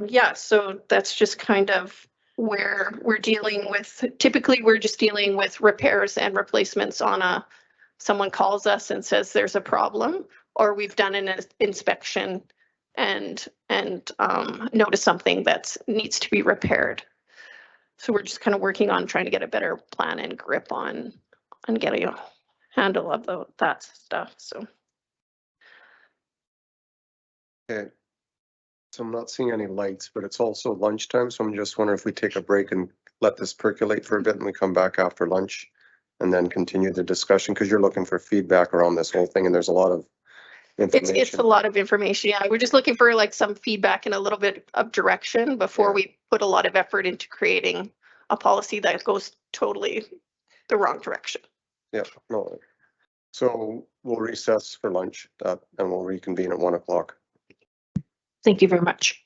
Yeah, so that's just kind of where we're dealing with. Typically, we're just dealing with repairs and replacements on someone calls us and says there's a problem, or we've done an inspection and notice something that needs to be repaired. So we're just kind of working on trying to get a better plan and grip on getting a handle of that stuff. So. Okay. So I'm not seeing any lights, but it's also lunchtime. So I'm just wondering if we take a break and let this percolate for a bit and we come back after lunch and then continue the discussion, because you're looking for feedback around this whole thing and there's a lot of information. It's a lot of information. Yeah, we're just looking for like some feedback and a little bit of direction before we put a lot of effort into creating a policy that goes totally the wrong direction. Yeah, no. So we'll recess for lunch and we'll reconvene at 1 o'clock. Thank you very much.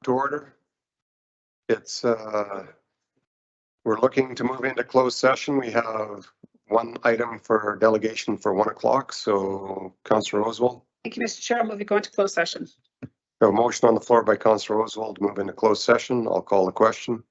to order. It's, we're looking to move into closed session. We have one item for delegation for 1 o'clock. So Councillor Oswald. Thank you, Mr. Chair. I'll move you go into closed session. A motion on the floor by Councillor Oswald to move into closed session. I'll call the question.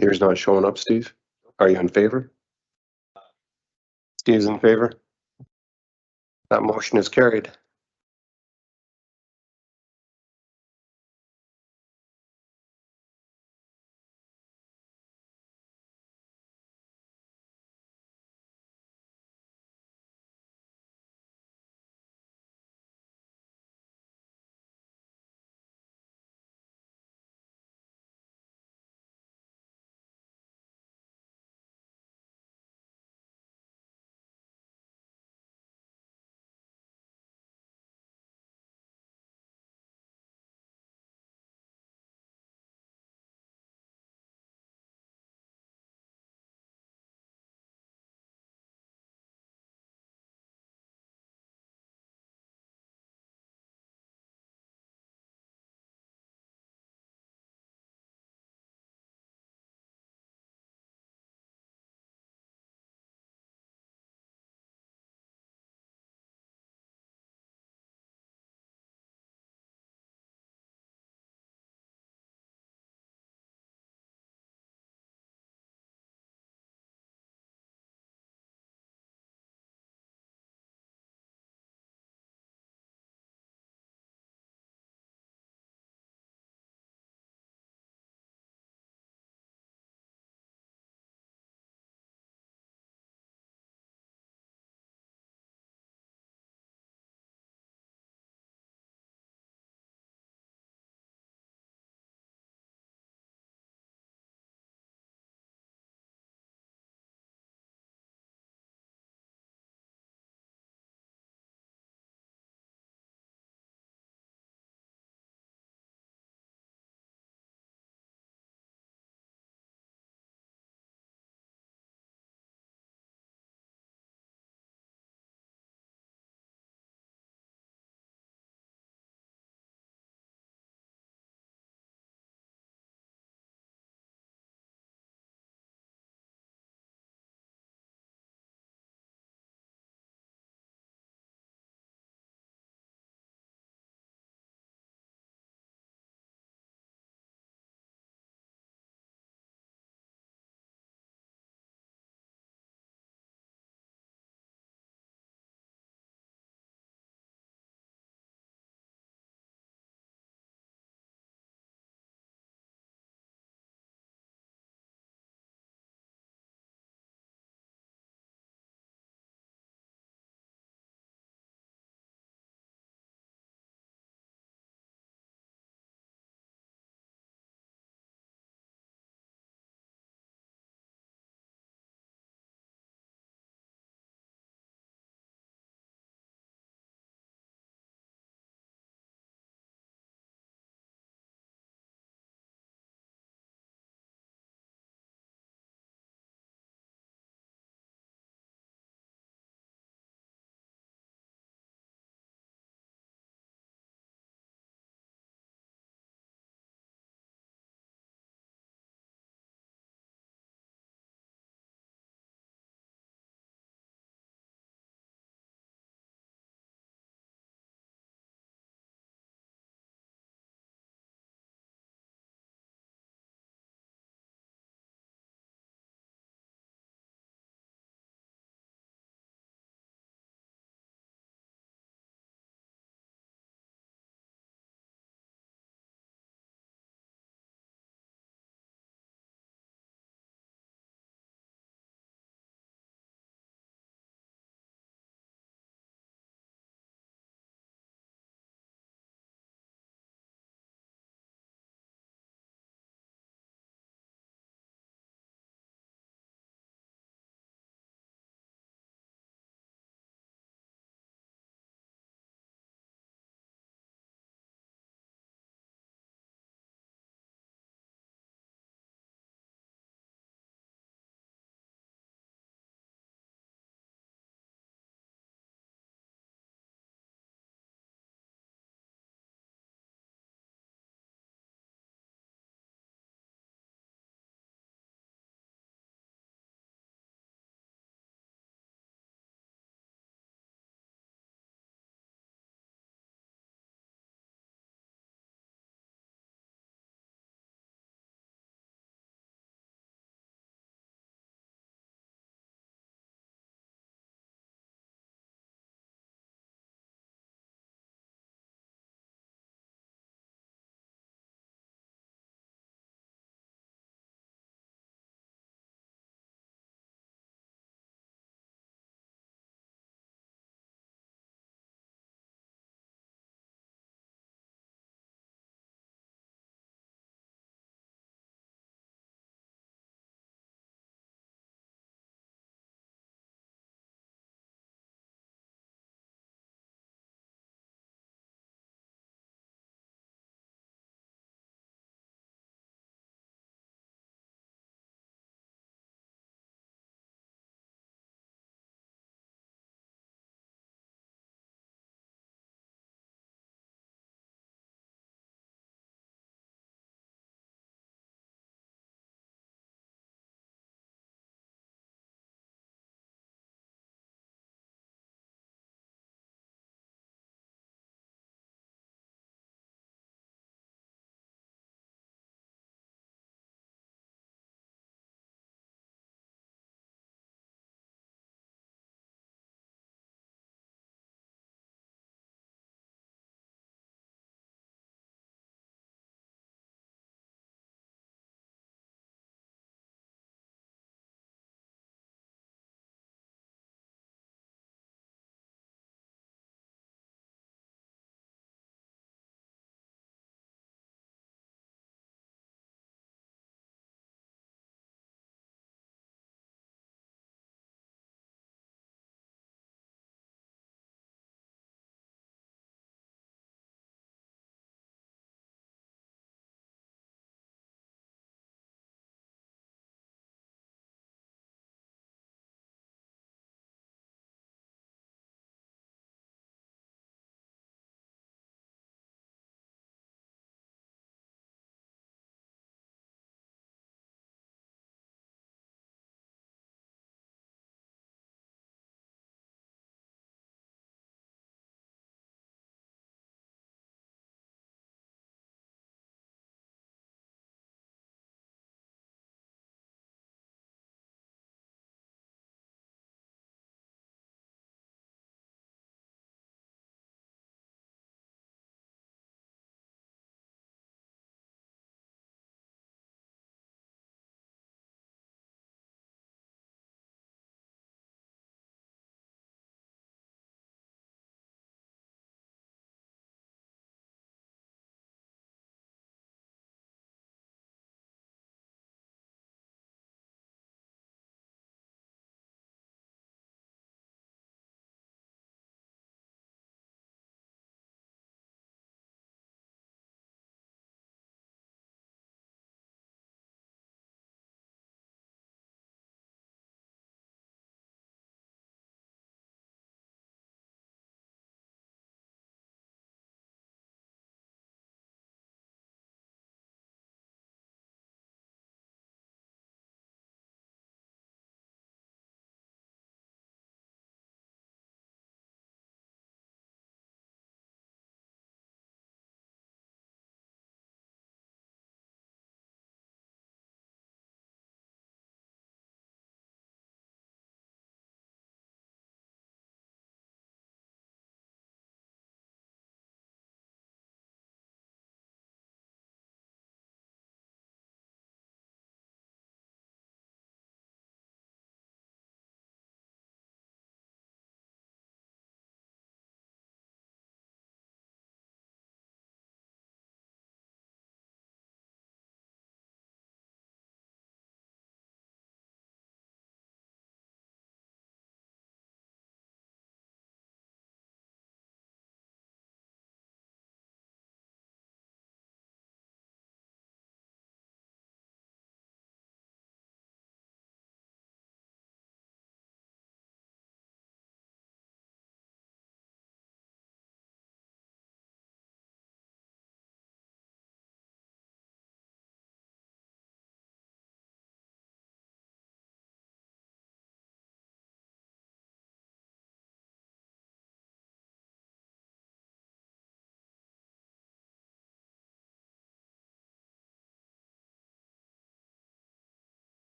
Here's not showing up, Steve. Are you in favor? Steve's in favor. That motion is carried.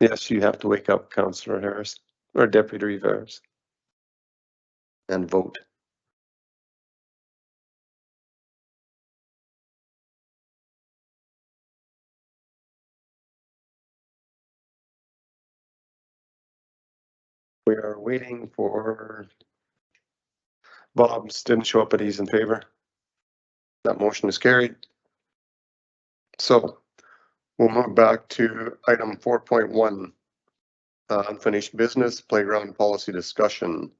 Yes, you have to wake up, Councillor Harris, or Deputy Rivers, and vote. We are waiting for Bob's didn't show up, but he's in favor. That motion is carried. So we'll move back to item 4.1, unfinished business, playground policy discussion.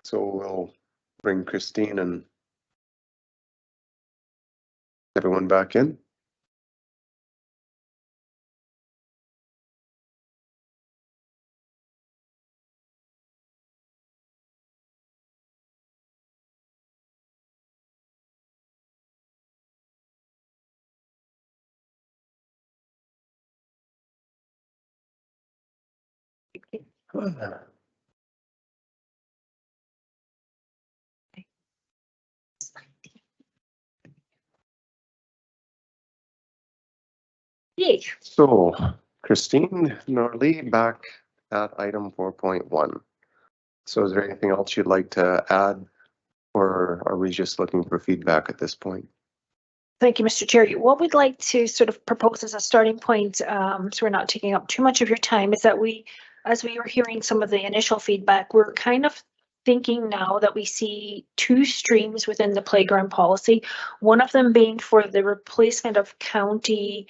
So we'll bring Christine and everyone back in. Yay. So Christine Norley back at item 4.1. So is there anything else you'd like to add, or are we just looking for feedback at this point? Thank you, Mr. Chair. What we'd like to sort of propose as a starting point, so we're not taking up too much of your time, is that as we were hearing some of the initial feedback, we're kind of thinking now that we see two streams within the playground policy, one of them being for the replacement of county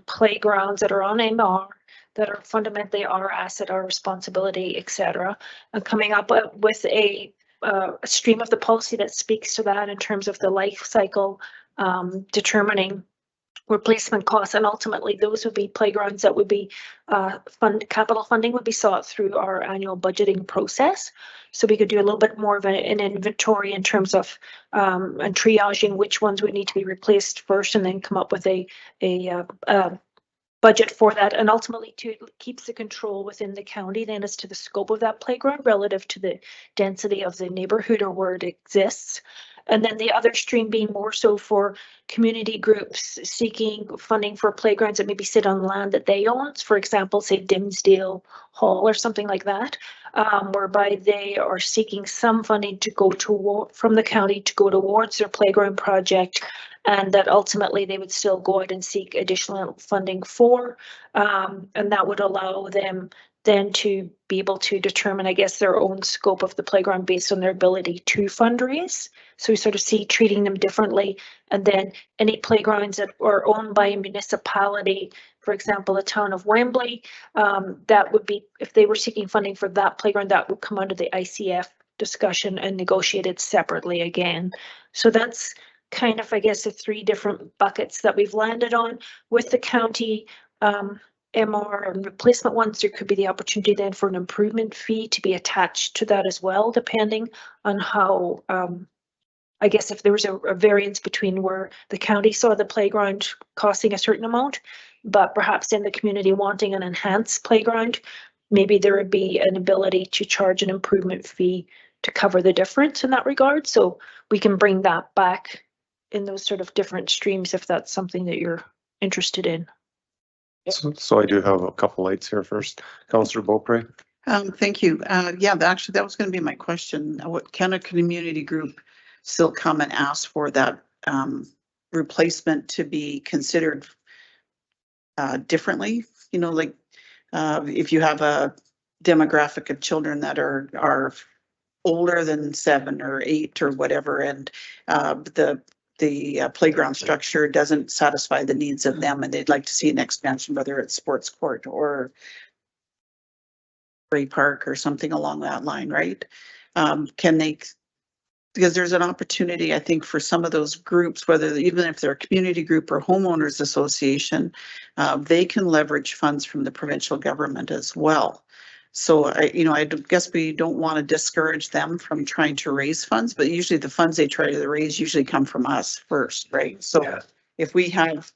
playgrounds that are on MR, that are fundamentally our asset, our responsibility, etc., and coming up with a stream of the policy that speaks to that in terms of the life cycle, determining replacement costs, and ultimately those would be playgrounds that would be capital funding would be sought through our annual budgeting process. So we could do a little bit more of an inventory in terms of and triaging which ones would need to be replaced first, and then come up with a budget for that, and ultimately to keeps the control within the county then as to the scope of that playground relative to the density of the neighborhood or where it exists. And then the other stream being more so for community groups seeking funding for playgrounds that maybe sit on land that they own. For example, say Dimsdale Hall or something like that, whereby they are seeking some funding to go to from the county to go towards their playground project, and that ultimately they would still go out and seek additional funding for, and that would allow them then to be able to determine, I guess, their own scope of the playground based on their ability to fundraise. So we sort of see treating them differently. And then any playgrounds that are owned by a municipality, for example, the town of Wembley, that would be, if they were seeking funding for that playground, that would come under the ICF discussion and negotiated separately again. So that's kind of, I guess, the three different buckets that we've landed on. With the county MR and replacement ones, there could be the opportunity then for an improvement fee to be attached to that as well, depending on how, I guess if there was a variance between where the county saw the playground costing a certain amount, but perhaps in the community wanting an enhanced playground, maybe there would be an ability to charge an improvement fee to cover the difference in that regard. So we can bring that back in those sort of different streams if that's something that you're interested in. So I do have a couple lights here first. Councillor Beaupre. Thank you. Yeah, actually, that was going to be my question. What can a community group still come and ask for that replacement to be considered differently? You know, like if you have a demographic of children that are older than 7 or 8 or whatever, and the playground structure doesn't satisfy the needs of them, and they'd like to see an expansion, whether it's sports court or Bray Park or something along that line, right? Can they, because there's an opportunity, I think, for some of those groups, whether even if they're a community group or homeowners association, they can leverage funds from the provincial government as well. So I guess we don't want to discourage them from trying to raise funds, but usually the funds they try to raise usually come from us first, right? So if we have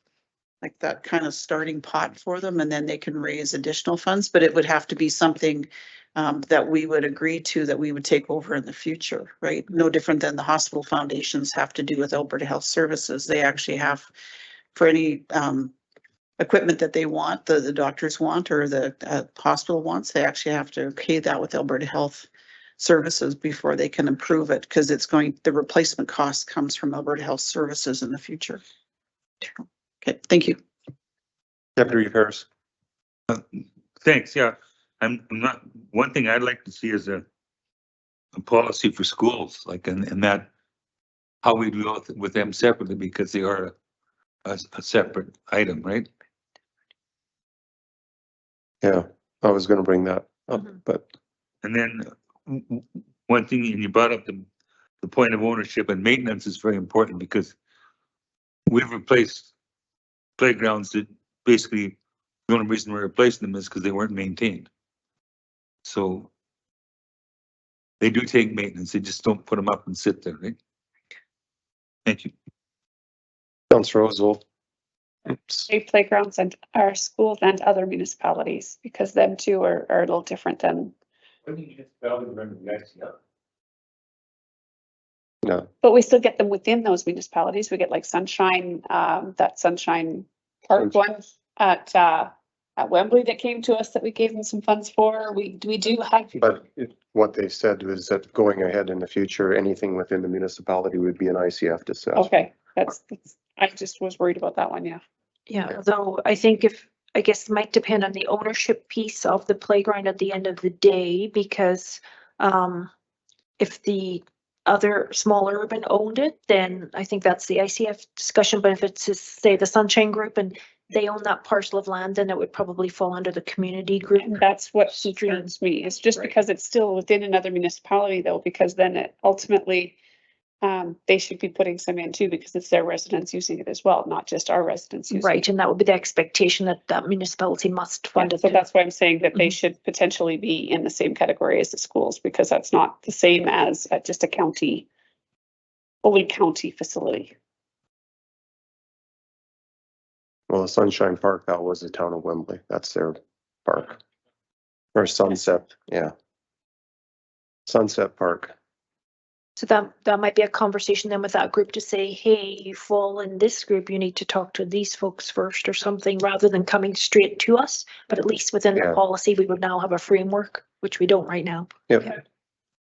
like that kind of starting pot for them, and then they can raise additional funds, but it would have to be something that we would agree to, that we would take over in the future, right? No different than the hospital foundations have to do with Alberta Health Services. They actually have, for any equipment that they want, the doctors want, or the hospital wants, they actually have to okay that with Alberta Health Services before they can approve it, because the replacement cost comes from Alberta Health Services in the future. Okay, thank you. Deputy Harris. Thanks, yeah. I'm not, one thing I'd like to see is a policy for schools, like, and that, how we deal with them separately, because they are a separate item, right? Yeah, I was gonna bring that up, but. And then one thing, and you brought up the point of ownership and maintenance is very important, because we've replaced playgrounds that basically the only reason we're replacing them is because they weren't maintained. So they do take maintenance. They just don't put them up and sit there, right? Thank you. Councillor Roosevelt. State playgrounds and our schools and other municipalities, because them too are a little different than. No. But we still get them within those municipalities. We get like Sunshine, that Sunshine Park one at Wembley that came to us that we gave them some funds for. We do have. But what they said was that going ahead in the future, anything within the municipality would be an ICF decision. Okay, that's, I just was worried about that one, yeah. Yeah, though I think I guess it might depend on the ownership piece of the playground at the end of the day, because if the other small urban owned it, then I think that's the ICF discussion. But if it's, say, the Sunshine Group and they own that parcel of land, then it would probably fall under the community group. And that's what concerns me. It's just because it's still within another municipality though, because then it ultimately, they should be putting some in too, because it's their residents using it as well, not just our residents using it. Right, and that would be the expectation that that municipality must fund it. So that's why I'm saying that they should potentially be in the same category as the schools, because that's not the same as just a county, fully county facility. Well, the Sunshine Park, that was the town of Wembley. That's their park. Or Sunset, yeah. Sunset Park. So that might be a conversation then with that group to say, hey, you fall in this group, you need to talk to these folks first or something, rather than coming straight to us. But at least within the policy, we would now have a framework, which we don't right now. Yep.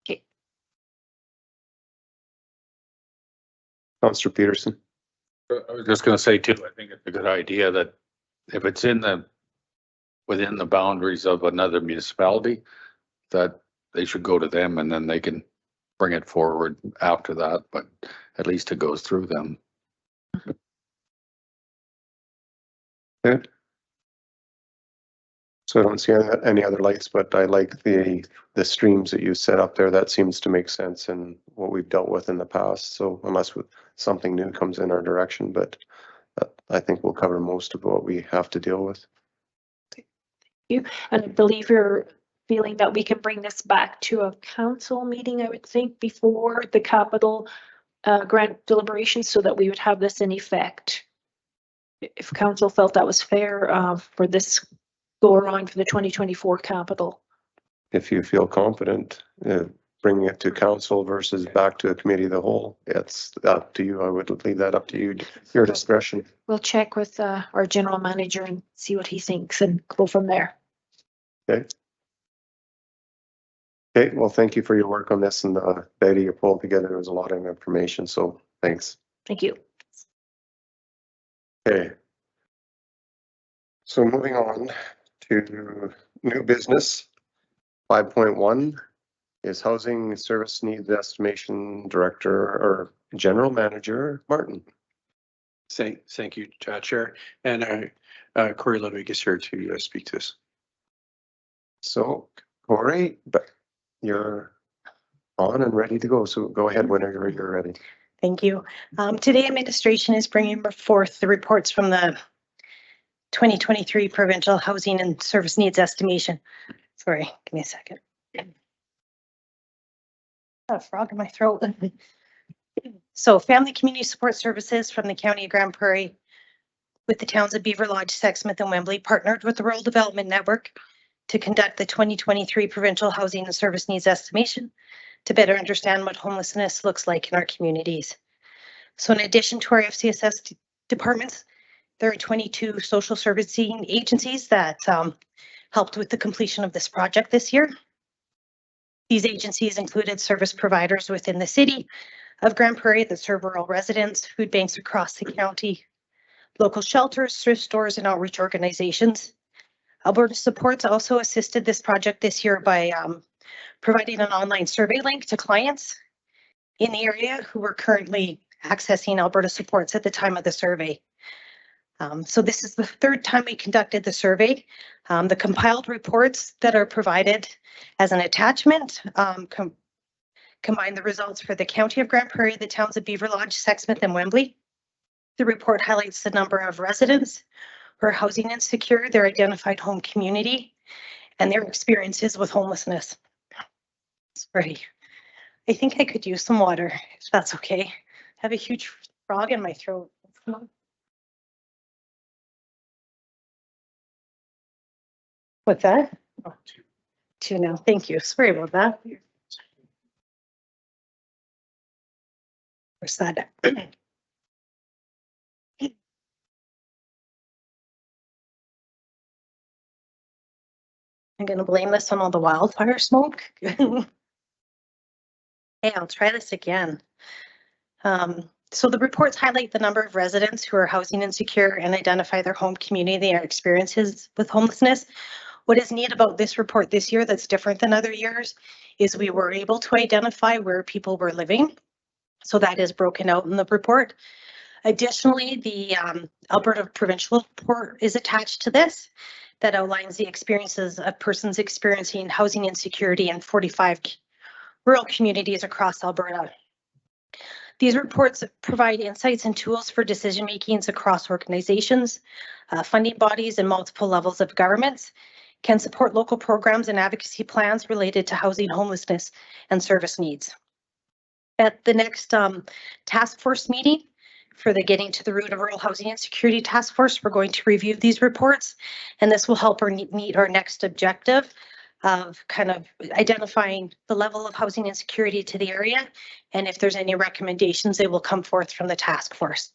Okay. Councillor Peterson. I was just gonna say too, I think it's a good idea that if it's within the boundaries of another municipality, that they should go to them and then they can bring it forward after that, but at least it goes through them. Okay. So I don't see any other lights, but I like the streams that you set up there. That seems to make sense in what we've dealt with in the past. So unless something new comes in our direction, but I think we'll cover most of what we have to deal with. Thank you. And I believe you're feeling that we can bring this back to a council meeting, I would think, before the capital grant deliberations, so that we would have this in effect. If council felt that was fair for this go around for the 2024 capital. If you feel confident bringing it to council versus back to a committee of the whole, it's up to you. I would leave that up to you, your discretion. We'll check with our general manager and see what he thinks and go from there. Okay. Okay, well, thank you for your work on this, and Betty, you pulled together. There was a lot of information, so thanks. Thank you. Okay. So moving on to new business. 5.1 is Housing Service Needs Estimation Director or General Manager Martin. Thank you, Chair. And Corey Ludwig is here to speak to us. So Corey, you're on and ready to go. So go ahead whenever you're ready. Thank you. Today, administration is bringing forth the reports from the 2023 Provincial Housing and Service Needs Estimation. Sorry, give me a second. A frog in my throat. So Family Community Support Services from the County of Grand Prairie with the towns of Beaver Lodge, Sexsmith and Wembley partnered with the Rural Development Network to conduct the 2023 Provincial Housing and Service Needs Estimation to better understand what homelessness looks like in our communities. So in addition to our FCSS departments, There are 22 social servicing agencies that helped with the completion of this project this year. These agencies included service providers within the city of Grand Prairie that serve rural residents, food banks across the county, local shelters, thrift stores, and outreach organizations. Alberta Supports also assisted this project this year by providing an online survey link to clients in the area who were currently accessing Alberta Supports at the time of the survey. So this is the third time we conducted the survey. The compiled reports that are provided as an attachment combine the results for the County of Grand Prairie, the towns of Beaver Lodge, Sexsmith, and Wembley. The report highlights the number of residents who are housing insecure, their identified home community, and their experiences with homelessness. Sorry, I think I could use some water, if that's okay. I have a huge frog in my throat. What's that? Oh, two now. Thank you. Sorry about that. Where's that? I'm going to blame this on all the wildfire smoke. Hey, I'll try this again. So the reports highlight the number of residents who are housing insecure and identify their home community and experiences with homelessness. What is neat about this report this year that's different than other years is we were able to identify where people were living. So that is broken out in the report. Additionally, the Alberta Provincial Report is attached to this that outlines the experiences of persons experiencing housing insecurity in 45 rural communities across Alberta. These reports provide insights and tools for decision makings across organizations, funding bodies, and multiple levels of governments, can support local programs and advocacy plans related to housing, homelessness, and service needs. At the next task force meeting for the Getting to the Root of Rural Housing Insecurity Task Force, we're going to review these reports, and this will help meet our next objective of kind of identifying the level of housing insecurity to the area, and if there's any recommendations, they will come forth from the task force.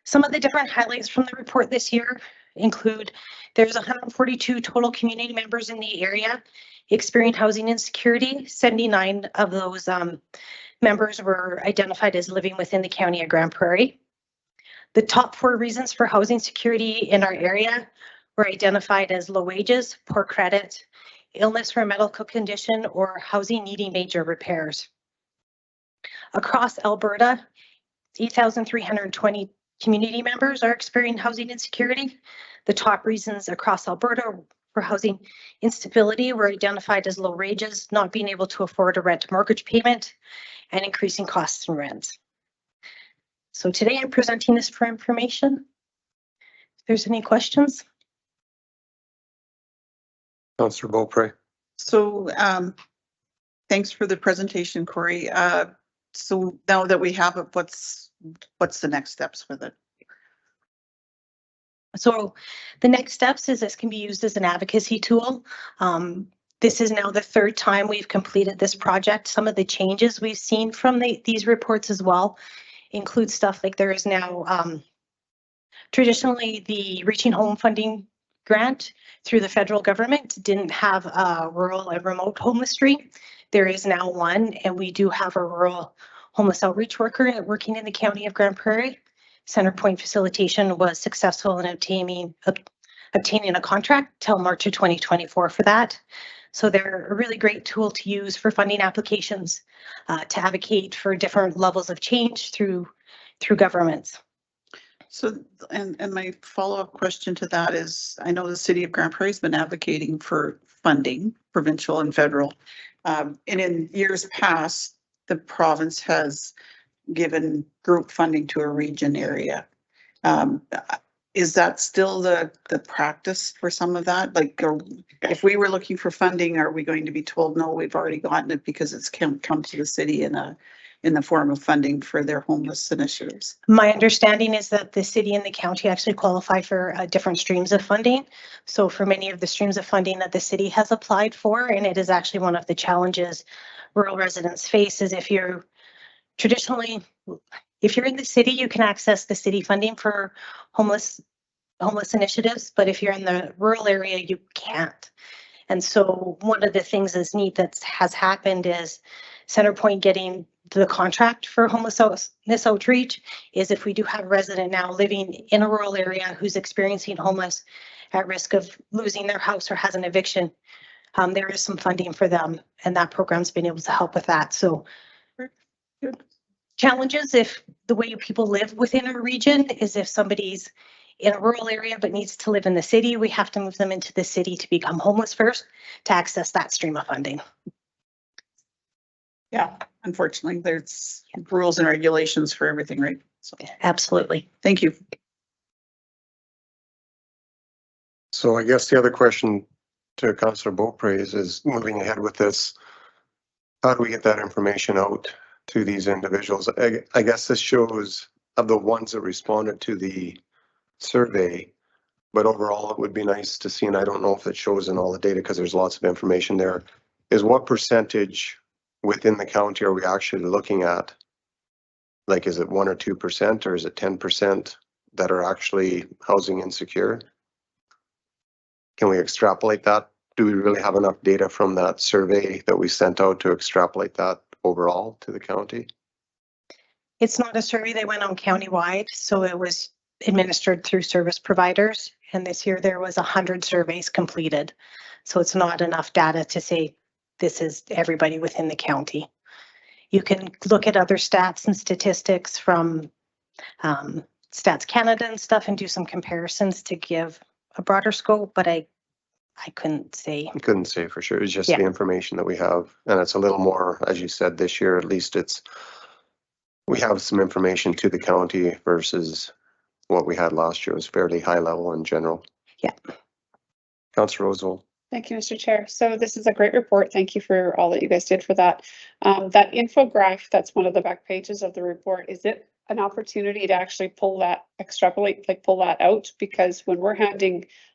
Some of the different highlights from the report this year include there's 142 total community members in the area experiencing housing insecurity. 79 of those members were identified as living within the County of Grand Prairie. The top 4 reasons for housing security in our area were identified as low wages, poor credit, illness or a medical condition, or housing needing major repairs. Across Alberta, 8,320 community members are experiencing housing insecurity. The top reasons across Alberta for housing instability were identified as low wages, not being able to afford a rent mortgage payment, and increasing costs and rents. So today I'm presenting this for information. If there's any questions. Councillor Beaupre. So thanks for the presentation, Corey. So now that we have it, what's the next steps with it? So the next steps is this can be used as an advocacy tool. This is now the 3rd time we've completed this project. Some of the changes we've seen from these reports as well include stuff like there is now traditionally the Reaching Home funding grant through the federal government didn't have a rural and remote homeless stream. There is now one, and we do have a rural homeless outreach worker working in the County of Grand Prairie. Centerpoint Facilitation was successful in obtaining a contract till March of 2024 for that. So they're a really great tool to use for funding applications, to advocate for different levels of change through governments. So, and my follow-up question to that is, I know the city of Grand Prairie has been advocating for funding, provincial and federal. And in years past, the province has given group funding to a region area. Is that still the practice for some of that? Like, if we were looking for funding, are we going to be told, no, we've already gotten it because it's come to the city in the form of funding for their homeless initiatives? My understanding is that the city and the county actually qualify for different streams of funding. So for many of the streams of funding that the city has applied for, and it is actually one of the challenges rural residents face, is if you're traditionally, if you're in the city, you can access the city funding for homeless homeless initiatives, but if you're in the rural area, you can't. And so one of the things that's neat that has happened is Centerpoint getting the contract for homelessness outreach is if we do have a resident now living in a rural area who's experiencing homeless at risk of losing their house or has an eviction, there is some funding for them, and that program's been able to help with that. So challenges if the way people live within a region is if somebody's in a rural area but needs to live in the city, we have to move them into the city to become homeless first to access that stream of funding. Yeah, unfortunately, there's rules and regulations for everything, right? So absolutely. Thank you. So I guess the other question to Councillor Beaupre is moving ahead with this, how do we get that information out to these individuals? I guess this shows of the ones that responded to the survey, but overall it would be nice to see, and I don't know if it shows in all the data because there's lots of information there, is what percentage within the county are we actually looking at? Like, is it 1 or 2% or is it 10% that are actually housing insecure? Can we extrapolate that? Do we really have enough data from that survey that we sent out to extrapolate that overall to the county? It's not a survey that went on countywide, so it was administered through service providers. And this year there was 100 surveys completed. So it's not enough data to say this is everybody within the county. You can look at other stats and statistics from Stats Canada and stuff and do some comparisons to give a broader scope, but I couldn't say. I couldn't say for sure. It's just Yeah. the information that we have. And it's a little more, as you said, this year, at least we have some information to the county versus what we had last year. It was fairly high level in general. Yeah. Councillor Roosevelt. Thank you, Mr. Chair. So this is a great report. Thank you for all that you guys did for that. That infographic, that's one of the back pages of the report. Is it an opportunity to actually pull that, extrapolate, like pull that out? Because when we're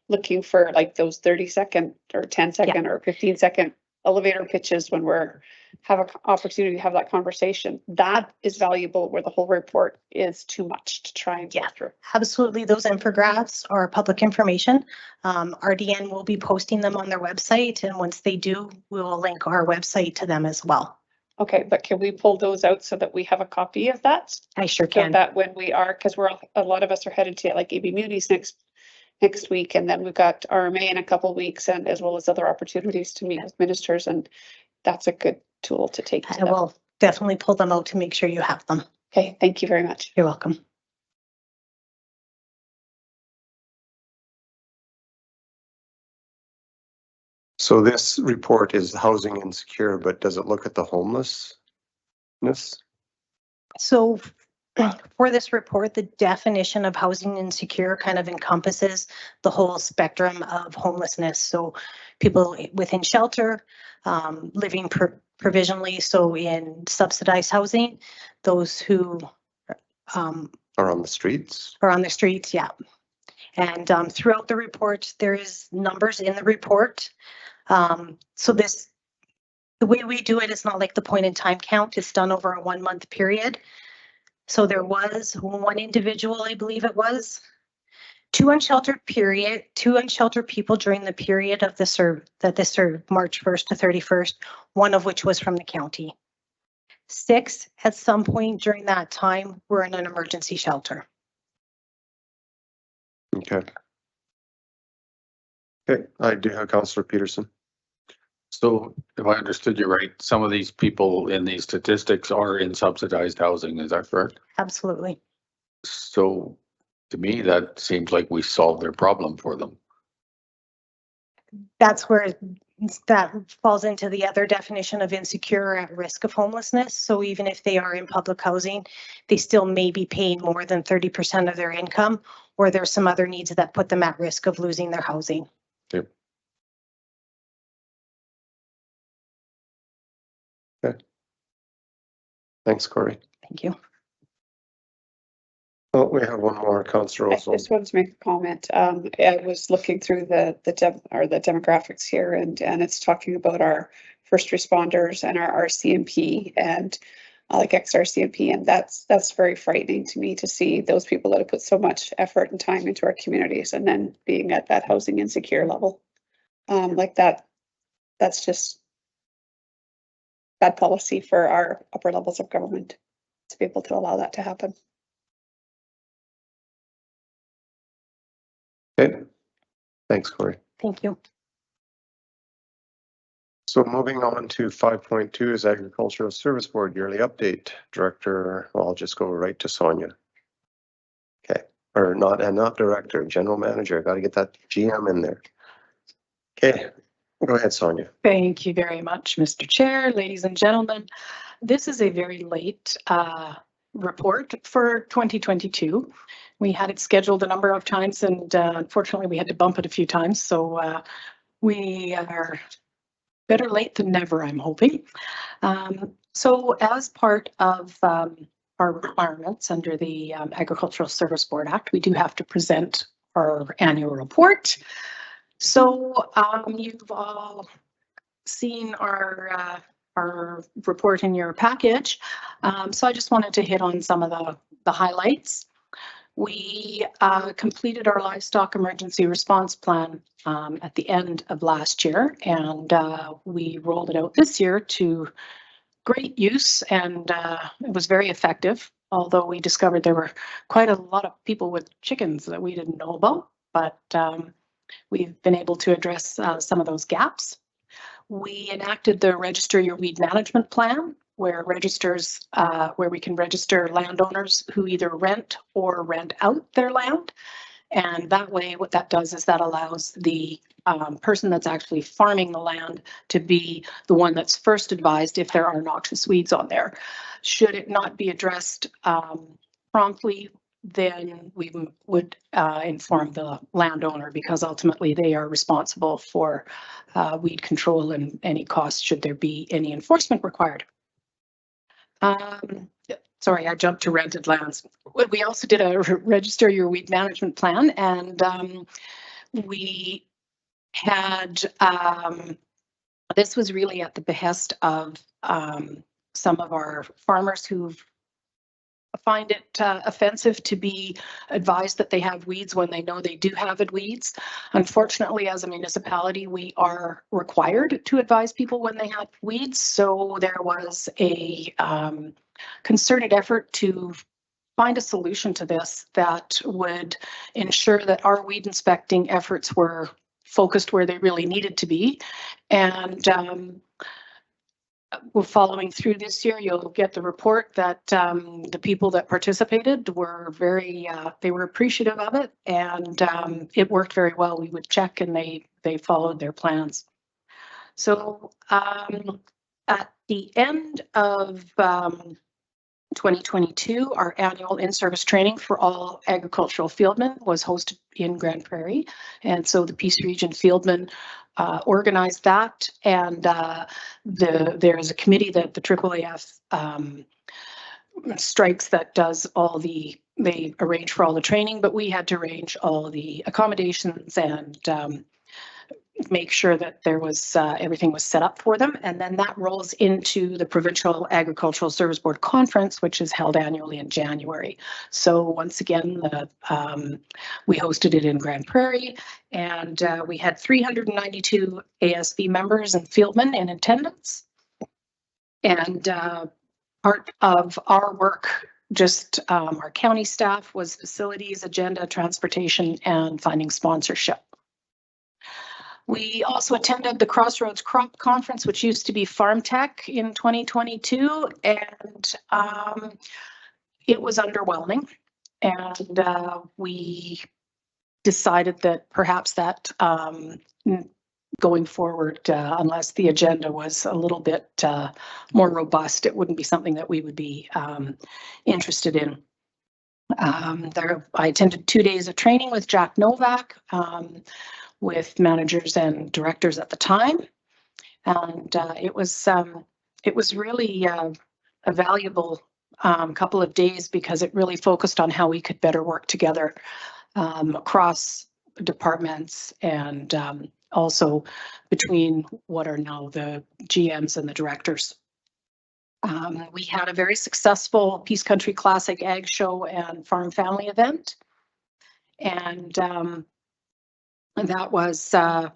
looking for like those 30-second or 10-second or 15-second elevator pitches, when we're have an opportunity to have that conversation, that is valuable, where the whole report is too much to try and get through. Absolutely. Those infographics are public information. RDN will be posting them on their website, and once they do, we will link our website to them as well. Okay, but can we pull those out so that we have a copy of that? I sure So can. that when we are, because a lot of us are headed to like AB Munis next week, and then we've got RMA in a couple of weeks, and as well as other opportunities to meet with ministers, and that's a good tool to take. I will definitely pull them out to make sure you have them. Okay, thank you very much. You're welcome. So this report is housing insecure, but does it look at the homelessness? So for this report, the definition of housing insecure kind of encompasses the whole spectrum of homelessness. So people within shelter, living provisionally, so in subsidized housing, those who Are on the streets? are on the streets, yeah. And throughout the report, there is numbers in the report. So the way we do it is not like the point in time count. It's done over a 1 month period. So there was one individual, I believe it was, two unsheltered people during the period of the this served March 1st to 31st, one of which was from the county. 6 at some point during that time were in an emergency shelter. Okay. Okay, I do have Councillor Peterson. So if I understood you right, some of these people in these statistics are in subsidized housing, is that correct? Absolutely. So to me, that seems like we solved their problem for them. That's where that falls into the other definition of insecure or at risk of homelessness. So even if they are in public housing, they still may be paying more than 30% of their income, or there's some other needs that put them at risk of losing their housing. Okay. Okay. Thanks, Corey. Thank you. Oh, we have one more, Councillor I Roosevelt. just wanted to make a comment. I was looking through the demographics here, and it's talking about our first responders and our CMP, and like XRCMP, and that's very frightening to me to see those people that have put so much effort and time into our communities and then being at that housing insecure level. Like that's just bad policy for our upper levels of government to be able to allow that to happen. Okay, thanks, Corey. Thank you. So moving on to 5.2 is Agricultural Service Board yearly update. Director, well, I'll just go right to Sonia. Okay, or not, and not director, general manager. Got to get that GM in there. Okay, go ahead, Sonia. Thank you very much, Mr. Chair, ladies and gentlemen. This is a very late report for 2022. We had it scheduled a number of times and unfortunately we had to bump it a few times. So we are better late than never, I'm hoping. So as part of our requirements under the Agricultural Service Board Act, we do have to present our annual report. So you've all seen our report in your package. So I just wanted to hit on some of the highlights. We completed our livestock emergency response plan at the end of last year, and we rolled it out this year to great use, and it was very effective, although we discovered there were quite a lot of people with chickens that we didn't know about, but we've been able to address some of those gaps. We enacted the Register Your Weed Management Plan, where we can register landowners who either rent or rent out their land. And that way, what that does is that allows the person that's actually farming the land to be the one that's first advised if there are noxious weeds on there. Should it not be addressed promptly, then we would inform the landowner, because ultimately they are responsible for weed control and any costs should there be any enforcement required. Sorry, I jumped to rented lands. We also did a Register Your Weed Management Plan, and we had, this was really at the behest of some of our farmers who find it offensive to be advised that they have weeds when they know they do have weeds. Unfortunately, as a municipality, we are required to advise people when they have weeds. So there was a concerted effort to find a solution to this that would ensure that our weed inspecting efforts were focused where they really needed to be. And we're following through this year. You'll get the report that the people that participated were they were appreciative of it, and it worked very well. We would check and they followed their plans. So at the end of 2022, our annual in-service training for all agricultural fieldmen was hosted in Grande Prairie. And so the Peace Region fieldmen organized that, and there is a committee that the AAAF strikes that does they arrange for all the training, but we had to arrange all the accommodations and make sure that there was everything was set up for them. And then that rolls into the Provincial Agricultural Service Board Conference, which is held annually in January. So once again, we hosted it in Grande Prairie, and we had 392 ASB members and fieldmen in attendance. And part of our work, just our county staff, was facilities, agenda, transportation, and finding sponsorship. We also attended the Crossroads Crop Conference, which used to be Farm Tech, in 2022, and it was underwhelming. And we decided that perhaps that going forward, unless the agenda was a little bit more robust, it wouldn't be something that we would be interested in. I attended 2 days of training with Jack Novak, with managers and directors at the time, and it was really a valuable couple of days, because it really focused on how we could better work together across departments, and also between what are now the GMs and the directors. We had a very successful Peace Country Classic Ag Show and Farm Family event. And that was, yeah,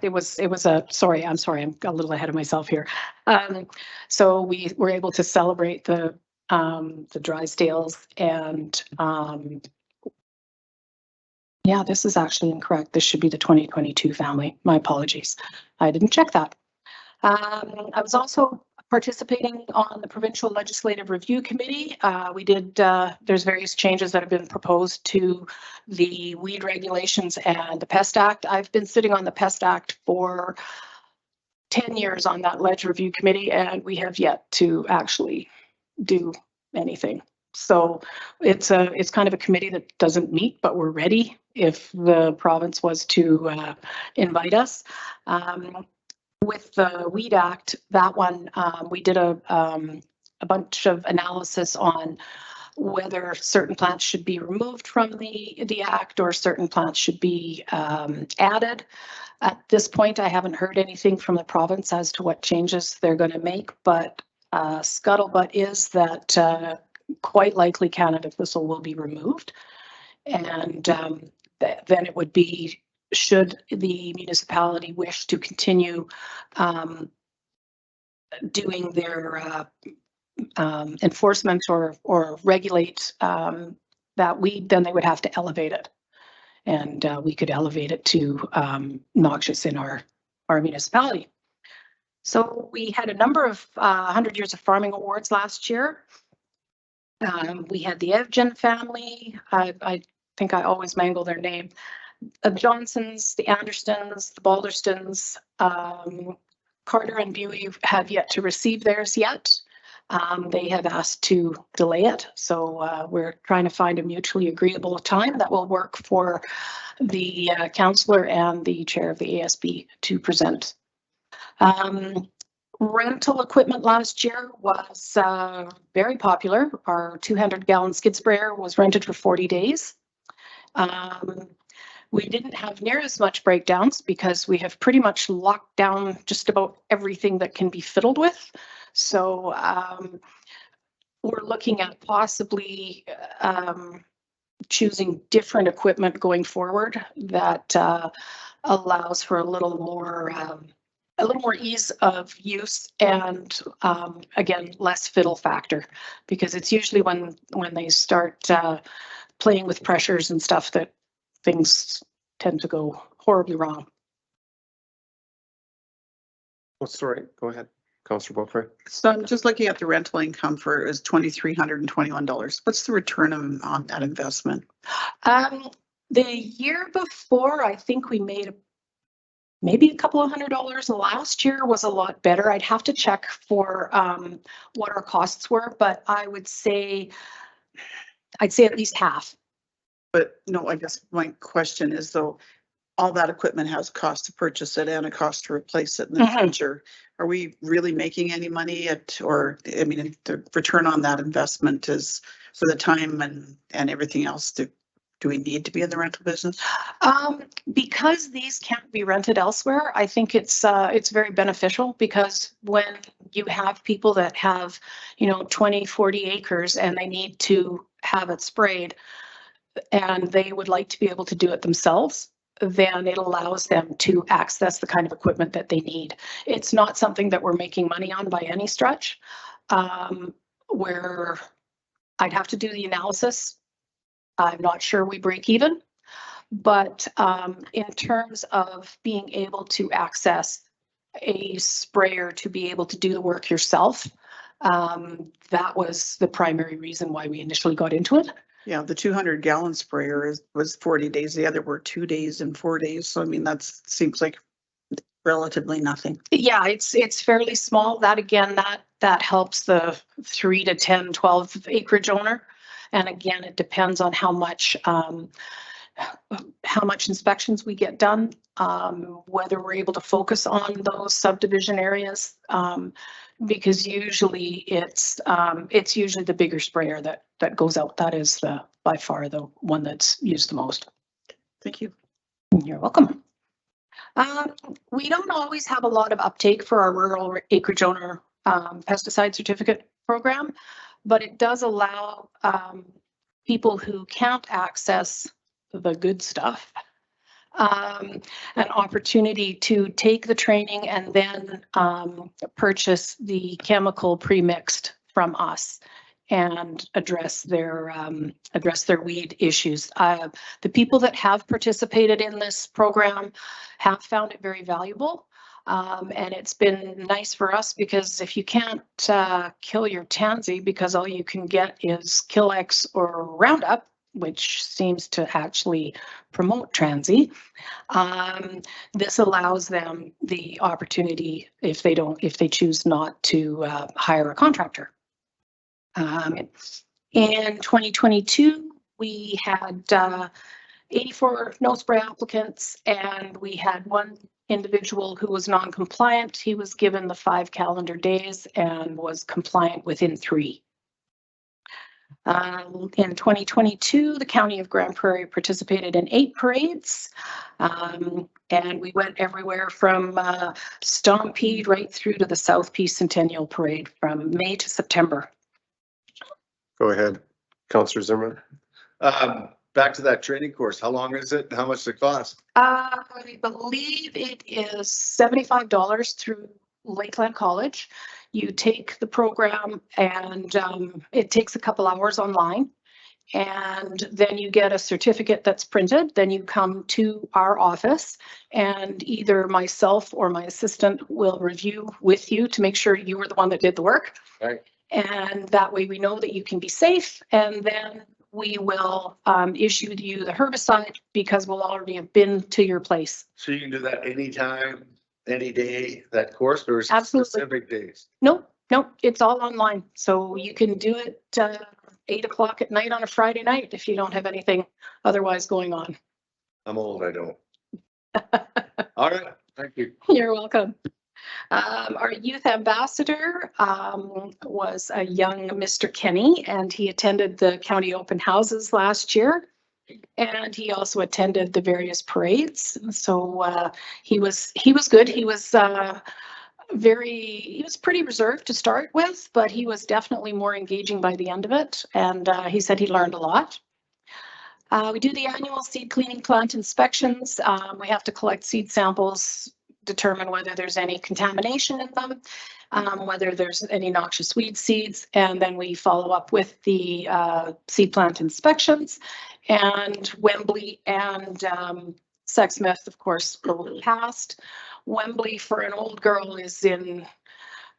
it was sorry, I'm a little ahead of myself here. So we were able to celebrate the Drysdales and, yeah, this is actually incorrect. This should be the 2022 family. My apologies. I didn't check that. I was also participating on the Provincial Legislative Review Committee. We did, there's various changes that have been proposed to the weed regulations and the Pest Act. I've been sitting on the Pest Act for 10 years on that Ledge Review Committee, and we have yet to actually do anything. So it's kind of a committee that doesn't meet, but we're ready if the province was to invite us. With the Weed Act, that one, we did a bunch of analysis on whether certain plants should be removed from the act or certain plants should be added. At this point, I haven't heard anything from the province as to what changes they're going to make, but scuttlebutt is that quite likely Canada Thistle will be removed. And then it would be, should the municipality wish to continue doing their enforcement or regulate that weed, then they would have to elevate it. And we could elevate it to noxious in our municipality. So we had a number of 100 Years of Farming Awards last year. We had the Evgen family. I think I always mangle their name. The Johnsons, the Andersons, the Balderstons, Carter and Buey have yet to receive theirs yet. They have asked to delay it. So we're trying to find a mutually agreeable time that will work for the councillor and the chair of the ASB to present. Rental equipment last year was very popular. Our 200-gallon skid sprayer was rented for 40 days. We didn't have near as much breakdowns because we have pretty much locked down just about everything that can be fiddled with. So we're looking at possibly choosing different equipment going forward that allows for a little more ease of use and again, less fiddle factor, because it's usually when they start playing with pressures and stuff that things tend to go horribly wrong. Oh, sorry, go ahead, Councillor Beaupre. So I'm just looking at the rental income for is $2,321. What's the return on that investment? The year before, I think we made maybe a couple of $100. Last year was a lot better. I'd have to check for what our costs were, but I would say, I'd say at least half. But no, I guess my question is though, all that equipment has cost to purchase it and a cost to replace it in the future. Are we really making any money or I mean, the return on that investment is for the time and everything else. Do we need to be in the rental business? Because these can't be rented elsewhere, I think it's very beneficial, because when you have people that have, 20, 40 acres and they need to have it sprayed and they would like to be able to do it themselves, then it allows them to access the kind of equipment that they need. It's not something that we're making money on by any stretch, where I'd have to do the analysis. I'm not sure we break even, but in terms of being able to access a sprayer to be able to do the work yourself, that was the primary reason why we initially got into it. Yeah, the 200-gallon sprayer was 40 days. The other were 2 days and 4 days. So I mean, that seems like relatively nothing. Yeah, it's fairly small. That again, that helps the 3 to 10, 12 acreage owner. And again, it depends on how much inspections we get done, whether we're able to focus on those subdivision areas, because usually it's usually the bigger sprayer that goes out. That is by far the one that's used the most. Thank you. You're welcome. We don't always have a lot of uptake for our rural acreage owner pesticide certificate program, but it does allow people who can't access the good stuff an opportunity to take the training and then purchase the chemical pre-mixed from us and address their weed issues. The people that have participated in this program have found it very valuable. And it's been nice for us because if you can't kill your tansy because all you can get is Killex or Roundup, which seems to actually promote transy, this allows them the opportunity if they choose not to hire a contractor. In 2022, we had 84 no spray applicants, and we had one individual who was non-compliant. He was given the 5 calendar days and was compliant within 3. In 2022, the County of Grand Prairie participated in 8 parades, and we went everywhere from Stampede right through to the South Peace Centennial Parade from May to September. Go ahead, Councillor Zimmerman. Back to that training course. How long is it? How much does it cost? I believe it is $75 through Lakeland College. You take the program and it takes a couple hours online, and then you get a certificate that's printed. Then you come to our office and either myself or my assistant will review with you to make sure you were the one that did the work. Right. And that way we know that you can be safe, and then we will issue you the herbicide because we'll already have been to your place. So you can do that anytime, any day, that course, or is it Absolutely. specific days? Nope, it's all online. So you can do it 8 o'clock at night on a Friday night if you don't have anything otherwise going on. I'm old, I don't. All right, thank you. You're welcome. Our youth ambassador was a young Mr. Kenny, and he attended the county open houses last year. And he also attended the various parades. So he was good. He was pretty reserved to start with, but he was definitely more engaging by the end of it. And he said he learned a lot. We do the annual seed cleaning plant inspections. We have to collect seed samples, determine whether there's any contamination in them, whether there's any noxious weed seeds, and then we follow up with the seed plant inspections. And Wembley and Sexsmith, of course, go past. Wembley for an old girl is in,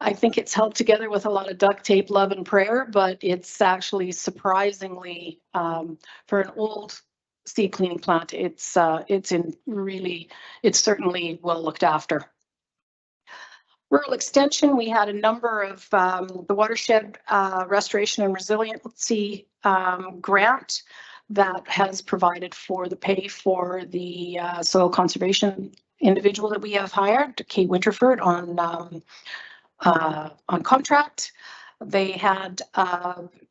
I think it's held together with a lot of duct tape, love and prayer, but it's actually surprisingly, for an old seed cleaning plant, it's certainly well looked after. Rural Extension, we had a number of the Watershed Restoration and Resiliency grant that has provided for the pay for the soil conservation individual that we have hired, Kay Winterford, on contract. They had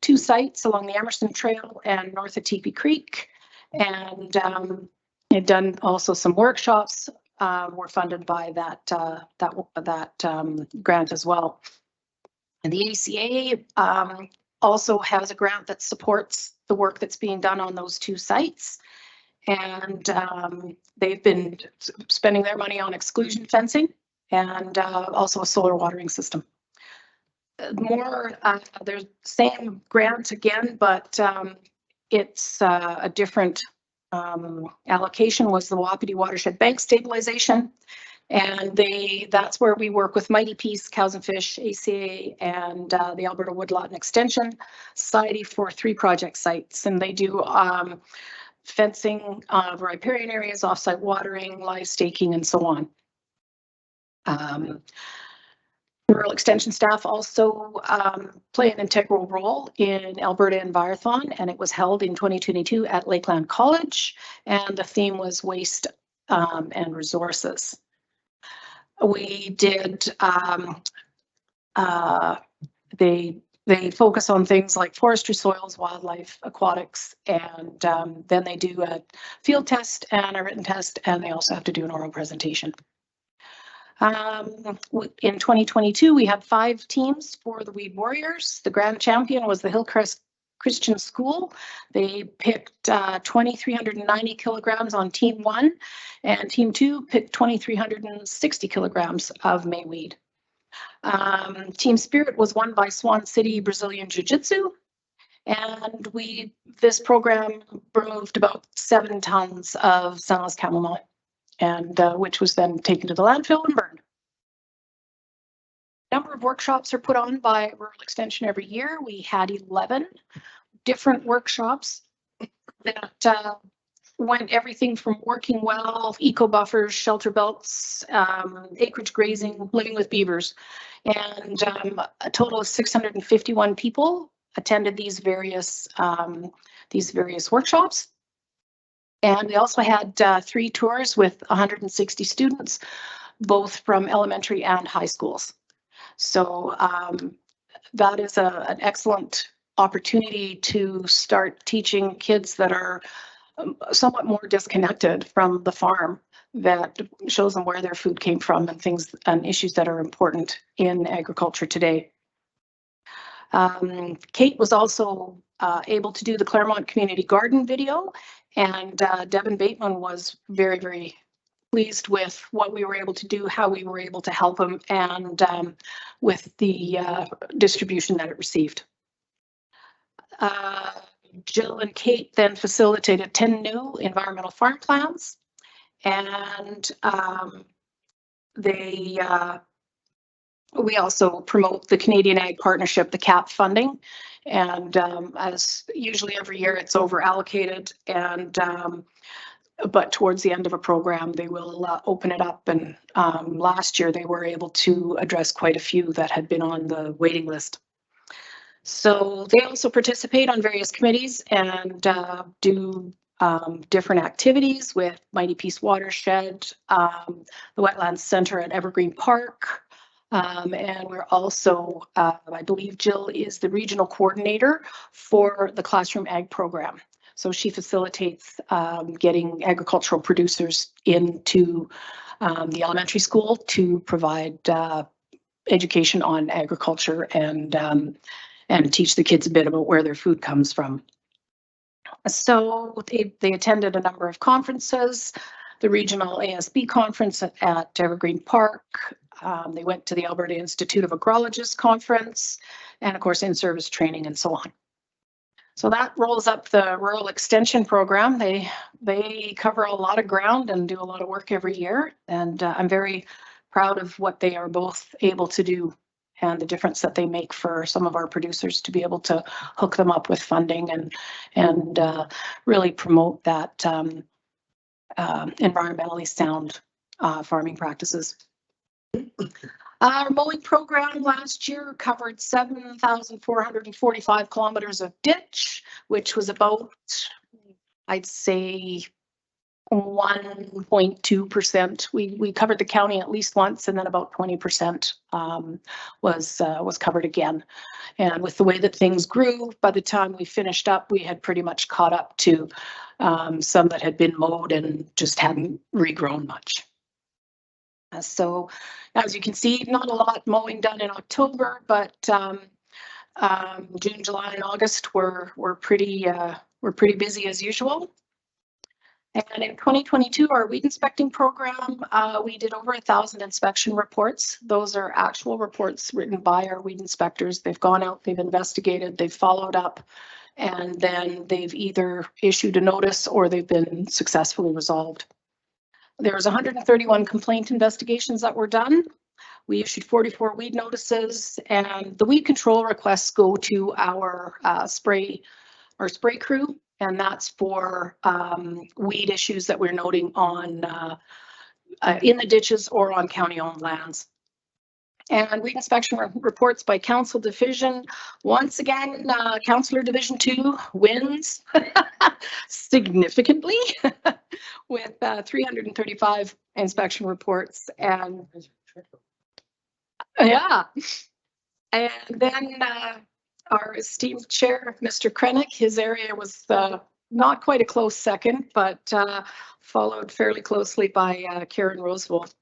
2 sites along the Emerson Trail and north of Teepee Creek, and they've done also some workshops were funded by that grant as well. And the ACA also has a grant that supports the work that's being done on those 2 sites. And they've been spending their money on exclusion fencing and also a solar watering system. There's the same grant again, but it's a different allocation was the Wapiti Watershed Bank Stabilization. And that's where we work with Mighty Peace, Cows and Fish, ACA, and the Alberta Woodlot and Extension Society for 3 project sites. And they do fencing of riparian areas, offsite watering, live staking, and so on. Rural Extension staff also play an integral role in Alberta Envirothon, and it was held in 2022 at Lakeland College, and the theme was waste and resources. We did, they they focus on things like forestry, soils, wildlife, aquatics, and then they do a field test and a written test, and they also have to do an oral presentation. In 2022, we had 5 teams for the Weed Warriors. The grand champion was the Hillcrest Christian School. They picked 2,390 kilograms on team 1, and team 2 picked 2,360 kilograms of mayweed. Team Spirit was won by Swan City Brazilian Jiu-Jitsu, and this program removed about 7 tons of sunless chamomile, and which was then taken to the landfill and burned. A number of workshops are put on by Rural Extension every year. We had 11 different workshops that went everything from working well, eco buffers, shelter belts, acreage grazing, living with beavers, and a total of 651 people attended these various workshops. And we also had 3 tours with 160 students, both from elementary and high schools. So that is an excellent opportunity to start teaching kids that are somewhat more disconnected from the farm, that shows them where their food came from and things and issues that are important in agriculture today. Kate was also able to do the Claremont Community Garden video, and Devin Bateman was very, very pleased with what we were able to do, how we were able to help them, and with the distribution that it received. Jill and Kate then facilitated 10 new environmental farm plans, and we also promote the Canadian Ag Partnership, the CAP funding, and as usually every year it's over allocated, and but towards the end of a program they will open it up, and last year they were able to address quite a few that had been on the waiting list. So they also participate on various committees and do different activities with Mighty Peace Watershed, the Wetlands Center at Evergreen Park, and we're also, I believe Jill is the regional coordinator for the Classroom Ag program. So she facilitates getting agricultural producers into the elementary school to provide education on agriculture and teach the kids a bit about where their food comes from. So they attended a number of conferences, the regional ASB conference at Evergreen Park. They went to the Alberta Institute of Agrologists conference, and of course in-service training and so on. So that rolls up the Rural Extension program. They cover a lot of ground and do a lot of work every year, and I'm very proud of what they are both able to do and the difference that they make for some of our producers to be able to hook them up with funding and really promote that environmentally sound farming practices. Our mowing program last year covered 7,445 kilometers of ditch, which was about, I'd say, 1.2%. We covered the county at least once, and then about 20% was covered again. And with the way that things grew, by the time we finished up, we had pretty much caught up to some that had been mowed and just hadn't regrown much. So as you can see, not a lot mowing done in October, but June, July, and August were pretty busy as usual. And in 2022, our weed inspecting program, we did over 1,000 inspection reports. Those are actual reports written by our weed inspectors. They've gone out, they've investigated, they've followed up, and then they've either issued a notice or they've been successfully resolved. There was 131 complaint investigations that were done. We issued 44 weed notices, and the weed control requests go to our spray crew, and that's for weed issues that we're noting on in the ditches or on county-owned lands. And weed inspection reports by council division. Once again, Councillor Division 2 wins significantly with 335 inspection reports. And yeah, and then our esteemed chair, Mr. Krennic. His area was not quite a close second, but followed fairly closely by Karen Roosevelt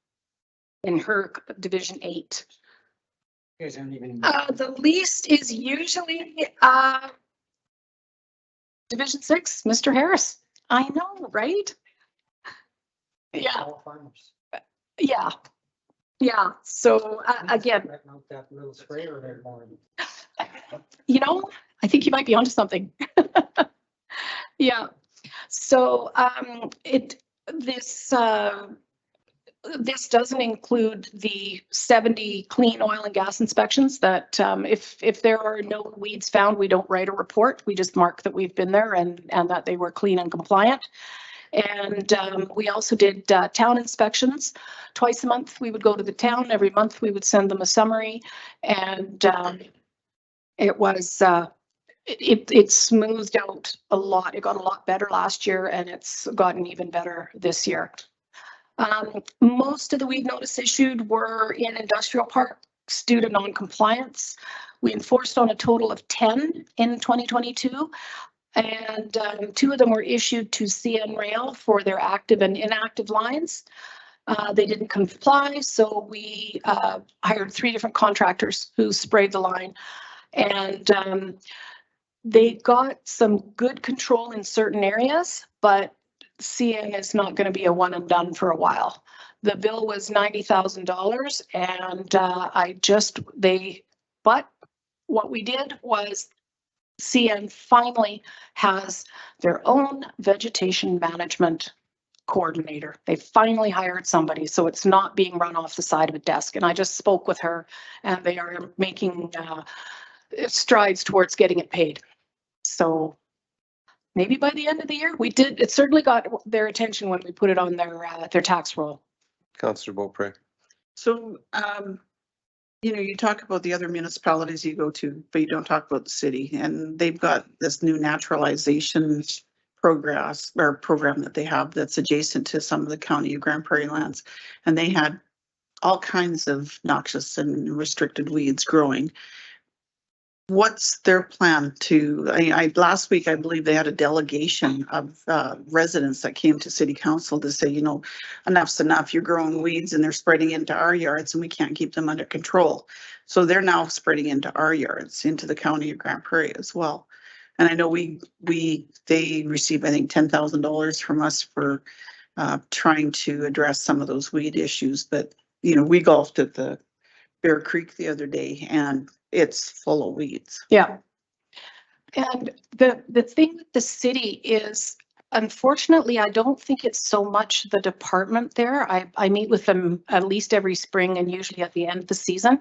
in her Division 8. You guys aren't even. The least is usually Division 6, Mr. Harris. I know, right? Yeah. Yeah. Yeah. So again, That little sprayer there more. you know, I think you might be onto something. Yeah. So this doesn't include the 70 clean oil and gas inspections that if there are no weeds found, we don't write a report. We just mark that we've been there and that they were clean and compliant. And we also did town inspections twice a month. We would go to the town. Every month we would send them a summary, and it was it smoothed out a lot. It got a lot better last year, and it's gotten even better this year. Most of the weed notice issued were in industrial parks due to non-compliance. We enforced on a total of 10 in 2022. And 2 of them were issued to CN Rail for their active and inactive lines. They didn't comply, so we hired 3 different contractors who sprayed the line. And they got some good control in certain areas, but CN is not going to be a one and done for a while. The bill was $90,000, and but what we did was CN finally has their own vegetation management coordinator. They finally hired somebody, so it's not being run off the side of a desk. And I just spoke with her, and they are making strides towards getting it paid. So maybe by the end of the year, it certainly got their attention when we put it on their tax roll. Councillor Beaupre. So, you talk about the other municipalities you go to, but you don't talk about the city, and they've got this new naturalization program that they have that's adjacent to some of the County of Grand Prairie lands. And they had all kinds of noxious and restricted weeds growing. What's their plan last week, I believe they had a delegation of residents that came to city council to say, enough's enough. You're growing weeds and they're spreading into our yards and we can't keep them under control. So they're now spreading into our yards, into the County of Grand Prairie as well. And I know they receive, I think, $10,000 from us for trying to address some of those weed issues. But, we golfed at the Bear Creek the other day and it's full of weeds. Yeah. And the thing with the city is, unfortunately, I don't think it's so much the department there. I meet with them at least every spring and usually at the end of the season.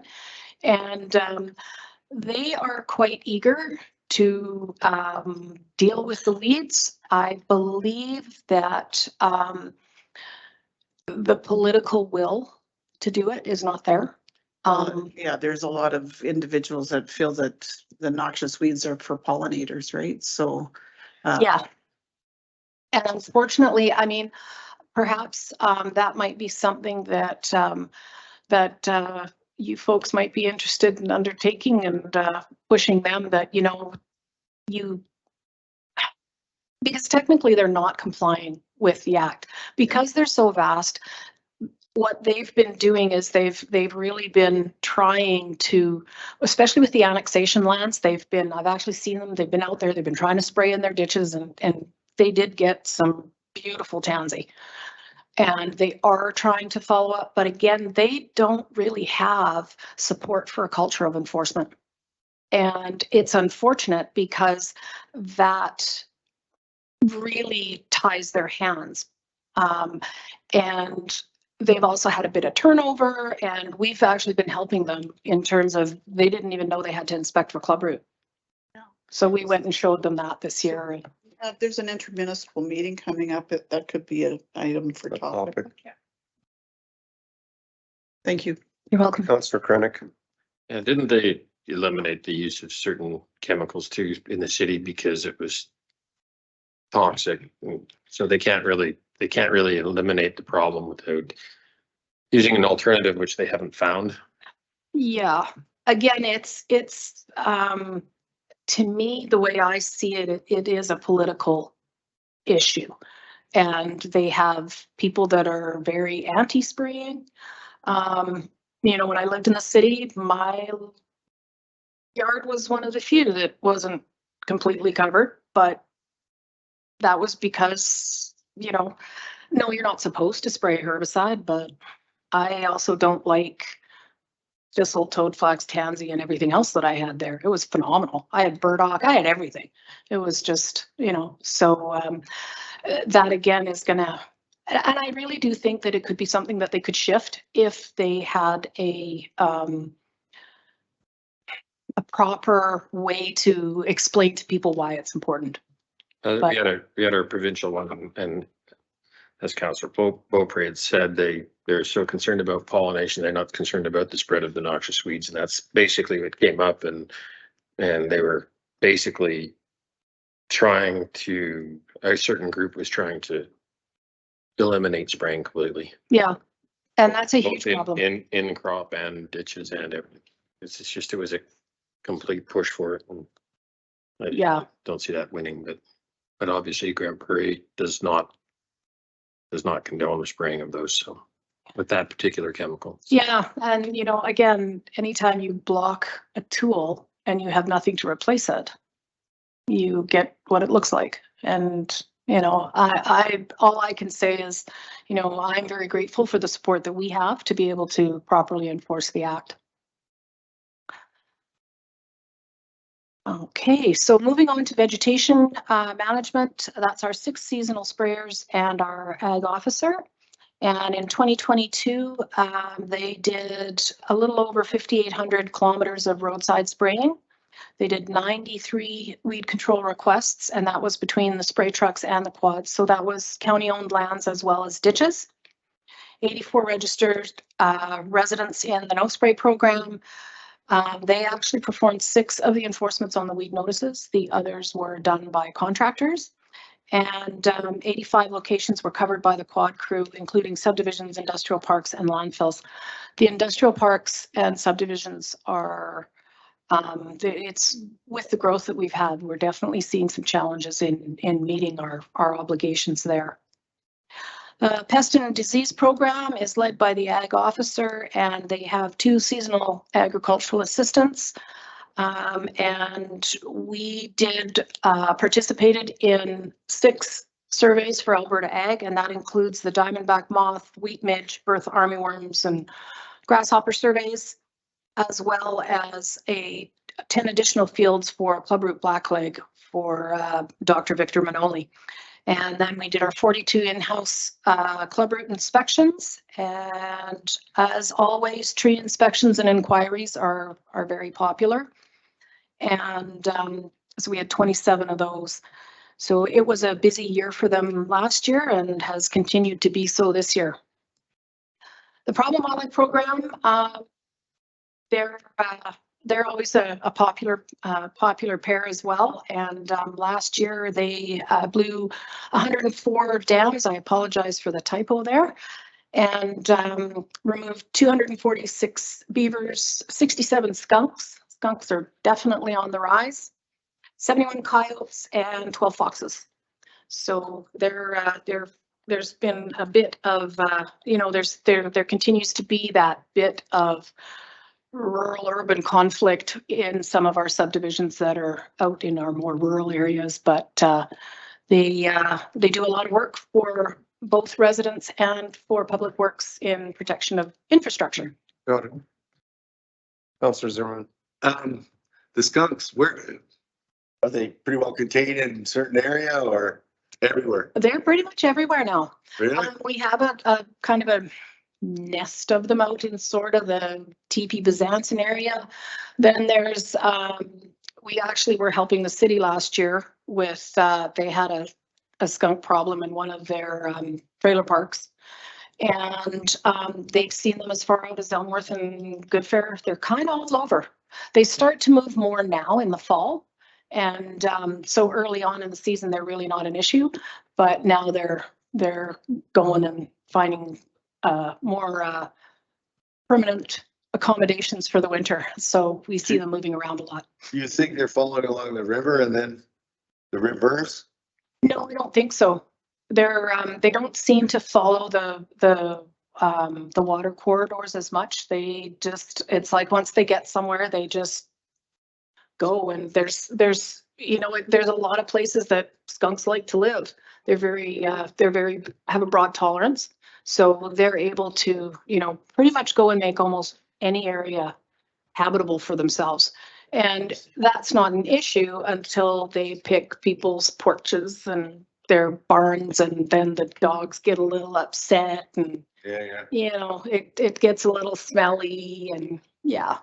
And they are quite eager to deal with the weeds. I believe that the political will to do it is not there. Yeah, there's a lot of individuals that feel that the noxious weeds are for pollinators, right? So. Yeah. And unfortunately, perhaps that might be something that you folks might be interested in undertaking and pushing them that, because technically they're not complying with the act because they're so vast. What they've been doing is they've really been trying to, especially with the annexation lands, I've actually seen them, they've been out there, they've been trying to spray in their ditches and they did get some beautiful tansy. And they are trying to follow up, but again, they don't really have support for a culture of enforcement. And it's unfortunate because that really ties their hands. And they've also had a bit of turnover, and we've actually been helping them in terms of they didn't even know they had to inspect for clubroot. No. So we went and showed them that this year. There's an intermunicipal meeting coming up. That could be an item for topic. Yeah. Thank you. You're welcome. Councillor Krennic. And didn't they eliminate the use of certain chemicals too in the city because it was toxic? So they can't really eliminate the problem without using an alternative, which they haven't found. Yeah. Again, to me, the way I see it, it is a political issue. And they have people that are very anti-spraying. You know, when I lived in the city, my yard was one of the few that wasn't completely covered, but that was because, you know, no, you're not supposed to spray herbicide, but I also don't like thistle, toad, flax, tansy, and everything else that I had there. It was phenomenal. I had burdock, I had everything. It was just, you know, so that again is gonna, and I really do think that it could be something that they could shift if they had a proper way to explain to people why it's important. We had our provincial one, and as Councillor Beaupre had said, they're so concerned about pollination, they're not concerned about the spread of the noxious weeds, and that's basically what came up, and they were basically trying to, a certain group was trying to eliminate spraying completely. Yeah, and that's a Both huge problem. in crop and ditches and everything. It's just, it was a complete push for it. And I don't see that winning, but obviously Grand Prairie does not condone the spraying of those, so with that particular chemical. Yeah, and you know, again, anytime you block a tool and you have nothing to replace it, you get what it looks like. And you know, I all I can say is, you know, I'm very grateful for the support that we have to be able to properly enforce the act. Okay, so moving on to vegetation management, that's our 6 seasonal sprayers and our ag officer. And in 2022, they did a little over 5,800 kilometers of roadside spraying. They did 93 weed control requests, and that was between the spray trucks and the quads. So that was county-owned lands as well as ditches. 84 registered residents in the no spray program. They actually performed 6 of the enforcements on the weed notices. The others were done by contractors. And 85 locations were covered by the quad crew, including subdivisions, industrial parks, and landfills. The industrial parks and subdivisions are, it's with the growth that we've had, we're definitely seeing some challenges in meeting our obligations there. The pest and disease program is led by the ag officer, and they have 2 seasonal agricultural assistants. And we did participated in 6 surveys for Alberta Ag, and that includes the diamondback moth, wheat midge, earth armyworms, and grasshopper surveys, as well as 10 additional fields for clubroot blackleg for Dr. Victor Manoli. And then we did our 42 in-house clubroot inspections. And as always, tree inspections and inquiries are very popular. And so we had 27 of those. So it was a busy year for them last year and has continued to be so this year. The problem wildlife program, they're always a popular pair as well. And last year they blew 104 dams. I apologize for the typo there. And removed 246 beavers, 67 skunks. Skunks are definitely on the rise. 71 coyotes and 12 foxes. So there's been a bit of you know, there continues to be that bit of rural urban conflict in some of our subdivisions that are out in our more rural areas, but they do a lot of work for both residents and for public works in protection of infrastructure. Got it. Councillor Zimmerman. The skunks, where are they pretty well contained in a certain area or everywhere? They're pretty much everywhere now. Really? We have a kind of a nest of them out in sort of the TP Byzantium area. Then there's, we actually were helping the city last year with, they had a skunk problem in one of their trailer parks. And they've seen them as far out as Elmworth and Goodfair. They're kind of all over. They start to move more now in the fall. And so early on in the season, they're really not an issue. But now they're going and finding more permanent accommodations for the winter. So we see them moving around a lot. You think they're following along the river and then the reverse? No, I don't think so. They don't seem to follow the water corridors as much. They just, it's like once they get somewhere, they just go. And there's there's a lot of places that skunks like to live. They're very have a broad tolerance. So they're able to, pretty much go and make almost any area habitable for themselves. And that's not an issue until they pick people's porches and their barns, and then the dogs get a little upset, and it gets a little smelly, and yeah.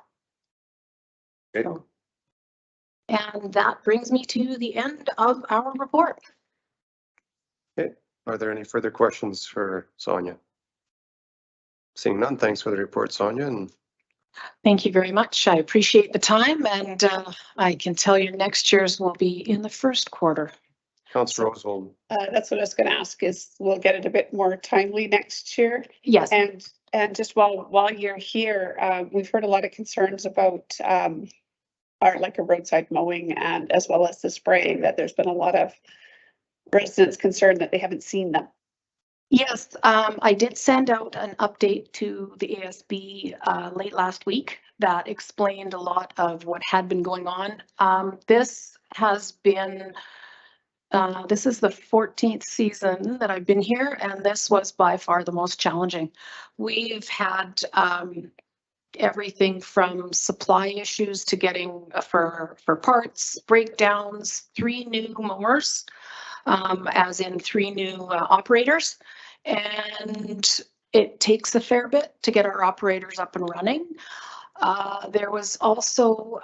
Okay. So, and that brings me to the end of our report. Okay, are there any further questions for Sonia? Seeing none, thanks for the report, Sonia, and Thank you very much. I appreciate the time, and I can tell you next year's will be in the first quarter. Councillor Oswald. That's what I was going to ask, is we'll get it a bit more timely next year. Yes. And just while you're here, we've heard a lot of concerns about our like a roadside mowing, and as well as the spraying, that there's been a lot of residents concerned that they haven't seen them. Yes, I did send out an update to the ASB late last week that explained a lot of what had been going on. This has been, this is the 14th season that I've been here, and this was by far the most challenging. We've had everything from supply issues to getting for parts, breakdowns, 3 new mowers, as in 3 new operators. And it takes a fair bit to get our operators up and running. There was also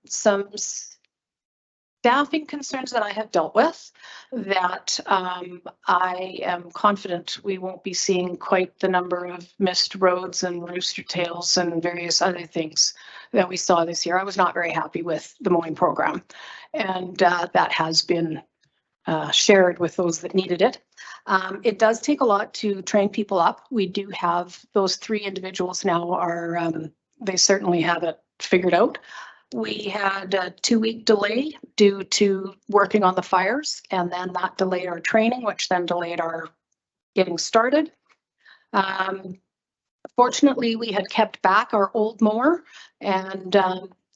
some staffing concerns that I have dealt with that I am confident we won't be seeing quite the number of missed roads and rooster tails and various other things that we saw this year. I was not very happy with the mowing program, and that has been shared with those that needed it. It does take a lot to train people up. We do have those 3 individuals now are, they certainly have it figured out. We had a 2-week delay due to working on the fires, and then that delayed our training, which then delayed our getting started. Fortunately, we had kept back our old mower, and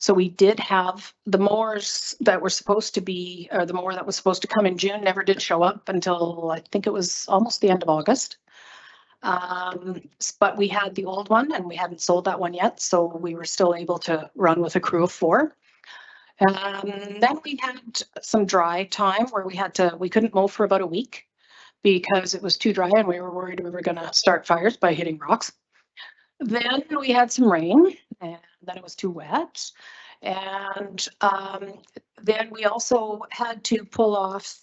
so we did have the mowers that were supposed to be, or the mower that was supposed to come in June never did show up until I think it was almost the end of August. But we had the old one, and we hadn't sold that one yet, so we were still able to run with a crew of 4. Then we had some dry time where we couldn't mow for about a week because it was too dry, and we were worried we were going to start fires by hitting rocks. Then we had some rain, and then it was too wet. And then we also had to pull off,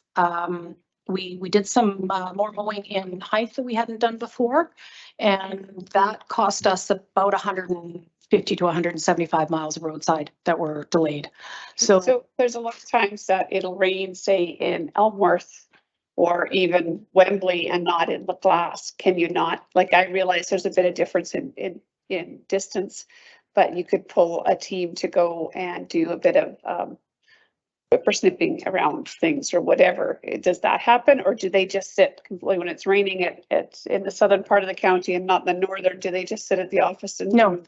we did some more mowing in height that we hadn't done before, and that cost us about 150 to 175 miles of roadside that were delayed. So there's a lot of times that it'll rain, say in Elmworth or even Wembley, and not in La Glace. Can you not? Like, I realize there's a bit of difference in distance, but you could pull a team to go and do a bit of whipper snipping around things or whatever. Does that happen, or do they just sit completely when it's raining at in the southern part of the county and not the northern? Do they just sit at the office and no?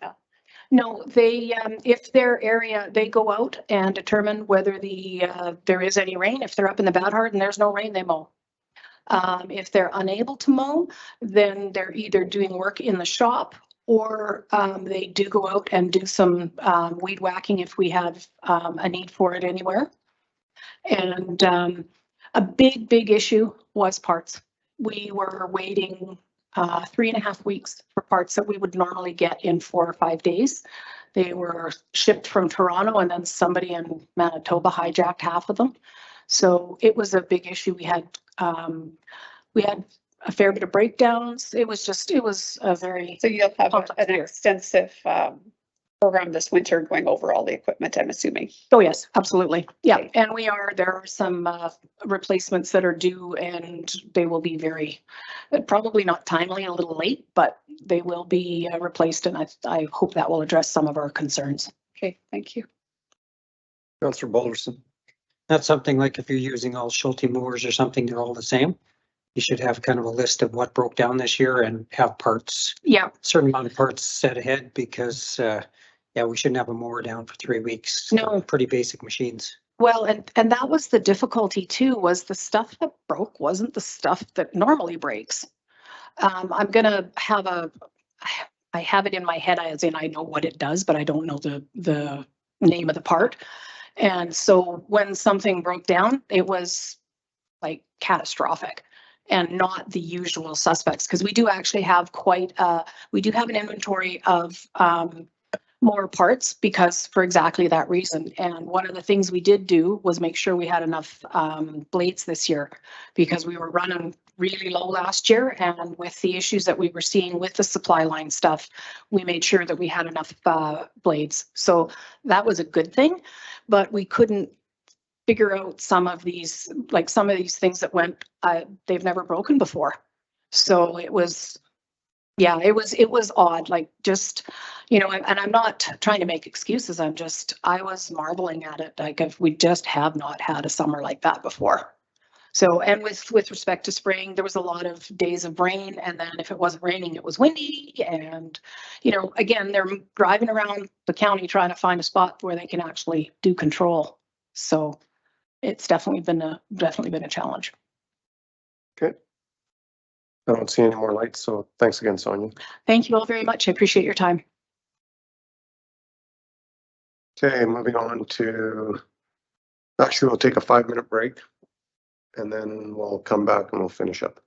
No, they if their area, they go out and determine whether there is any rain. If they're up in the Bad Heart and there's no rain, they mow. If they're unable to mow, then they're either doing work in the shop, or they do go out and do some weed whacking if we have a need for it anywhere. And a big issue was parts. We were waiting 3.5 weeks for parts that we would normally get in 4 or 5 days. They were shipped from Toronto, and then somebody in Manitoba hijacked half of them. So it was a big issue. We had a fair bit of breakdowns. It was a very so you'll have an extensive program this winter, going over all the equipment, I'm assuming. Oh, yes, absolutely. Yeah, and there are some replacements that are due and they will be very, probably not timely, a little late, but they will be replaced and I hope that will address some of our concerns. Okay, thank you. Councillor Balderson. That's something like if you're using all Schulte mowers or something, they're all the same. You should have kind of a list of what broke down this year and have parts. Yeah. Certain amount of parts set ahead because, yeah, we shouldn't have a mower down for 3 weeks. No. Pretty basic machines. Well, and that was the difficulty too, was the stuff that broke wasn't the stuff that normally breaks. I'm gonna have I have it in my head as in I know what it does, but I don't know the name of the part. And so when something broke down, it was like catastrophic and not the usual suspects, because we do actually have we do have an inventory of more parts because for exactly that reason. And one of the things we did do was make sure we had enough blades this year because we were running really low last year. And with the issues that we were seeing with the supply line stuff, we made sure that we had enough blades. So that was a good thing, but we couldn't figure out some of these things that went, they've never broken before. So it was, yeah, it was odd, like just, and I'm not trying to make excuses. I was marveling at it. Like we just have not had a summer like that before. So, and with respect to spraying, there was a lot of days of rain, and then if it wasn't raining, it was windy. And, again, they're driving around the county trying to find a spot where they can actually do control. So it's definitely been a challenge. Okay. I don't see any more lights, so thanks again, Sonia. Thank you all very much. I appreciate your time. Okay, moving on to, actually, we'll take a 5-minute break and then we'll come back and we'll finish up.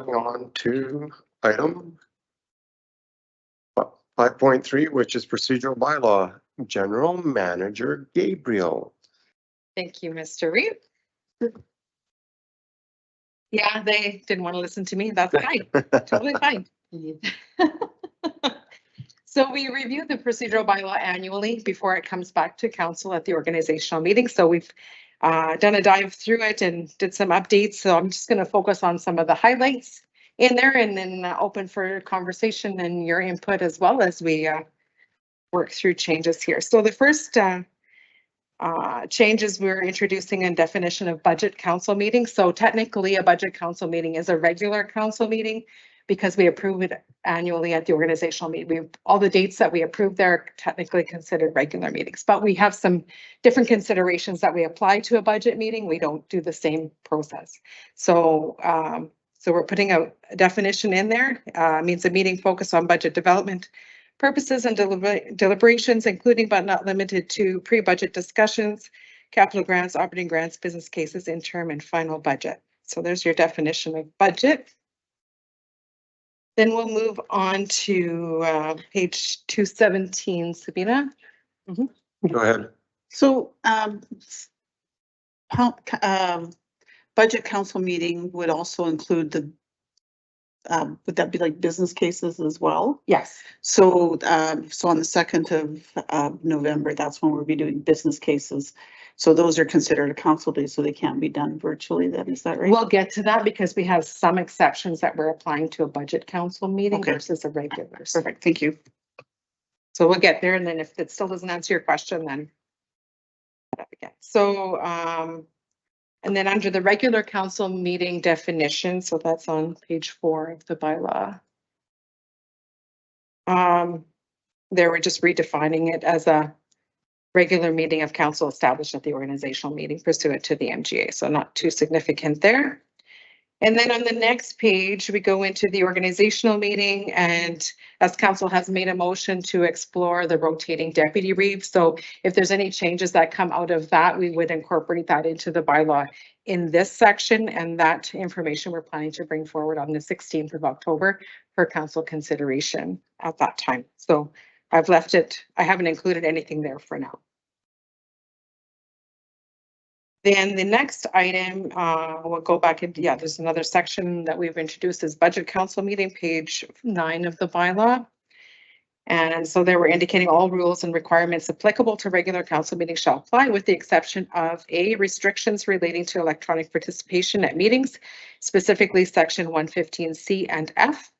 moving on to item 5.3, which is procedural bylaw, General Manager Gabriel. Thank you, Mr. Reed. Yeah, they didn't want to listen to me. That's fine. Totally fine. So we review the procedural bylaw annually before it comes back to council at the organizational meeting. So we've done a dive through it and did some updates. So I'm just going to focus on some of the highlights in there and then open for conversation and your input as well as we work through changes here. So the first changes we're introducing a definition of budget council meeting. So technically a budget council meeting is a regular council meeting because we approve it annually at the organizational meeting. All the dates that we approve there are technically considered regular meetings, but we have some different considerations that we apply to a budget meeting. We don't do the same process. So we're putting a definition in there. Means a meeting focused on budget development purposes and deliberations, including but not limited to pre-budget discussions, capital grants, operating grants, business cases, interim and final budget. So there's your definition of budget. Then we'll move on to page 217, Sabina. Go ahead. So, budget council meeting would also include the, would that be like business cases as well? Yes. So, so on the 2nd of November, that's when we'll be doing business cases. So those are considered a council day, so they can't be done virtually then, is that right? We'll get to that because we have some exceptions that we're applying to a budget council meeting versus a regular. Perfect, thank you. So we'll get there, and then if it still doesn't answer your question, then again. So and then under the regular council meeting definition, so that's on page 4 of the bylaw. There we're just redefining it as a regular meeting of council established at the organizational meeting pursuant to the MGA. So not too significant there. And then on the next page, we go into the organizational meeting, and as council has made a motion to explore the rotating deputy reeve. So if there's any changes that come out of that, we would incorporate that into the bylaw in this section, and that information we're planning to bring forward on the 16th of October for council consideration at that time. So I've left it, I haven't included anything there for now. Then the next item, we'll go back and there's another section that we've introduced as budget council meeting, page 9 of the bylaw. And so there we're indicating all rules and requirements applicable to regular council meetings shall apply with the exception of A, restrictions relating to electronic participation at meetings, specifically section 115C and F.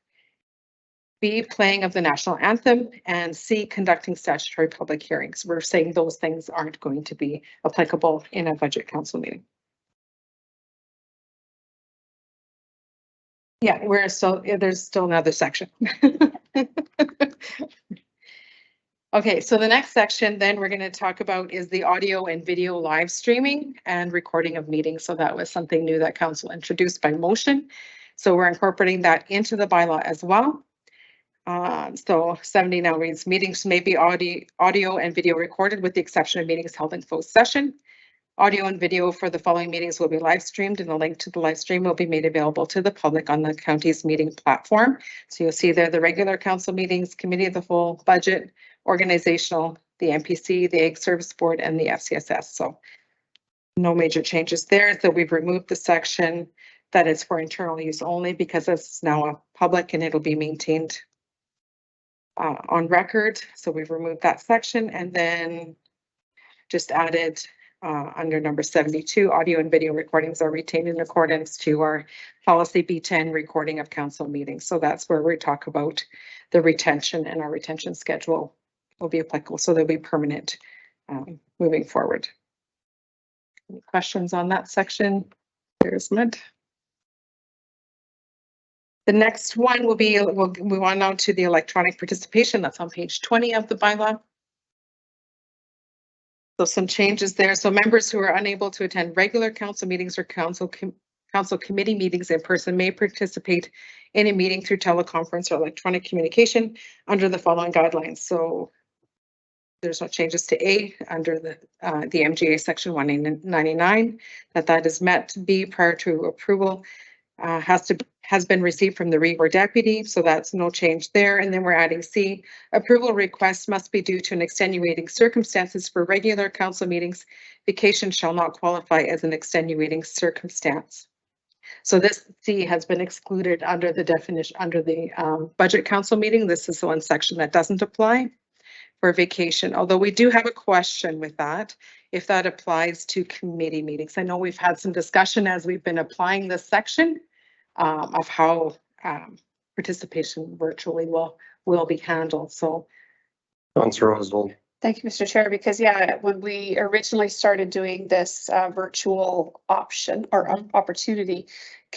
B, playing of the national anthem, and C, conducting statutory public hearings. We're saying those things aren't going to be applicable in a budget council meeting. Yeah, there's still another section. Okay, so the next section then we're going to talk about is the audio and video live streaming and recording of meetings. So that was something new that council introduced by motion. So we're incorporating that into the bylaw as well. So 70 now reads, meetings may be audio and video recorded with the exception of meetings held in closed session. Audio and video for the following meetings will be live streamed, and the link to the live stream will be made available to the public on the county's meeting platform. So you'll see there the regular council meetings, committee of the whole, budget, organizational, the MPC, the Ag Service Board, and the FCSS. So no major changes there. So we've removed the section that is for internal use only because it's now a public and it'll be maintained on record. So we've removed that section and then just added under number 72, audio and video recordings are retained in accordance to our policy B10 recording of council meetings. So that's where we talk about the retention, and our retention schedule will be applicable. So they'll be permanent moving forward. Any questions on that section? There's Mid. The next one will be, we'll move on now to the electronic participation. That's on page 20 of the bylaw. So some changes there. So members who are unable to attend regular council meetings or council committee meetings in person may participate in a meeting through teleconference or electronic communication under the following guidelines. So there's no changes to A under the MGA section 199, that is met. B, prior to approval, has to has been received from the REIT or deputy, so that's no change there. And then we're adding C, approval requests must be due to an extenuating circumstances for regular council meetings. Vacation shall not qualify as an extenuating circumstance. So this C has been excluded under the definition, under the budget council meeting. This is the one section that doesn't apply for vacation, although we do have a question with that, if that applies to committee meetings. I know we've had some discussion as we've been applying this section of how participation virtually will be handled. So, Councillor Oswald. Thank you, Mr. Chair, because when we originally started doing this virtual option or opportunity,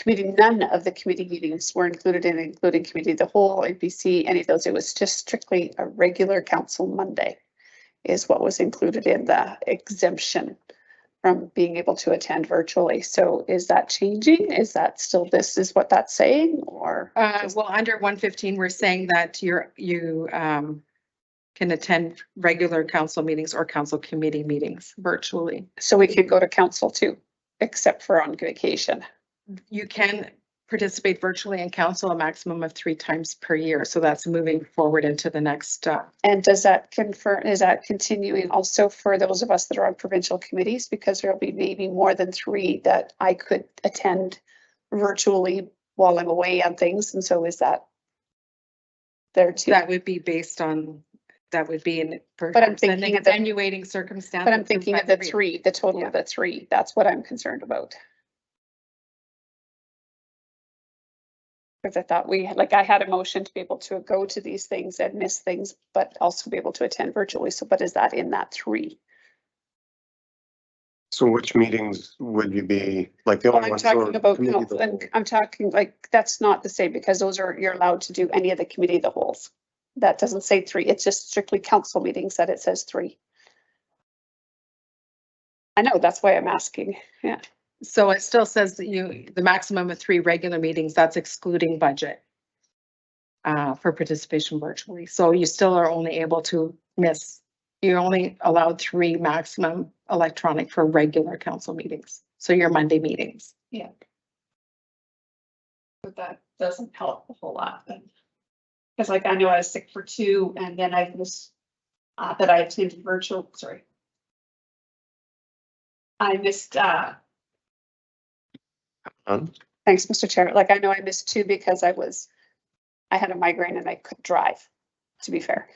none of the committee meetings were included in, including committee of the whole, APC, any of those. It was just strictly a regular council Monday is what was included in the exemption from being able to attend virtually. So is that changing? Is that still, this is what that's saying, or? well, under 115, we're saying that you can attend regular council meetings or council committee meetings virtually. So we can go to council too, except for on vacation. You can participate virtually in council a maximum of 3 times per year. So that's moving forward into the next. And does that confirm, is that continuing also for those of us that are on provincial committees? Because there'll be maybe more than 3 that I could attend virtually while I'm away on things. And so is that there too? That would be based on, that would be in. But I'm thinking of extenuating circumstance. But I'm thinking of the 3, the total of the 3. That's what I'm concerned about. Because I thought we had, I had a motion to be able to go to these things and miss things, but also be able to attend virtually. So, but is that in that 3? So which meetings would you be, like the only I'm ones? talking about, no, I'm talking that's not the same, because those are, you're allowed to do any of the committee of the wholes. That doesn't say 3. It's just strictly council meetings that it says 3. I know, that's why I'm asking. Yeah. So it still says that the maximum of 3 regular meetings, that's excluding budget for participation virtually. So you still are only able to miss, you're only allowed 3 maximum electronic for regular council meetings. So your Monday meetings. Yeah. But that doesn't help a whole lot then. Because I know I was sick for 2 and then I missed that I attended virtual, sorry. I missed thanks, Mr. Chair. I know I missed 2 because I had a migraine and I couldn't drive, to be fair.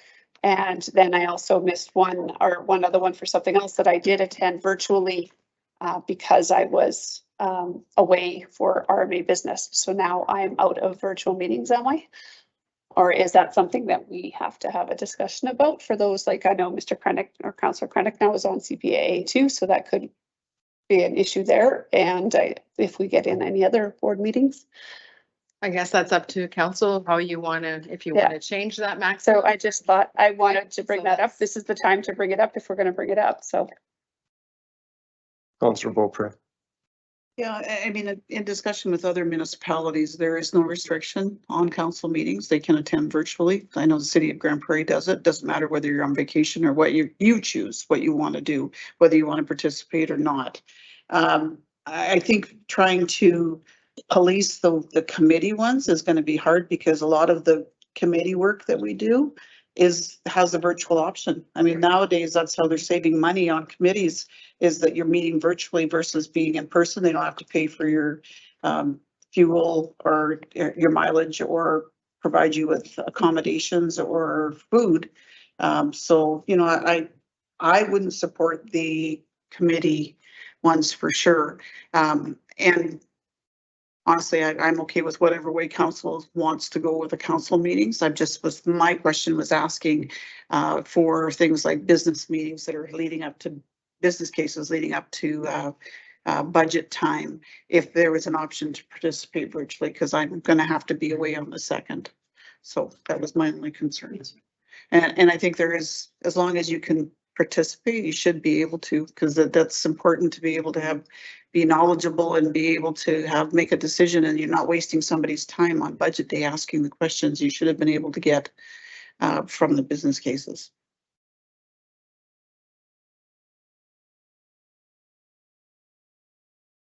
And then I also missed one other one for something else that I did attend virtually because I was away for RMA business. So now I'm out of virtual meetings, am I? Or is that something that we have to have a discussion about for those, I know Mr. Krennick or Councillor Krennick now is on CPAA too, so that could be an issue there. And if we get in any other board meetings. I guess that's up to council, how you want to, if you want to change that max. So I just thought I wanted to bring that up. This is the time to bring it up if we're going to bring it up, so. Councillor Beaupre. Yeah, I mean, in discussion with other municipalities, there is no restriction on council meetings. They can attend virtually. I know the city of Grand Prairie does it. Doesn't matter whether you're on vacation or what you choose, what you want to do, whether you want to participate or not. I think trying to police the committee ones is going to be hard because a lot of the committee work that we do has a virtual option. I mean, nowadays, that's how they're saving money on committees, is that you're meeting virtually versus being in person. They don't have to pay for your fuel or your mileage or provide you with accommodations or food. So, you know, I wouldn't support the committee ones for sure. And honestly, I'm okay with whatever way council wants to go with the council meetings. My question was asking for things like business meetings that are leading up to business cases, leading up to budget time, if there was an option to participate virtually, because I'm going to have to be away on the 2nd. So that was my only concern. And I think there is, as long as you can participate, you should be able to, because that's important to be able to be knowledgeable and be able to make a decision, and you're not wasting somebody's time on budget day asking the questions you should have been able to get from the business cases.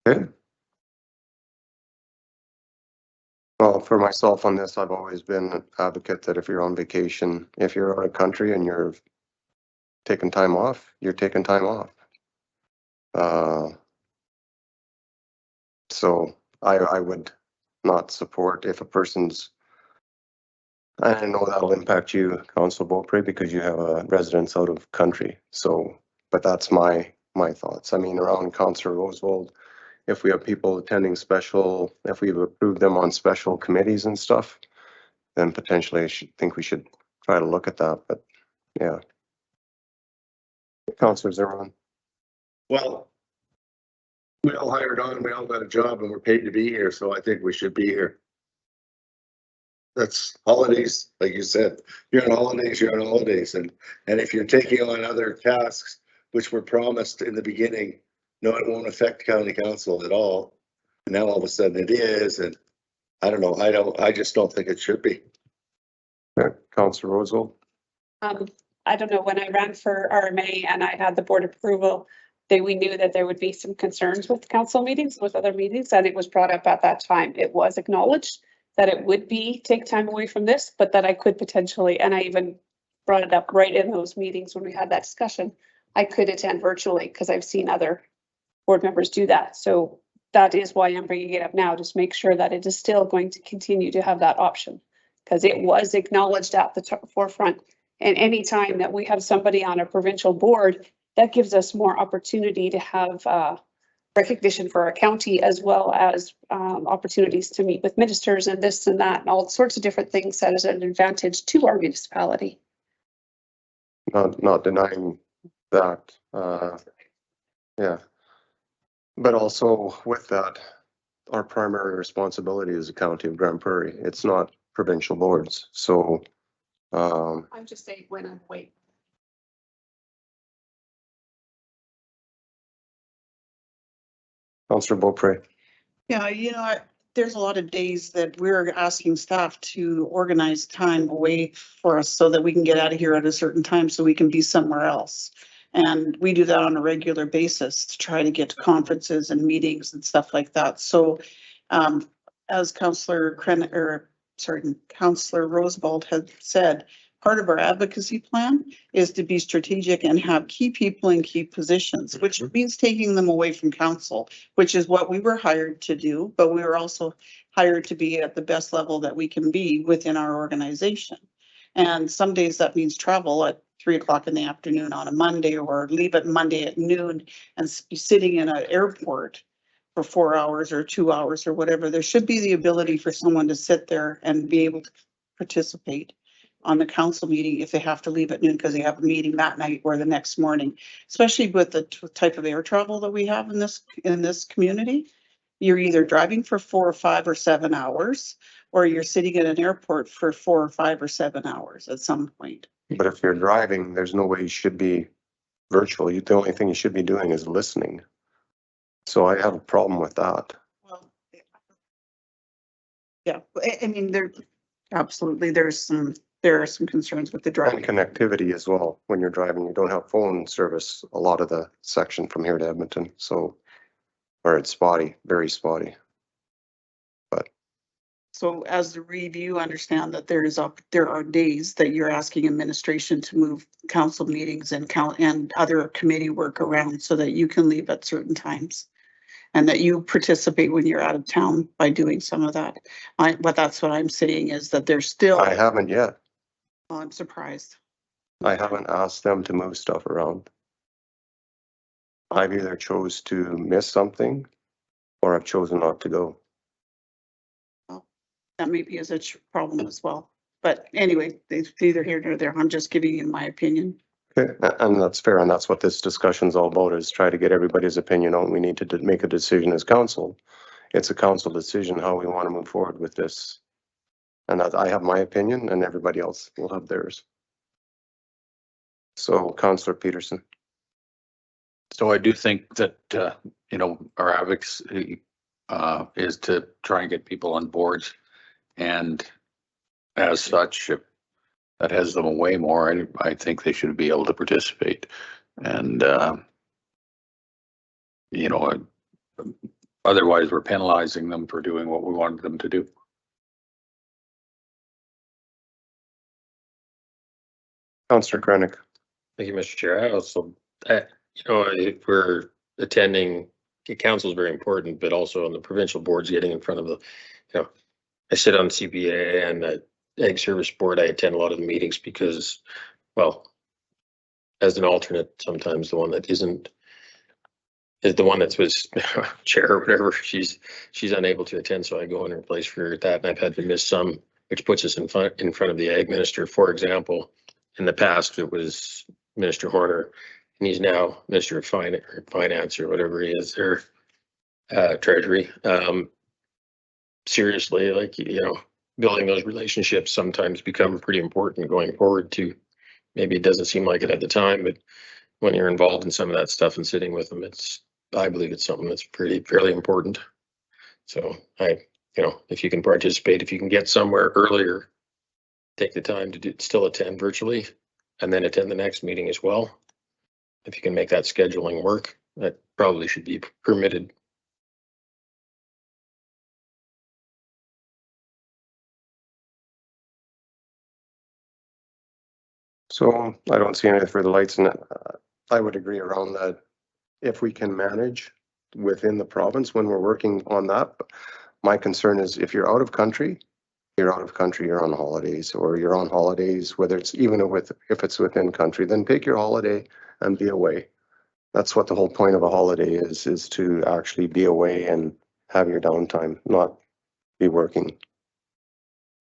Okay. Well, for myself on this, I've always been an advocate that if you're on vacation, if you're out of country and you're taking time off, you're taking time off. So I would not support if a person's, I know that'll impact you, Council Beaupre, because you have a residence out of country. So, but that's my thoughts. I mean, around Councillor Roosevelt, if we have people attending special, if we've approved them on special committees and stuff, then potentially I think we should try to look at that, but yeah. Councillor Zimmerman. Well, we all hired on, we all got a job and we're paid to be here, so I think we should be here. That's holidays, like you said, you're on holidays, you're on holidays. And if you're taking on other tasks, which were promised in the beginning, no, it won't affect county council at all. And now all of a sudden it is, and I don't know, I just don't think it should be. Councillor Roosevelt. I don't know, when I ran for RMA and I had the board approval, we knew that there would be some concerns with council meetings, with other meetings, and it was brought up at that time. It was acknowledged that it would take time away from this, but that I could potentially, and I even brought it up right in those meetings when we had that discussion, I could attend virtually because I've seen other board members do that. So that is why I'm bringing it up now, just make sure that it is still going to continue to have that option, because it was acknowledged at the forefront. And any time that we have somebody on a provincial board, that gives us more opportunity to have recognition for our county, as well as opportunities to meet with ministers and this and that and all sorts of different things that is an advantage to our municipality. Not denying that. Yeah. But also with that, our primary responsibility is the County of Grand Prairie. It's not provincial boards. So I'm just saying when I'm waiting. Councillor Beaupre. Yeah, there's a lot of days that we're asking staff to organize time away for us so that we can get out of here at a certain time so we can be somewhere else. And we do that on a regular basis to try to get to conferences and meetings and stuff like that. So as Councillor Roosevelt had said, part of our advocacy plan is to be strategic and have key people in key positions, which means taking them away from council, which is what we were hired to do, but we were also hired to be at the best level that we can be within our organization. And some days that means travel at 3 o'clock in the afternoon on a Monday, or leave it Monday at noon and be sitting in an airport for 4 hours or 2 hours or whatever. There should be the ability for someone to sit there and be able to participate on the council meeting if they have to leave at noon because they have a meeting that night or the next morning, especially with the type of air travel that we have in this community. You're either driving for 4 or 5 or 7 hours, or you're sitting at an airport for 4 or 5 or 7 hours at some point. But if you're driving, there's no way you should be virtual. The only thing you should be doing is listening. So I have a problem with that. Well, yeah, I mean, there are some concerns with the And driving. connectivity as well. When you're driving, you don't have phone service a lot of the section from here to Edmonton. So, or it's spotty, very spotty. So as the review, understand that there are days that you're asking administration to move council meetings and other committee work around so that you can leave at certain times. And that you participate when you're out of town by doing some of that. But that's what I'm saying is that there's still. I haven't yet. Well, I'm surprised. I haven't asked them to move stuff around. I've either chose to miss something or I've chosen not to go. Well, that maybe is a problem as well. But anyway, it's neither here nor there. I'm just giving you my opinion. Okay, and that's fair. And that's what this discussion's all about, is try to get everybody's opinion on. We need to make a decision as council. It's a council decision how we want to move forward with this. And I have my opinion and everybody else will have theirs. So Councillor Peterson. So I do think that, our advocacy is to try and get people on boards. And as such, if that has them away more, I think they should be able to participate. And, otherwise we're penalizing them for doing what we wanted them to do. Councillor Krennic. Thank you, Mr. Chair. I also, if we're attending, the council is very important, but also on the provincial boards, getting in front of I sit on CPA and the Ag Service Board. I attend a lot of the meetings because, well, as an alternate, sometimes the one that isn't is the one that's was chair or whatever. She's unable to attend, so I go in her place for that. And I've had to miss some, which puts us in front of the Ag Minister. For example, in the past, it was Minister Horner, and he's now Minister of Finance or whatever he is, or Treasury. Seriously, like, building those relationships sometimes become pretty important going forward too. Maybe it doesn't seem like it at the time, but when you're involved in some of that stuff and sitting with them, I believe it's something that's fairly important. So if you can participate, if you can get somewhere earlier, take the time to still attend virtually and then attend the next meeting as well. If you can make that scheduling work, that probably should be permitted. So I don't see any further lights, and I would agree around that. If we can manage within the province when we're working on that, my concern is if you're out of country, you're on holidays, or you're on holidays, whether it's if it's within country, then pick your holiday and be away. That's what the whole point of a holiday is to actually be away and have your downtime, not be working.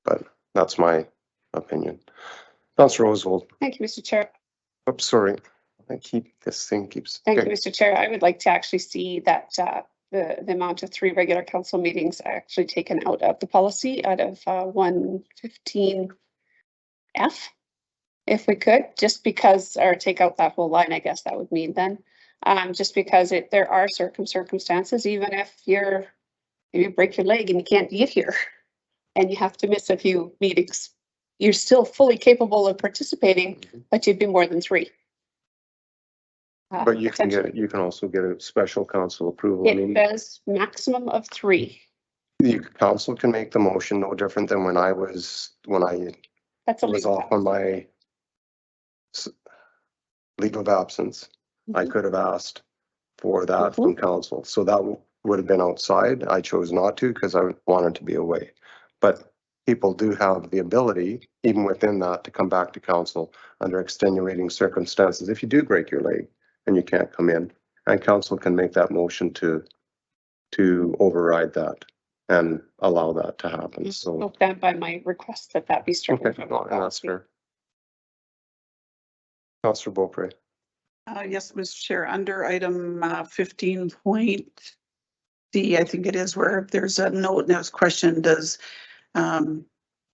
But that's my opinion. Councillor Oswald. Thank you, Mr. Chair. Oops, sorry. This thing keeps. Thank okay. you, Mr. Chair. I would like to actually see that the amount of 3 regular council meetings actually taken out of the policy, out of 115F, if we could, just because, or take out that whole line, I guess that would mean then, just because there are circumstances, even if you break your leg and you can't get here and you have to miss a few meetings, you're still fully capable of participating, but you'd be more than 3. But you can also get a special council approval. It says maximum of 3. The council can make the motion, no different than when I was off on my leave of absence. I could have asked for that from council. So that would have been outside. I chose not to because I wanted to be away. But people do have the ability, even within that, to come back to council under extenuating circumstances. If you do break your leg and you can't come in, and council can make that motion to override that and allow that to happen. So I'll stand by my request that be stricken. okay, that's fair. Councillor Beaupre. Yes, Mr. Chair, under item 15.D, I think it is, where there's a note and it was questioned, does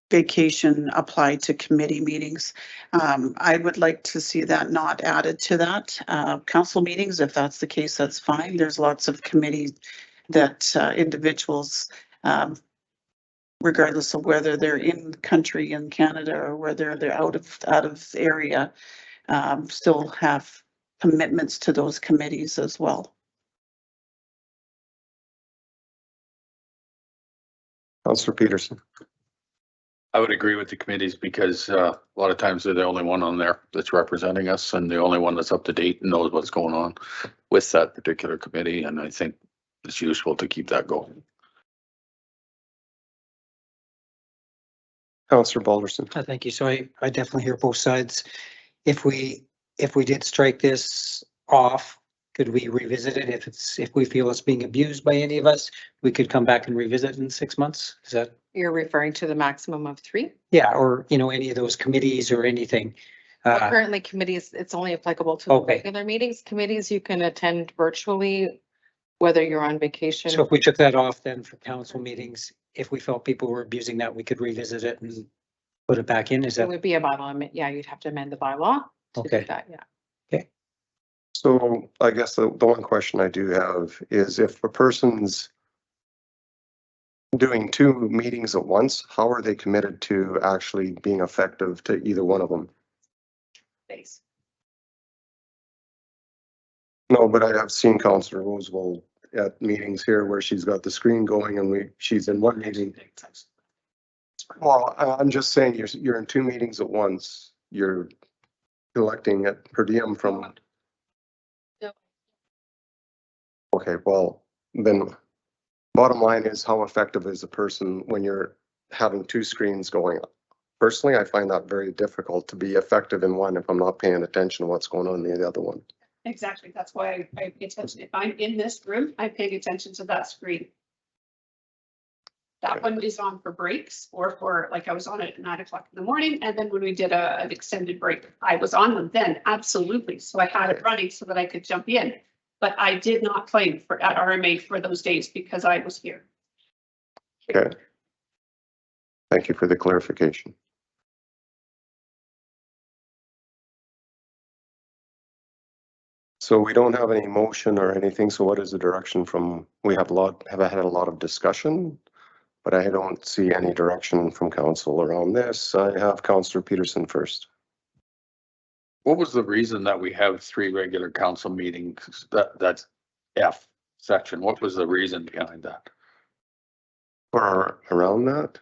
vacation apply to committee meetings? I would like to see that not added to that. Council meetings, if that's the case, that's fine. There's lots of committees that individuals, regardless of whether they're in country in Canada or whether they're out of area, still have commitments to those committees as well. Councillor Peterson. I would agree with the committees because a lot of times they're the only one on there that's representing us and the only one that's up to date and knows what's going on with that particular committee. And I think it's useful to keep that going. Councillor Balderson. Thank you. So I definitely hear both sides. If we did strike this off, could we revisit it? If we feel it's being abused by any of us, we could come back and revisit in 6 months. Is that? You're referring to the maximum of 3? Yeah, or, any of those committees or anything. Currently committees, it's only applicable to the regular meetings. Committees you can attend virtually, whether you're on vacation. So if we took that off then for council meetings, if we felt people were abusing that, we could revisit it and put it back in. Is that? It would be a bylaw. Yeah, you'd have to amend the bylaw to do that. Yeah. Okay. So I guess the one question I do have is if a person's doing 2 meetings at once, how are they committed to actually being effective to either one of them? Thanks. No, but I have seen Councillor Roosevelt at meetings here where she's got the screen going and she's in one meeting. Well, I'm just saying you're in 2 meetings at once. You're collecting it per diem from? No. Okay, well, then bottom line is how effective is a person when you're having two screens going up? Personally, I find that very difficult to be effective in one if I'm not paying attention to what's going on in the other one. Exactly. That's why I pay attention. If I'm in this room, I'm paying attention to that screen. That one is on for breaks or for, like I was on it at 9 o'clock in the morning. And then when we did an extended break, I was on them then, absolutely. So I had it running so that I could jump in. But I did not claim for at RMA for those days because I was here. Okay. Thank you for the clarification. So we don't have any motion or anything. So what is the direction from, we have had a lot of discussion, but I don't see any direction from council around this. I have Councillor Peterson first. What was the reason that we have 3 regular council meetings? That's F section. What was the reason behind that? Or around that?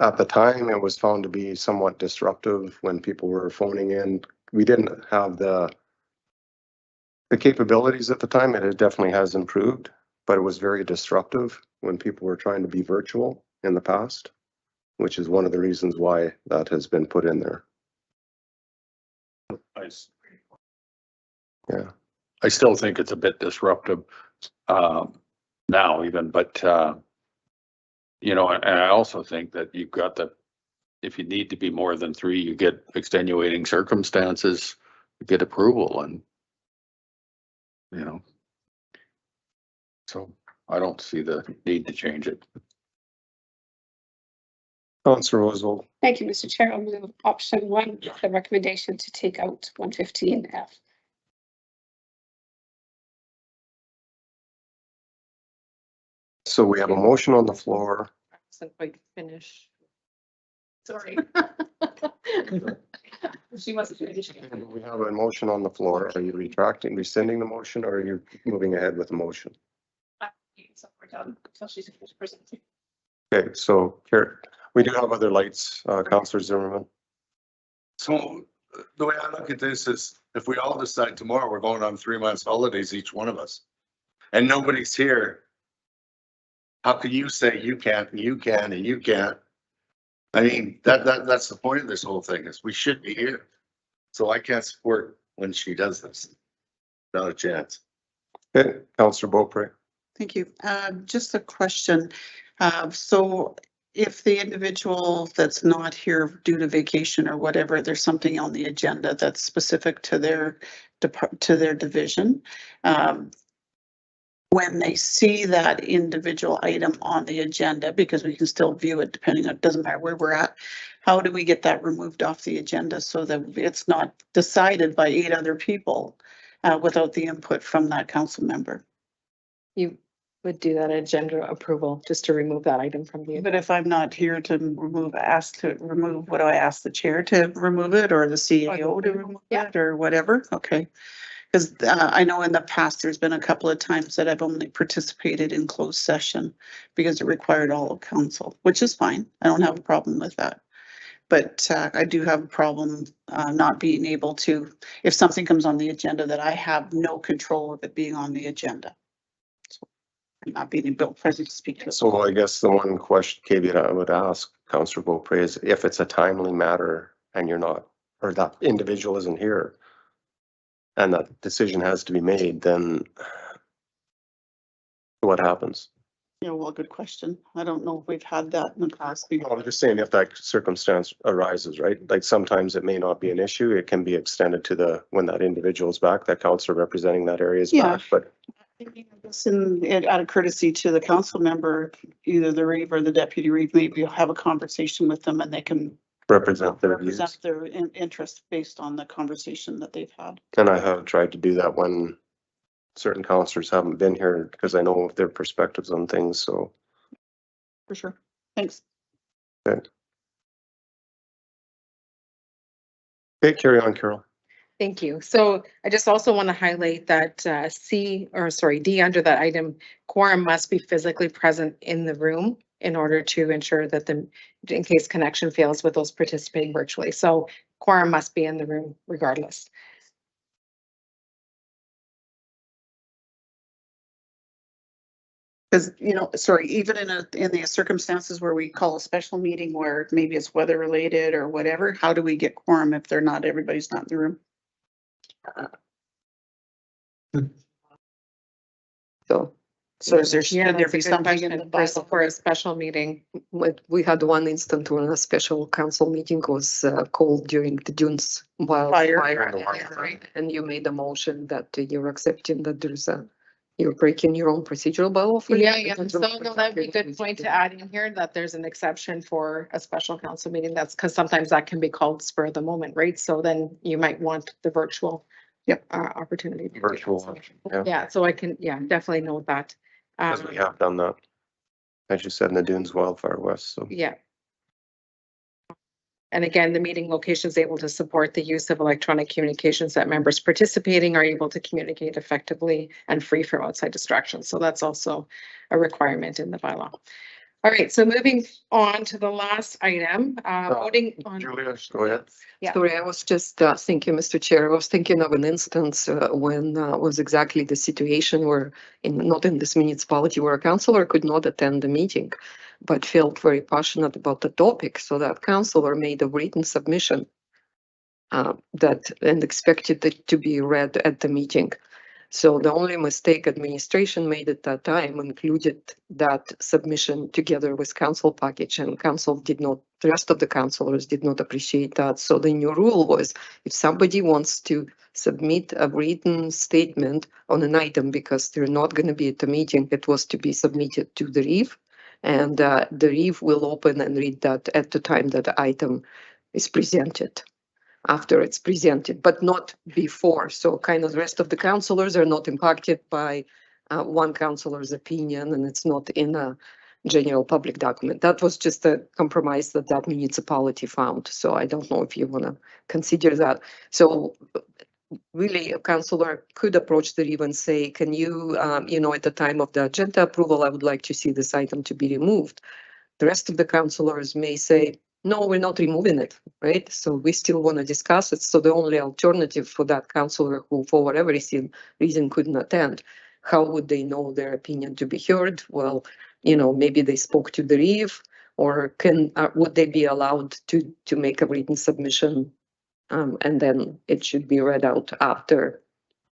At the time, it was found to be somewhat disruptive when people were phoning in. We didn't have the capabilities at the time. It definitely has improved, but it was very disruptive when people were trying to be virtual in the past, which is one of the reasons why that has been put in there. Yeah. I still think it's a bit disruptive now even, but you know, and I also think that you've got if you need to be more than 3, you get extenuating circumstances, you get approval and, you know, so I don't see the need to change it. Councillor Rosewell. Thank you, Mr. Chair. I'll move option 1, the recommendation to take out 115F. So we have a motion on the floor. Wasn't quite finished. Sorry. She wasn't finished. We have a motion on the floor. Are you rescinding the motion, or are you moving ahead with the motion? So we're done until she's finished presenting. Okay, so here, we do have other lights, Councillor Zimmerman. So the way I look at this is if we all decide tomorrow we're going on 3 months holidays, each one of us, and nobody's here, how can you say you can't and you can and you can't? I mean, that's the point of this whole thing is we should be here. So I can't support when she does this. Not a chance. Okay, Councillor Beaupre. Thank you. Just a question. So if the individual that's not here due to vacation or whatever, there's something on the agenda that's specific to their division. When they see that individual item on the agenda, because we can still view it depending on, it doesn't matter where we're at, how do we get that removed off the agenda so that it's not decided by 8 other people without the input from that council member? You would do that agenda approval just to remove that item from the. But if I'm not here to remove, what do I ask the chair to remove it or the CEO to remove it or whatever? Okay. Because I know in the past, there's been a couple of times that I've only participated in closed session because it required all of council, which is fine. I don't have a problem with that. But I do have a problem not being able to, if something comes on the agenda that I have no control of it being on the agenda. So not being able present to speak to it. So I guess the one question caveat I would ask Councillor Beaupre is if it's a timely matter and you're not, or that individual isn't here, and that decision has to be made, then what happens? Yeah, well, good question. I don't know if we've had that in the past. I'm just saying if that circumstance arises, right? Like sometimes it may not be an issue. It can be extended to when that individual is back, that councillor representing that area is back, but. Out of courtesy to the council member, either the reeve or the deputy reeve, maybe you'll have a conversation with them and they can Represent their views. represent their interest based on the conversation that they've had. And I have tried to do that when certain councillors haven't been here because I know their perspectives on things, so. For sure. Thanks. Okay. Okay, carry on, Carol. Thank you. So I just also want to highlight that D under that item, quorum must be physically present in the room in order to ensure that in case connection fails with those participating virtually. So quorum must be in the room regardless. Because, you know, sorry, even in the circumstances where we call a special meeting where maybe it's weather related or whatever, how do we get quorum if everybody's not in the room? So is there, Yeah, should there that's a be good something in the question for a special meeting? We had one instant when a special council meeting was called during the Dunes wildfire. Right. And you made a motion that you're accepting that you're breaking your own procedural bylaw. for Yeah, it. yeah. So no, that'd be a good point to add in here that there's an exception for a special council meeting. That's because sometimes that can be called spur of the moment, right? So then you might want the virtual opportunity. to do Virtual, so. yeah. Yeah, so I can, definitely note that. Because we have done that. As you said, in the Dunes Wildfire West, so. Yeah. And again, the meeting location is able to support the use of electronic communications that members participating are able to communicate effectively and free from outside distractions. So that's also a requirement in the bylaw. All right, so moving on to the last item, voting on. Julia, go ahead. Yeah. Sorry, I was just thinking, Mr. Chair, I was thinking of an instance when was exactly the situation where not in this municipality where a councillor could not attend the meeting, but felt very passionate about the topic. So that councillor made a written submission and expected it to be read at the meeting. So the only mistake administration made at that time included that submission together with council package, and the rest of the councillors did not appreciate that. So the new rule was if somebody wants to submit a written statement on an item because they're not going to be at the meeting, it was to be submitted to the REEF, and the REEF will open and read that at the time that the item is presented. After it's presented, but not before. So kind of the rest of the councillors are not impacted by one councillor's opinion, and it's not in a general public document. That was just a compromise that municipality found. So I don't know if you want to consider that. So really a councillor could approach the REEF and say, can you, at the time of the agenda approval, I would like to see this item to be removed. The rest of the councillors may say, no, we're not removing it, right? So we still want to discuss it. So the only alternative for that councillor who, for whatever reason couldn't attend, how would they know their opinion to be heard? Well, maybe they spoke to the REEF, or would they be allowed to make a written submission, and then it should be read out after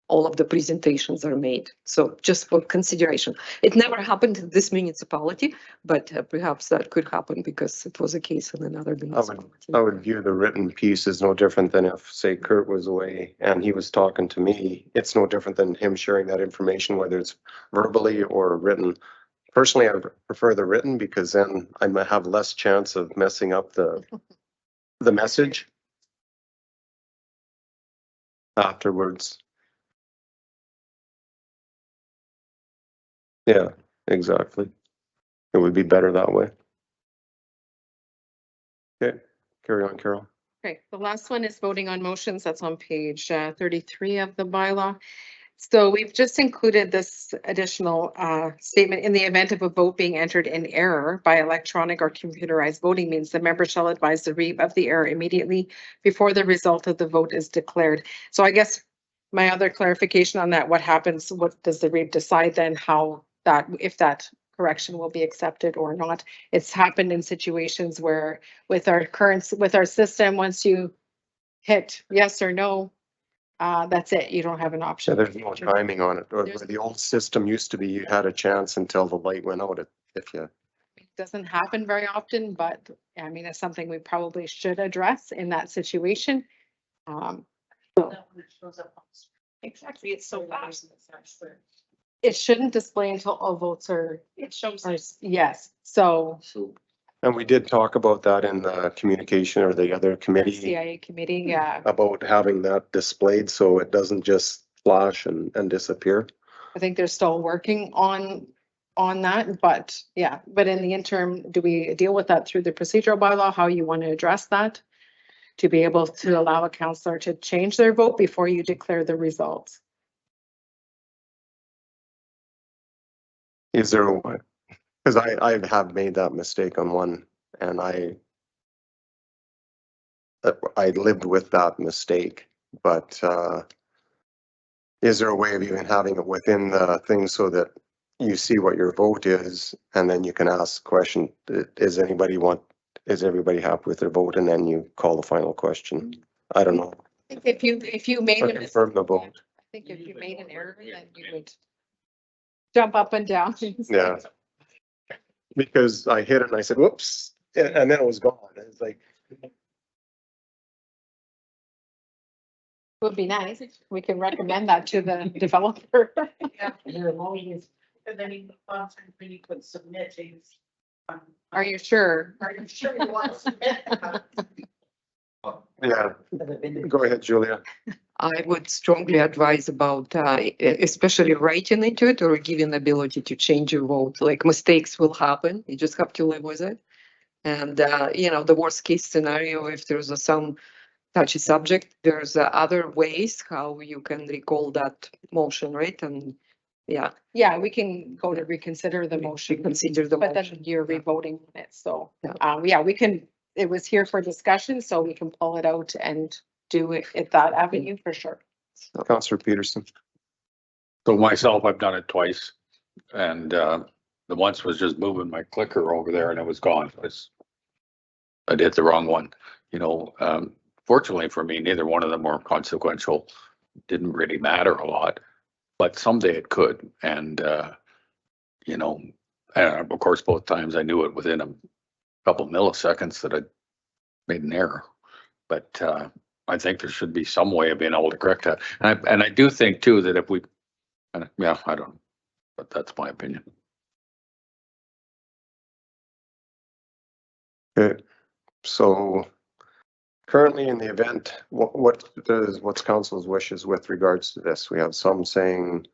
all of the presentations are made. So just for consideration. It never happened in this municipality, but perhaps that could happen because it was a case in another municipality. I would view the written piece as no different than if, say, Kurt was away and he was talking to me. It's no different than him sharing that information, whether it's verbally or written. Personally, I prefer the written because then I might have less chance of messing up the message afterwards. Yeah, exactly. It would be better that way. Okay, carry on, Carol. Okay, the last one is voting on motions. That's on page 33 of the bylaw. So we've just included this additional statement. In the event of a vote being entered in error by electronic or computerized voting means the member shall advise the REEF of the error immediately before the result of the vote is declared. So I guess my other clarification on that, what happens, what does the REEF decide then if that correction will be accepted or not? It's happened in situations where with our system, once you hit yes or no, that's it. You don't have an option. Yeah, there's no timing on it. Or the old system used to be you had a chance until the light went out. It doesn't happen very often, but I mean, it's something we probably should address in that situation. Exactly, it's so fast. It shouldn't display until all votes are. It shows. Yes, so. And we did talk about that in the communication or the other committee. CIA committee, yeah. About having that displayed so it doesn't just flash and disappear. I think they're still working on that, but in the interim, do we deal with that through the procedural bylaw? How you want to address that? To be able to allow a councillor to change their vote before you declare the results? Is there a way? Because I have made that mistake on one, and I lived with that mistake, but, is there a way of even having it within the thing so that you see what your vote is, and then you can ask the question, is everybody happy with their vote? And then you call the final question. I don't know. I think if you made Or a confirm the vote. I think if you made an error, then you would jump up and down. Yeah. Because I hit it and I said, whoops, and then it was gone. It's like, Would be nice. We can recommend that to the developer. And then he could submit his. Are you sure? Are you sure you want to submit? yeah. Go ahead, Julia. I would strongly advise about, especially writing into it or giving the ability to change your vote. Like mistakes will happen. You just have to live with it. And, the worst case scenario, if there's some touchy subject, there's other ways how you can recall that motion, right? And yeah. Yeah, we can go to reconsider the motion. Reconsider the But then motion. you're revoting on it, so, Yeah. we can, it was here for discussion, so we can pull it out and do it at that avenue for sure. Councillor Peterson. So myself, I've done it twice. And the once was just moving my clicker over there and it was gone. I did the wrong one, fortunately for me, neither one of them were consequential. Didn't really matter a lot, but someday it could. And, and of course, both times I knew it within a couple milliseconds that I'd made an error. But I think there should be some way of being able to correct that. And I do think too, that if we, I don't know, but that's my opinion. Okay, so currently in the event, what's council's wishes with regards to this? We have some saying,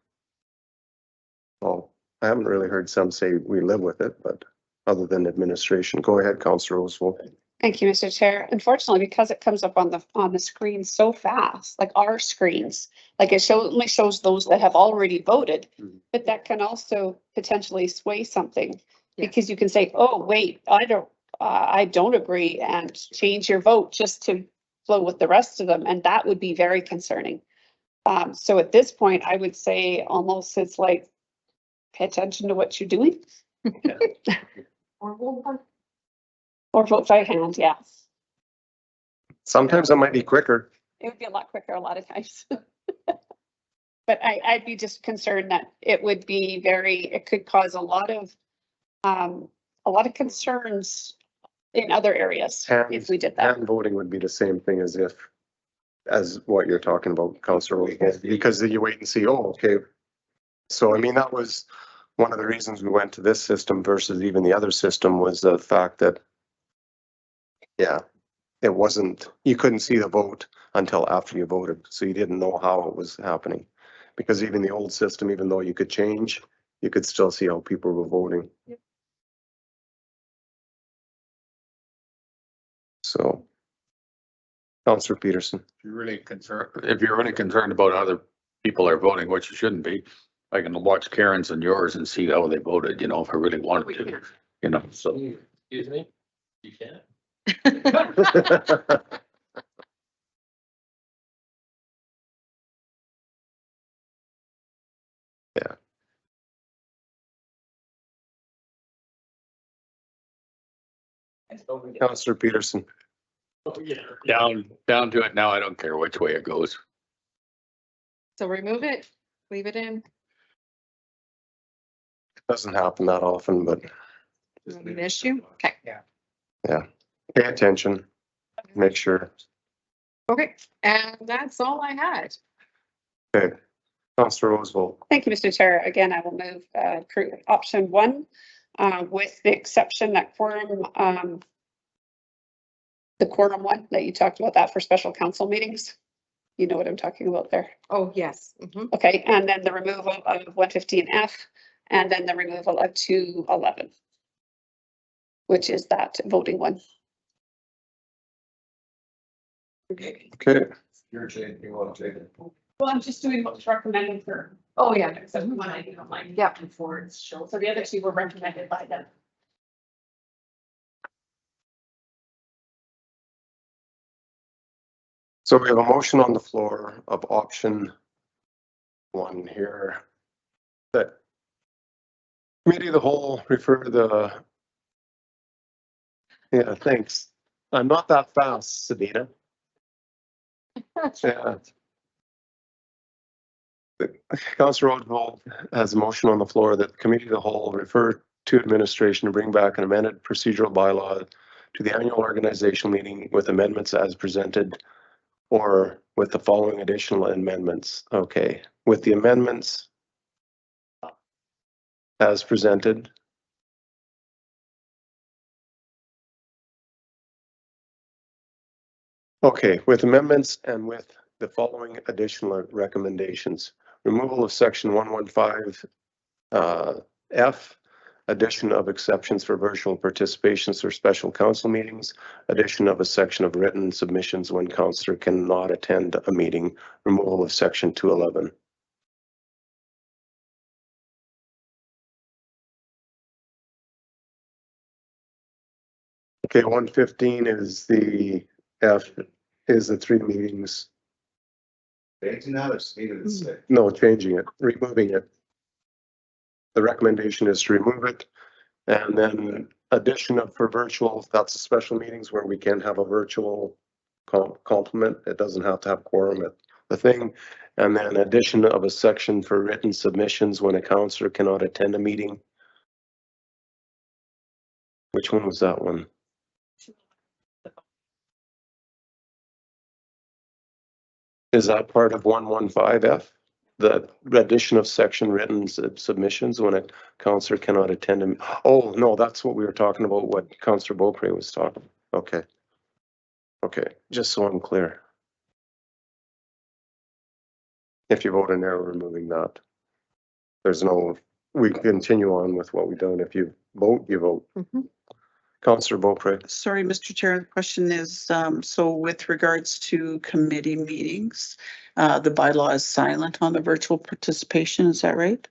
well, I haven't really heard some say we live with it, but other than administration, go ahead, Councillor Roosevelt. Thank you, Mr. Chair. Unfortunately, because it comes up on the screen so fast, like our screens, like it only shows those that have already voted, but that can also potentially sway something. Because you can say, oh, wait, I don't agree, and change your vote just to flow with the rest of them. And that would be very concerning. So at this point, I would say almost it's like, pay attention to what you're doing. Or vote by hand, yeah. Sometimes that might be quicker. It would be a lot quicker a lot of times. But I'd be just concerned that it could cause a lot of concerns in other areas if we did that. Hand voting would be the same thing as what you're talking about, Councillor Roosevelt, because then you wait and see, oh, okay. So, I mean, that was one of the reasons we went to this system versus even the other system was the fact that, yeah, it wasn't, you couldn't see the vote until after you voted. So you didn't know how it was happening. Because even the old system, even though you could change, you could still see how people were voting. Yep. So, Councillor Peterson. If you're really concerned about other people are voting, which you shouldn't be, I can watch Karen's and yours and see how they voted, if I really wanted to, so. Excuse me? You can't? Yeah. Councillor Peterson. Down to it now. I don't care which way it goes. So remove it, leave it in. Doesn't happen that often, but An issue? Okay. yeah, pay attention, make sure. Okay, and that's all I had. Okay, Councillor Roosevelt. Thank you, Mr. Chair. Again, I will move option 1 with the exception that quorum, the quorum one that you talked about that for special council meetings. You know what I'm talking about there. Oh, yes. Okay, and then the removal of 115F and then the removal of 211, which is that voting one. Okay. You're changing, you want to take it? Well, I'm just doing what's recommended for. Oh, yeah. Except one I don't like. Yeah. Before it's shown. So the other two were recommended by them. So we have a motion on the floor of option 1 here. That committee of the whole refer to the. Yeah, thanks. I'm not that fast, Sabina. Yeah. Councillor Rodwell has a motion on the floor that the committee of the whole refer to administration to bring back an amended procedural bylaw to the annual organizational meeting with amendments as presented or with the following additional amendments. Okay, with the amendments as presented. Okay, with amendments and with the following additional recommendations. Removal of section 115 F, addition of exceptions for virtual participations for special council meetings, addition of a section of written submissions when councillor cannot attend a meeting, removal of section 211. Okay, 115 is the F, is the 3 meetings. Changing that or leaving it stick? No, changing it, removing it. The recommendation is to remove it. And then addition of for virtual, that's the special meetings where we can have a virtual complement. It doesn't have to have quorum at the thing. And then addition of a section for written submissions when a councillor cannot attend a meeting. Which one was that one? Is that part of 115F? The addition of section written submissions when a councillor cannot attend a. Oh, no, that's what we were talking about, what Councillor Beaupre was talking. Okay. Okay, just so I'm clear. If you vote in there, we're removing that. There's no, we continue on with what we've done. If you vote, you vote. Councillor Beaupre. Sorry, Mr. Chair, the question is, so with regards to committee meetings, the bylaw is silent on the virtual participation, is that right?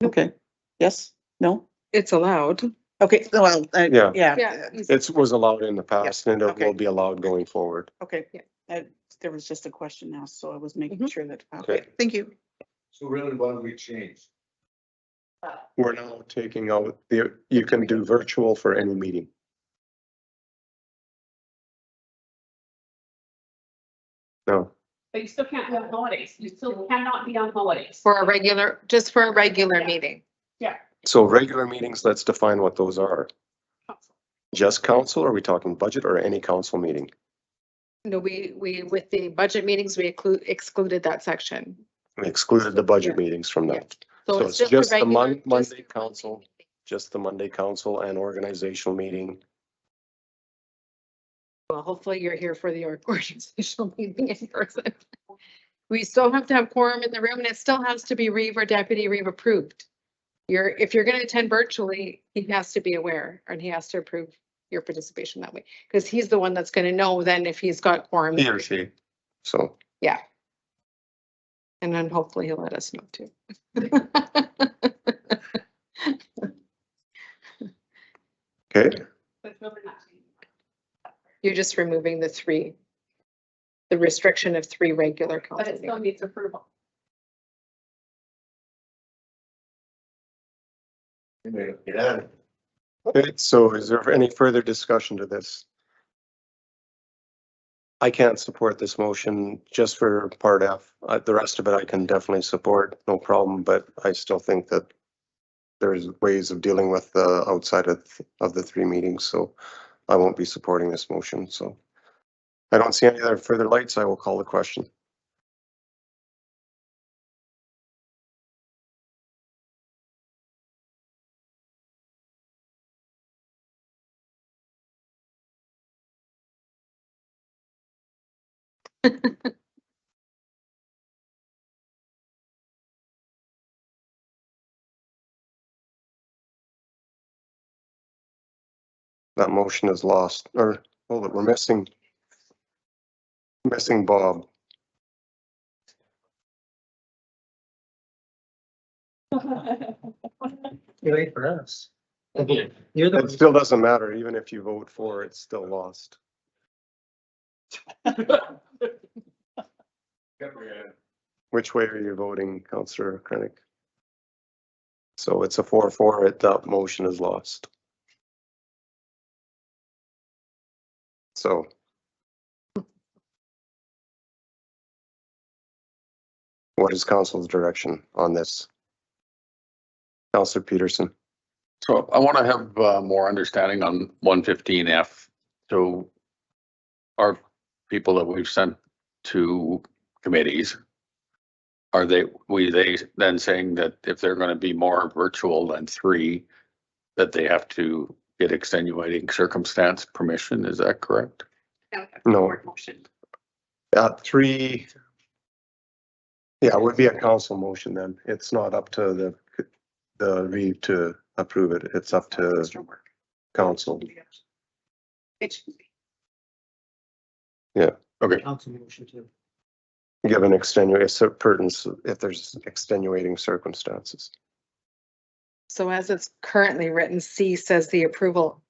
Okay, yes, no? It's allowed. Okay, well, Yeah. yeah. It was allowed in the past and it okay. will be allowed going forward. Okay, there was just a question asked, so I was making sure that, Okay. okay, thank you. So really, what do we change? We're now taking out the, you can do virtual for any meeting. No, But you still can't be on holidays. You still cannot be on holidays. For a regular, just for a regular meeting. Yeah. so regular meetings, let's define what those are. Just council, or are we talking budget or any council meeting? No, we, with the budget meetings, we excluded that section. We excluded the budget meetings from that. So it's a just the regular- Monday council, just the Monday council and organizational meeting. Well, hopefully you're here for the organizational meeting in person. We still have to have quorum in the room and it still has to be Reeve or Deputy Reeve approved. If you're gonna attend virtually, he has to be aware and he has to approve your participation that way. Because he's the one that's gonna know then if he's got quorum. He or she, so. Yeah. And then hopefully he'll let us know too. Okay, You're just removing the restriction of 3 regular But council it still meetings. needs approval. okay, so is there any further discussion to this? I can't support this motion just for part F. The rest of it I can definitely support, no problem, but I still think that there's ways of dealing with the outside of the 3 meetings, so I won't be supporting this motion, so. I don't see any other further lights. I will call the question. That motion is lost, or hold it, we're missing Bob. Too late for us. You're the It still doesn't matter, even if you vote for it, it's still lost. Which way are you voting, Councillor Krennic? So it's a 4-4, that motion is lost. So. What is council's direction on this? Councillor Peterson. So I want to have more understanding on 115F. So our people that we've sent to committees, are they then saying that if they're going to be more virtual than 3, that they have to get extenuating circumstance permission? Is that correct? No. At 3. Yeah, it would be a council motion then. It's not up to the REIV to approve it. It's up to council. Yeah. Okay. Council motion too. Given if there's extenuating circumstances. So as it's currently written, C says the approval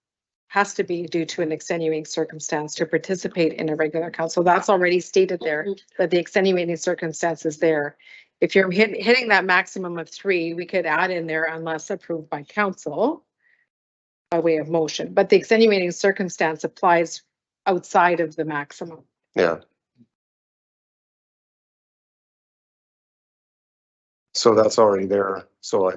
has to be due to an extenuating circumstance to participate in a regular council. That's already stated there, that the extenuating circumstance is there. If you're hitting that maximum of 3, we could add in there unless approved by council by way of motion, but the extenuating circumstance applies outside of the maximum. Yeah. So that's already there. So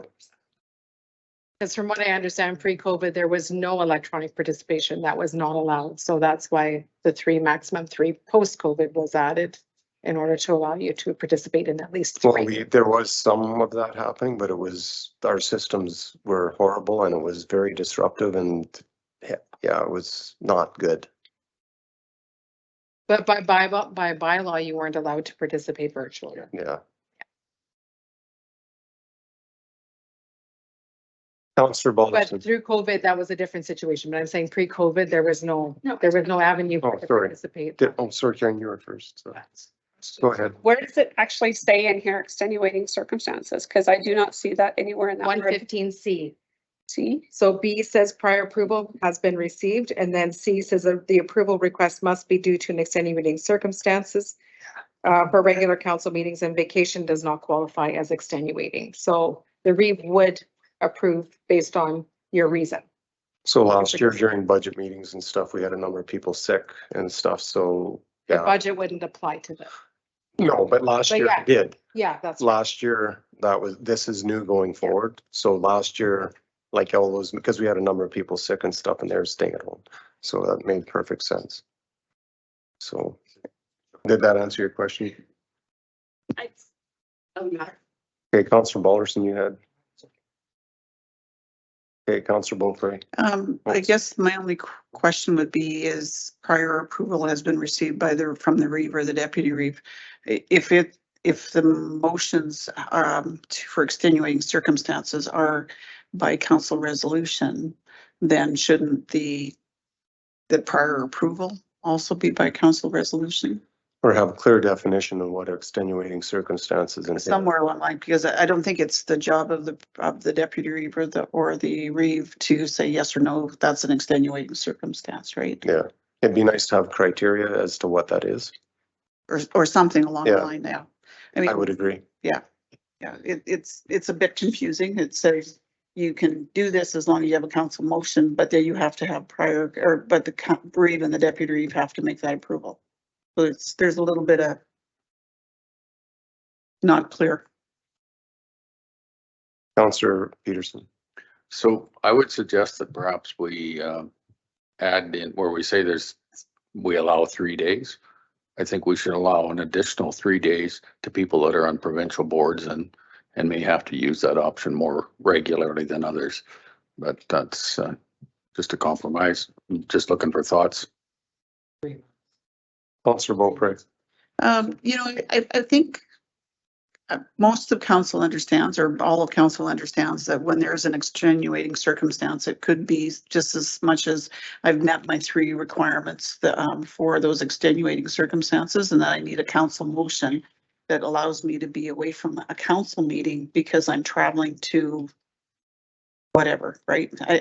Because from what I understand, pre-COVID, there was no electronic participation that was not allowed. So that's why the 3 maximum 3 post-COVID was added in order to allow you to participate in at least 3. well, there was some of that happening, but our systems were horrible and it was very disruptive and yeah, it was not good. But by bylaw, you weren't allowed to participate virtually. Yeah. Councillor Balderson. But through COVID, that was a different situation. But I'm saying pre-COVID, there was no avenue Oh, to sorry. participate. Sorry, Karen, you were first. So. Go ahead. Where does it actually say in here extenuating circumstances? Because I do not see that anywhere in that. 115C. See? So B says prior approval has been received, and then C says that the approval request must be due to an extenuating circumstances. For regular council meetings, and vacation does not qualify as extenuating. So the REIV would approve based on your reason. So last year during budget meetings and stuff, we had a number of people sick and stuff. So The yeah, budget wouldn't apply to them. no, but last But year yeah. it did. Yeah, that's right. Last year, this is new going forward. So last year, like all those, because we had a number of people sick and stuff and they were staying at home. So that made perfect sense. So did that answer your question? Okay, Councillor Balderson, you had. Okay, Councillor Beaupre. I guess my only question would be is prior approval has been received from the REIV or the deputy REIV. If the motions for extenuating circumstances are by council resolution, then shouldn't the prior approval also be by council resolution? Or have a clear definition of what extenuating circumstances and Somewhere along the line, because I don't think it's the job of the deputy REIV or the REIV to say yes or no, that's an extenuating circumstance, right? Yeah, it'd be nice to have criteria as to what that is. Or something along the Yeah. line now. I mean, I would agree. yeah, it's a bit confusing. It says you can do this as long as you have a council motion, but then you have to have but the REIV and the deputy REIV have to make that approval. So there's a little bit of not clear. Councillor Peterson. So I would suggest that perhaps we add in where we say we allow 3 days. I think we should allow an additional 3 days to people that are on provincial boards and may have to use that option more regularly than others. But that's just a compromise. Just looking for thoughts. Councillor Beaupre. I think most of council understands, or all of council understands, that when there's an extenuating circumstance, it could be just as much as I've met my 3 requirements for those extenuating circumstances, and that I need a council motion that allows me to be away from a council meeting because I'm traveling to whatever, right? I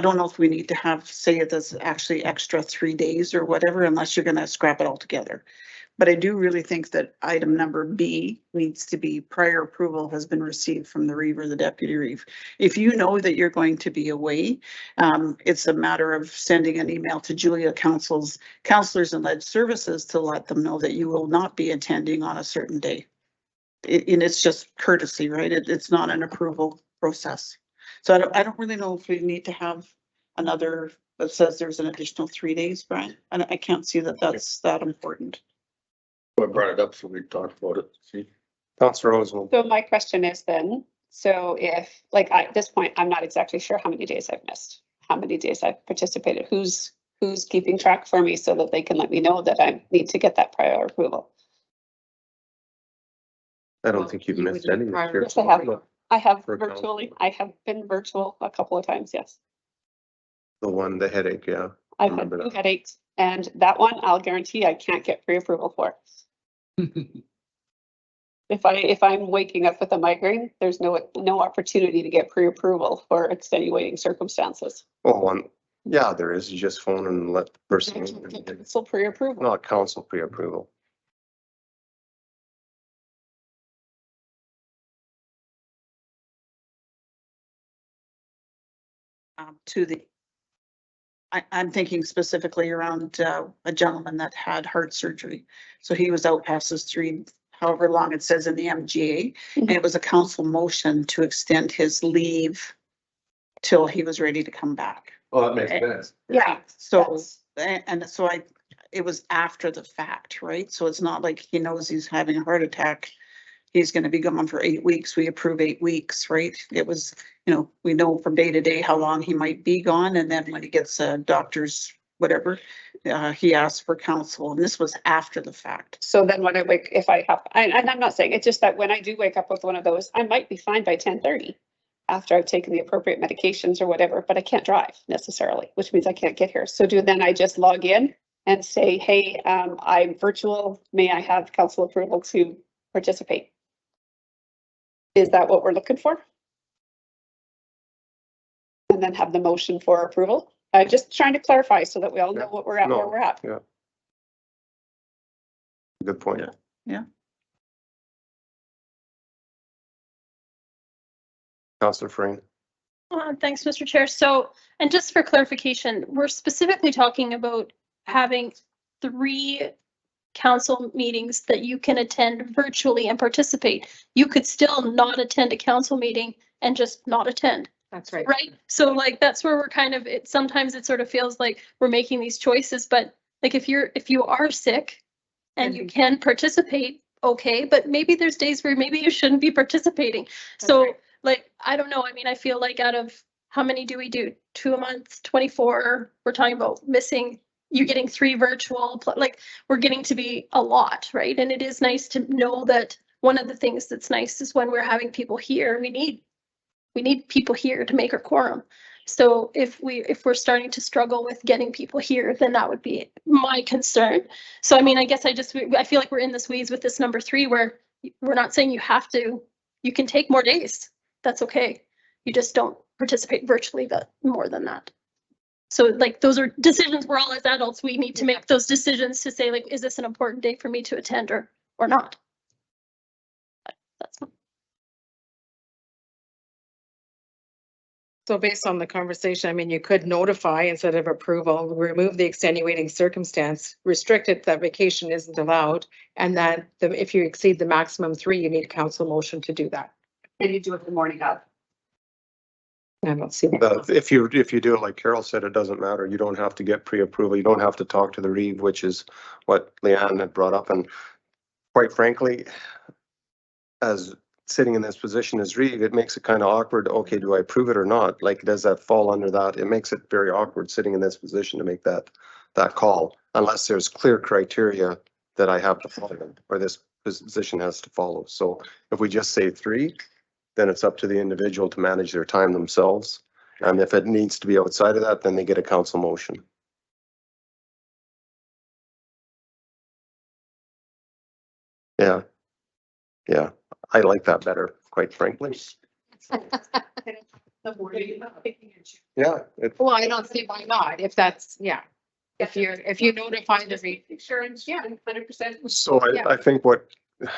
don't know if we need to say it as actually extra 3 days or whatever, unless you're going to scrap it all together. But I do really think that item number B needs to be prior approval has been received from the Reeve or the deputy Reeve. If you know that you're going to be away, it's a matter of sending an email to Julia counselors and lead services to let them know that you will not be attending on a certain day. And it's just courtesy, right? It's not an approval process. So I don't really know if we need to have another that says there's an additional 3 days, Brian. And I can't see that that's that important. I brought it up, so we talked about it. See? Councillor Oswald. So my question is then, so if, like, at this point, I'm not exactly sure how many days I've missed, how many days I've participated, who's keeping track for me so that they can let me know that I need to get that prior approval. I don't think you've missed any. this year. Yes, I have. I have For virtually, I have been virtual a couple of times, yes. The headache, yeah. I've had Remember 2 that. headaches, and that one, I'll guarantee I can't get pre-approval for. If I'm waking up with a migraine, there's no opportunity to get pre-approval for extenuating circumstances. Well, yeah, there is. You just phone and let the person know. Council pre-approval. Not council pre-approval. To the, I'm thinking specifically around a gentleman that had heart surgery. So he was out past his 3, however long it says in the MGA. And it was a council motion to extend his leave till he was ready to come back. Oh, that makes sense. Yeah. So, and so it was after the fact, right? So it's not like he knows he's having a heart attack. He's gonna be gone for 8 weeks. We approve 8 weeks, right? It was, we know from day to day how long he might be gone. And then when he gets a doctor's whatever, he asks for counsel, and this was after the fact. So then when I wake, if I have, and I'm not saying, it's just that when I do wake up with one of those, I might be fine by 10:30 after I've taken the appropriate medications or whatever, but I can't drive necessarily, which means I can't get here. So then I just log in and say, hey, I'm virtual. May I have council approval to participate? Is that what we're looking for? And then have the motion for approval? I'm just trying to clarify so that we all know what we're at, where we're at. Yeah. Good point. Yeah. Councillor Frayne. Thanks, Mr. Chair. So, and just for clarification, we're specifically talking about having 3 council meetings that you can attend virtually and participate. You could still not attend a council meeting and just not attend. That's right. Right? So like, that's where we're kind of, sometimes it sort of feels like we're making these choices, but like if you are sick and you can participate, okay, but maybe there's days where maybe you shouldn't be participating. So like, I don't know. I mean, I feel like out of how many do we do? 2 a month, 24, we're talking about missing, you're getting 3 virtual, like we're getting to be a lot, right? And it is nice to know that one of the things that's nice is when we're having people here, we need people here to make our quorum. So if we're starting to struggle with getting people here, then that would be my concern. So I mean, I guess I feel like we're in this weeds with this number 3 where we're not saying you have to, you can take more days. That's okay. You just don't participate virtually more than that. So like, those are decisions we're all as adults, we need to make those decisions to say like, is this an important day for me to attend or not? That's So based on the conversation, I mean, you could notify instead of approval, remove the extenuating circumstance, restrict it that vacation isn't allowed. And then if you exceed the maximum 3, you need council motion to do that. And you do it the morning of. I don't see that. If you do it like Carol said, it doesn't matter. You don't have to get pre-approval. You don't have to talk to the Reeve, which is what Leanne had brought up. And quite frankly, as sitting in this position as Reeve, it makes it kind of awkward. Okay, do I approve it or not? Like, does that fall under that? It makes it very awkward sitting in this position to make that call, unless there's clear criteria that I have to follow or this position has to follow. So if we just say 3, then it's up to the individual to manage their time themselves. And if it needs to be outside of that, then they get a council motion. Yeah. Yeah, I like that better, quite frankly. Yeah. Well, I don't see why not, if that's, yeah. if you notify the. Insurance, yeah, 100%. So I think what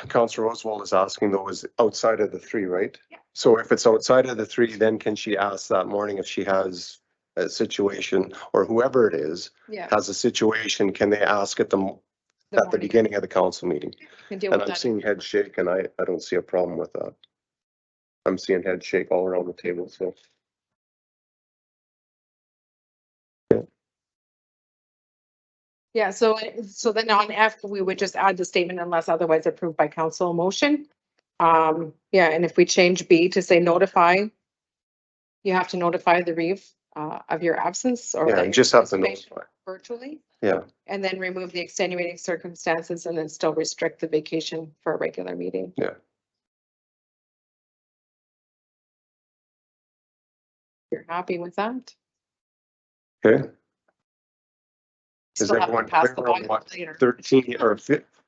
Councillor Oswald is asking though is outside of the three, right? Yeah. So if it's outside of the three, then can she ask that morning if she has a situation or whoever it is Yeah. has a situation, can they ask at the morning. beginning of the council meeting? Can deal And with I'm that. seeing head shake and I don't see a problem with that. I'm seeing head shake all around the table, so. Yeah, so then on F, we would just add the statement unless otherwise approved by council motion. Yeah, and if we change B to say notify, you have to notify the reeve of your absence or. Yeah, that you your just have to participation notify. Virtually, Yeah, and then remove the extenuating circumstances and then still restrict the vacation for a regular meeting. yeah. You're happy with that? Okay. Is Still have to everyone pass clear the on bylaw what later. 13 or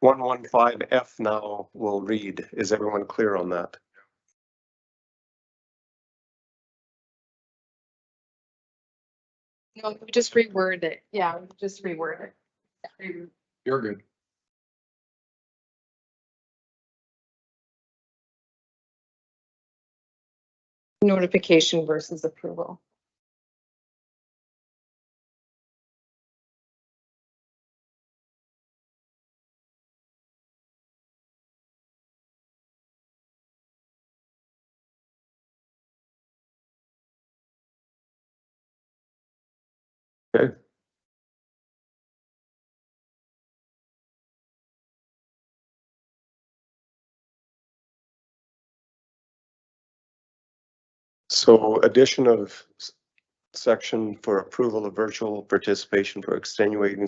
115F now will read? Is everyone clear on that? No, we just reword it. Yeah, just reword it. You're good. Notification versus approval. Okay. So addition of section for approval of virtual participation for extenuating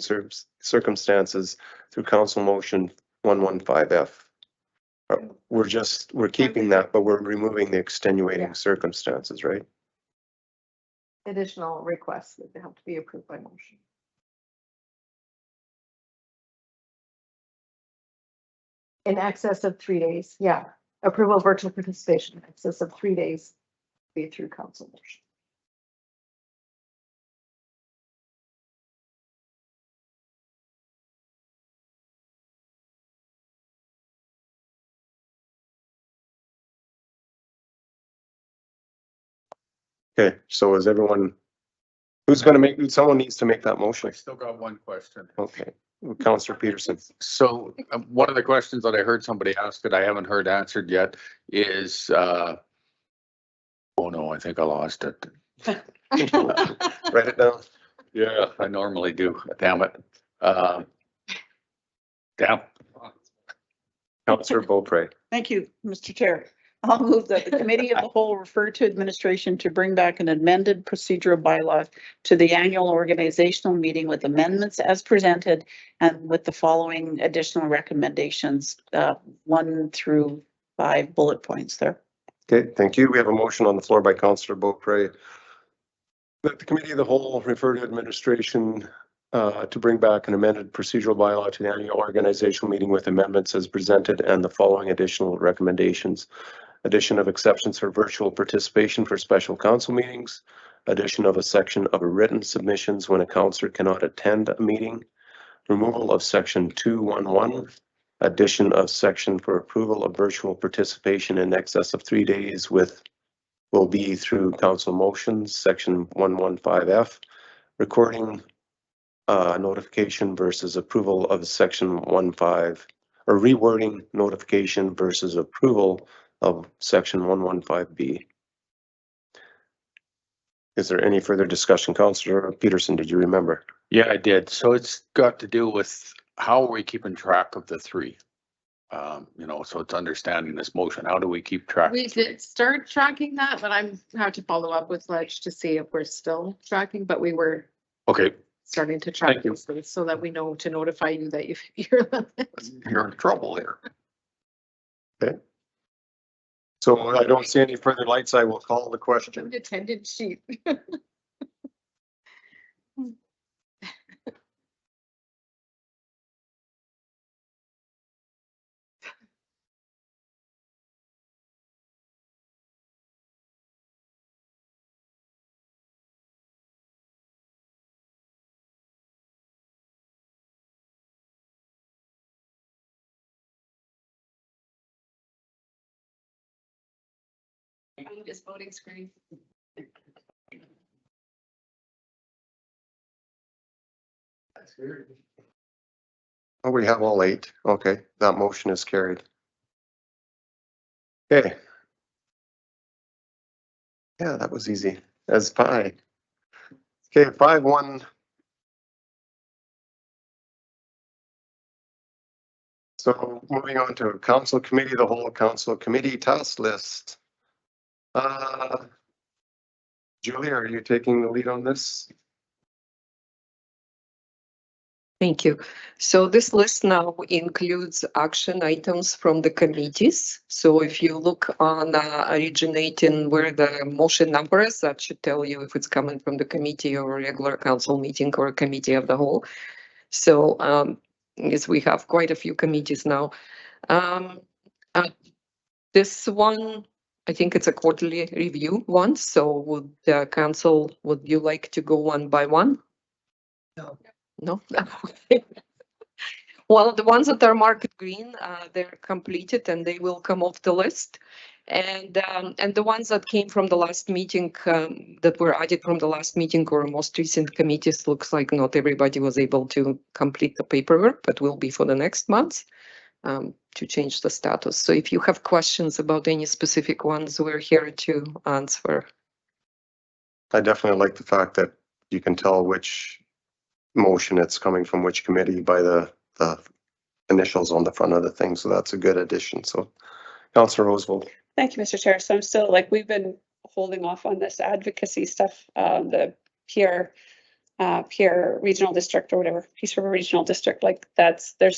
circumstances through council motion 115F. We're keeping that, but we're removing the extenuating Yeah. circumstances, right? Additional requests that they have to be approved by motion. In excess of 3 days, yeah. Approval of virtual participation in excess of 3 days be through council motion. Okay, so is everyone, who's gonna make, someone needs to make that motion? I still got one question. Okay, Councillor Peterson. So one of the questions that I heard somebody ask that I haven't heard answered yet is, oh no, I think I lost it. Write it down. Yeah, I normally do. Damn it. Damn. Councillor Beaupre. Thank you, Mr. Chair. I'll move that the committee of the whole refer to administration to bring back an amended procedural bylaw to the annual organizational meeting with amendments as presented and with the following additional recommendations, 1 through 5 bullet points there. Okay, thank you. We have a motion on the floor by Councillor Beaupre that the committee of the whole refer to administration to bring back an amended procedural bylaw to the annual organizational meeting with amendments as presented and the following additional recommendations. Addition of exceptions for virtual participation for special council meetings. Addition of a section of written submissions when a councillor cannot attend a meeting. Removal of section 211. Addition of section for approval of virtual participation in excess of 3 days with will be through council motions, section 115F. Recording notification versus approval of section 15 or rewording notification versus approval of section 115B. Is there any further discussion? Councillor Peterson, did you remember? Yeah, I did. So it's got to do with how are we keeping track of the 3? You know, so it's understanding this motion. How do we keep track? We did start tracking that, but I'm have to follow up with Ledge to see if we're still tracking, but we were Okay, starting to track Thank you. these things so that we know to notify you that you're you're in trouble there. Okay. So I don't see any further lights. I will call the question. attendance sheet. find his voting screen. Oh, we have all 8. Okay, that motion is carried. Okay. Yeah, that was easy as pie. Okay, 5-1. So moving on to council committee, the whole council committee task list. Julia, are you taking the lead on this? Thank you. So this list now includes action items from the committees. So if you look on originating where the motion number is, that should tell you if it's coming from the committee or a regular council meeting or a committee of the whole. So yes, we have quite a few committees now. This one, I think it's a quarterly review one. So would the council, would you like to go one by one? No. No? Well, the ones that are marked green, they're completed and they will come off the list. And the ones that came from the last meeting, that were added from the last meeting or most recent committees, looks like not everybody was able to complete the paperwork, but will be for the next month to change the status. So if you have questions about any specific ones, we're here to answer. I definitely like the fact that you can tell which motion it's coming from which committee by the initials on the front of the thing. So that's a good addition. So Councillor Roosevelt. Thank you, Mr. Chair. So I'm still we've been holding off on this advocacy stuff, the Pierre Regional District or whatever, Peace River Regional District, we're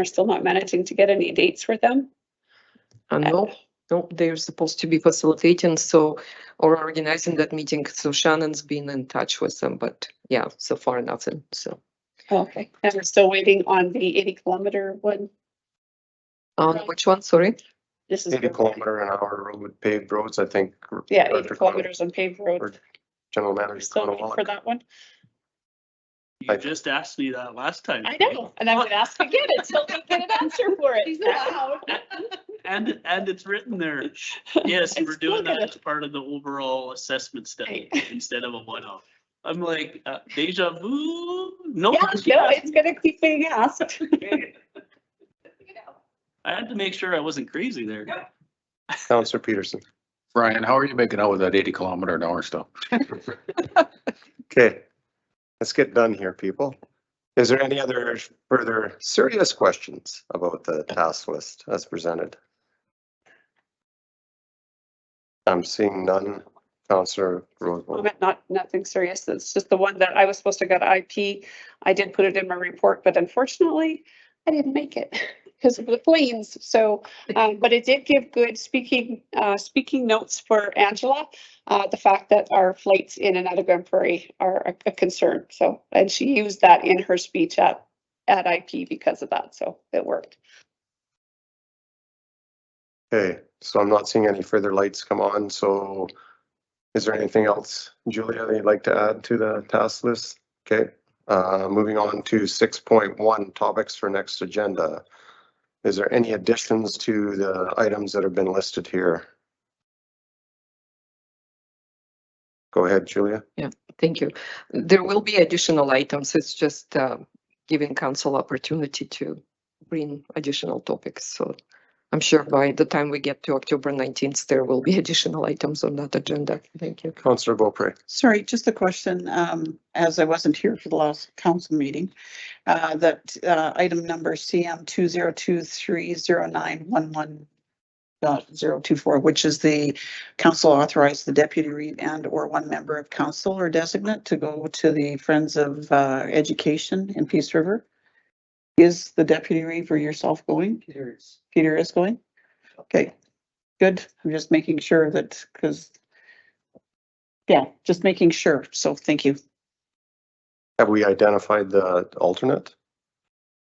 still not managing to get any dates for them. No, they're supposed to be facilitating or organizing that meeting. So Shannon's been in touch with them, but yeah, so far nothing. So. Okay, and we're still waiting on the 80-kilometer one. On which one? Sorry. This is 80-kilometer an hour road with paved roads, I think. Yeah, 80 kilometers on paved road. General Manager. Still waiting for that one. You just asked me that last time. I know, and I'm gonna ask again until we get an answer for it. And it's written there. Yes, we're doing that as part of the overall assessment study instead of a one-off. I'm like, deja vu? No. Yeah, no, it's gonna keep being asked. I had to make sure I wasn't crazy there. Councillor Peterson. Brian, how are you making out with that 80 km an hour stuff? Okay, let's get done here, people. Is there any other further serious questions about the task list as presented? I'm seeing none. Councillor Roosevelt. Nothing serious. It's just the one that I was supposed to get IP. I did put it in my report, but unfortunately I didn't make it because of the planes. So, but it did give good speaking notes for Angela. The fact that our flights in and out of Grand Prairie are a concern. So, and she used that in her speech at IP because of that. So it worked. Okay, so I'm not seeing any further lights come on. So is there anything else, Julia, that you'd like to add to the task list? Okay, moving on to 6.1 topics for next agenda. Is there any additions to the items that have been listed here? Go ahead, Julia. Yeah, thank you. There will be additional items. It's just giving council opportunity to bring additional topics. So I'm sure by the time we get to October 19th, there will be additional items on that agenda. Thank you. Councillor Beaupre. Sorry, just a question, as I wasn't here for the last council meeting, that item number CM 20230911.024, which is the council authorized the deputy reeve and or one member of council or designate to go to the Friends of Education in Peace River. Is the deputy reeve or yourself going? Peter is going? Okay, good. I'm just making sure that, because, yeah, just making sure. So thank you. Have we identified the alternate?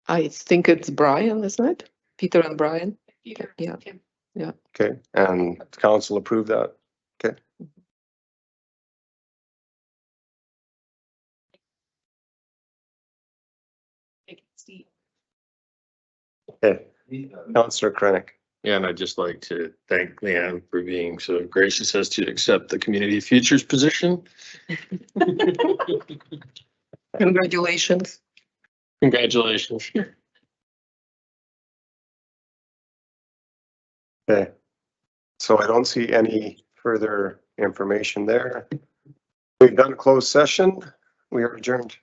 I think it's Brian, isn't it? Peter and Brian. Peter. Yeah. Yeah. Okay, and council approved that? Okay. Okay, Councillor Krennic. Yeah, and I'd just like to thank Leanne for being so gracious as to accept the Community Futures position. Congratulations. Congratulations. Okay. So I don't see any further information there. We've done a closed session. We are adjourned.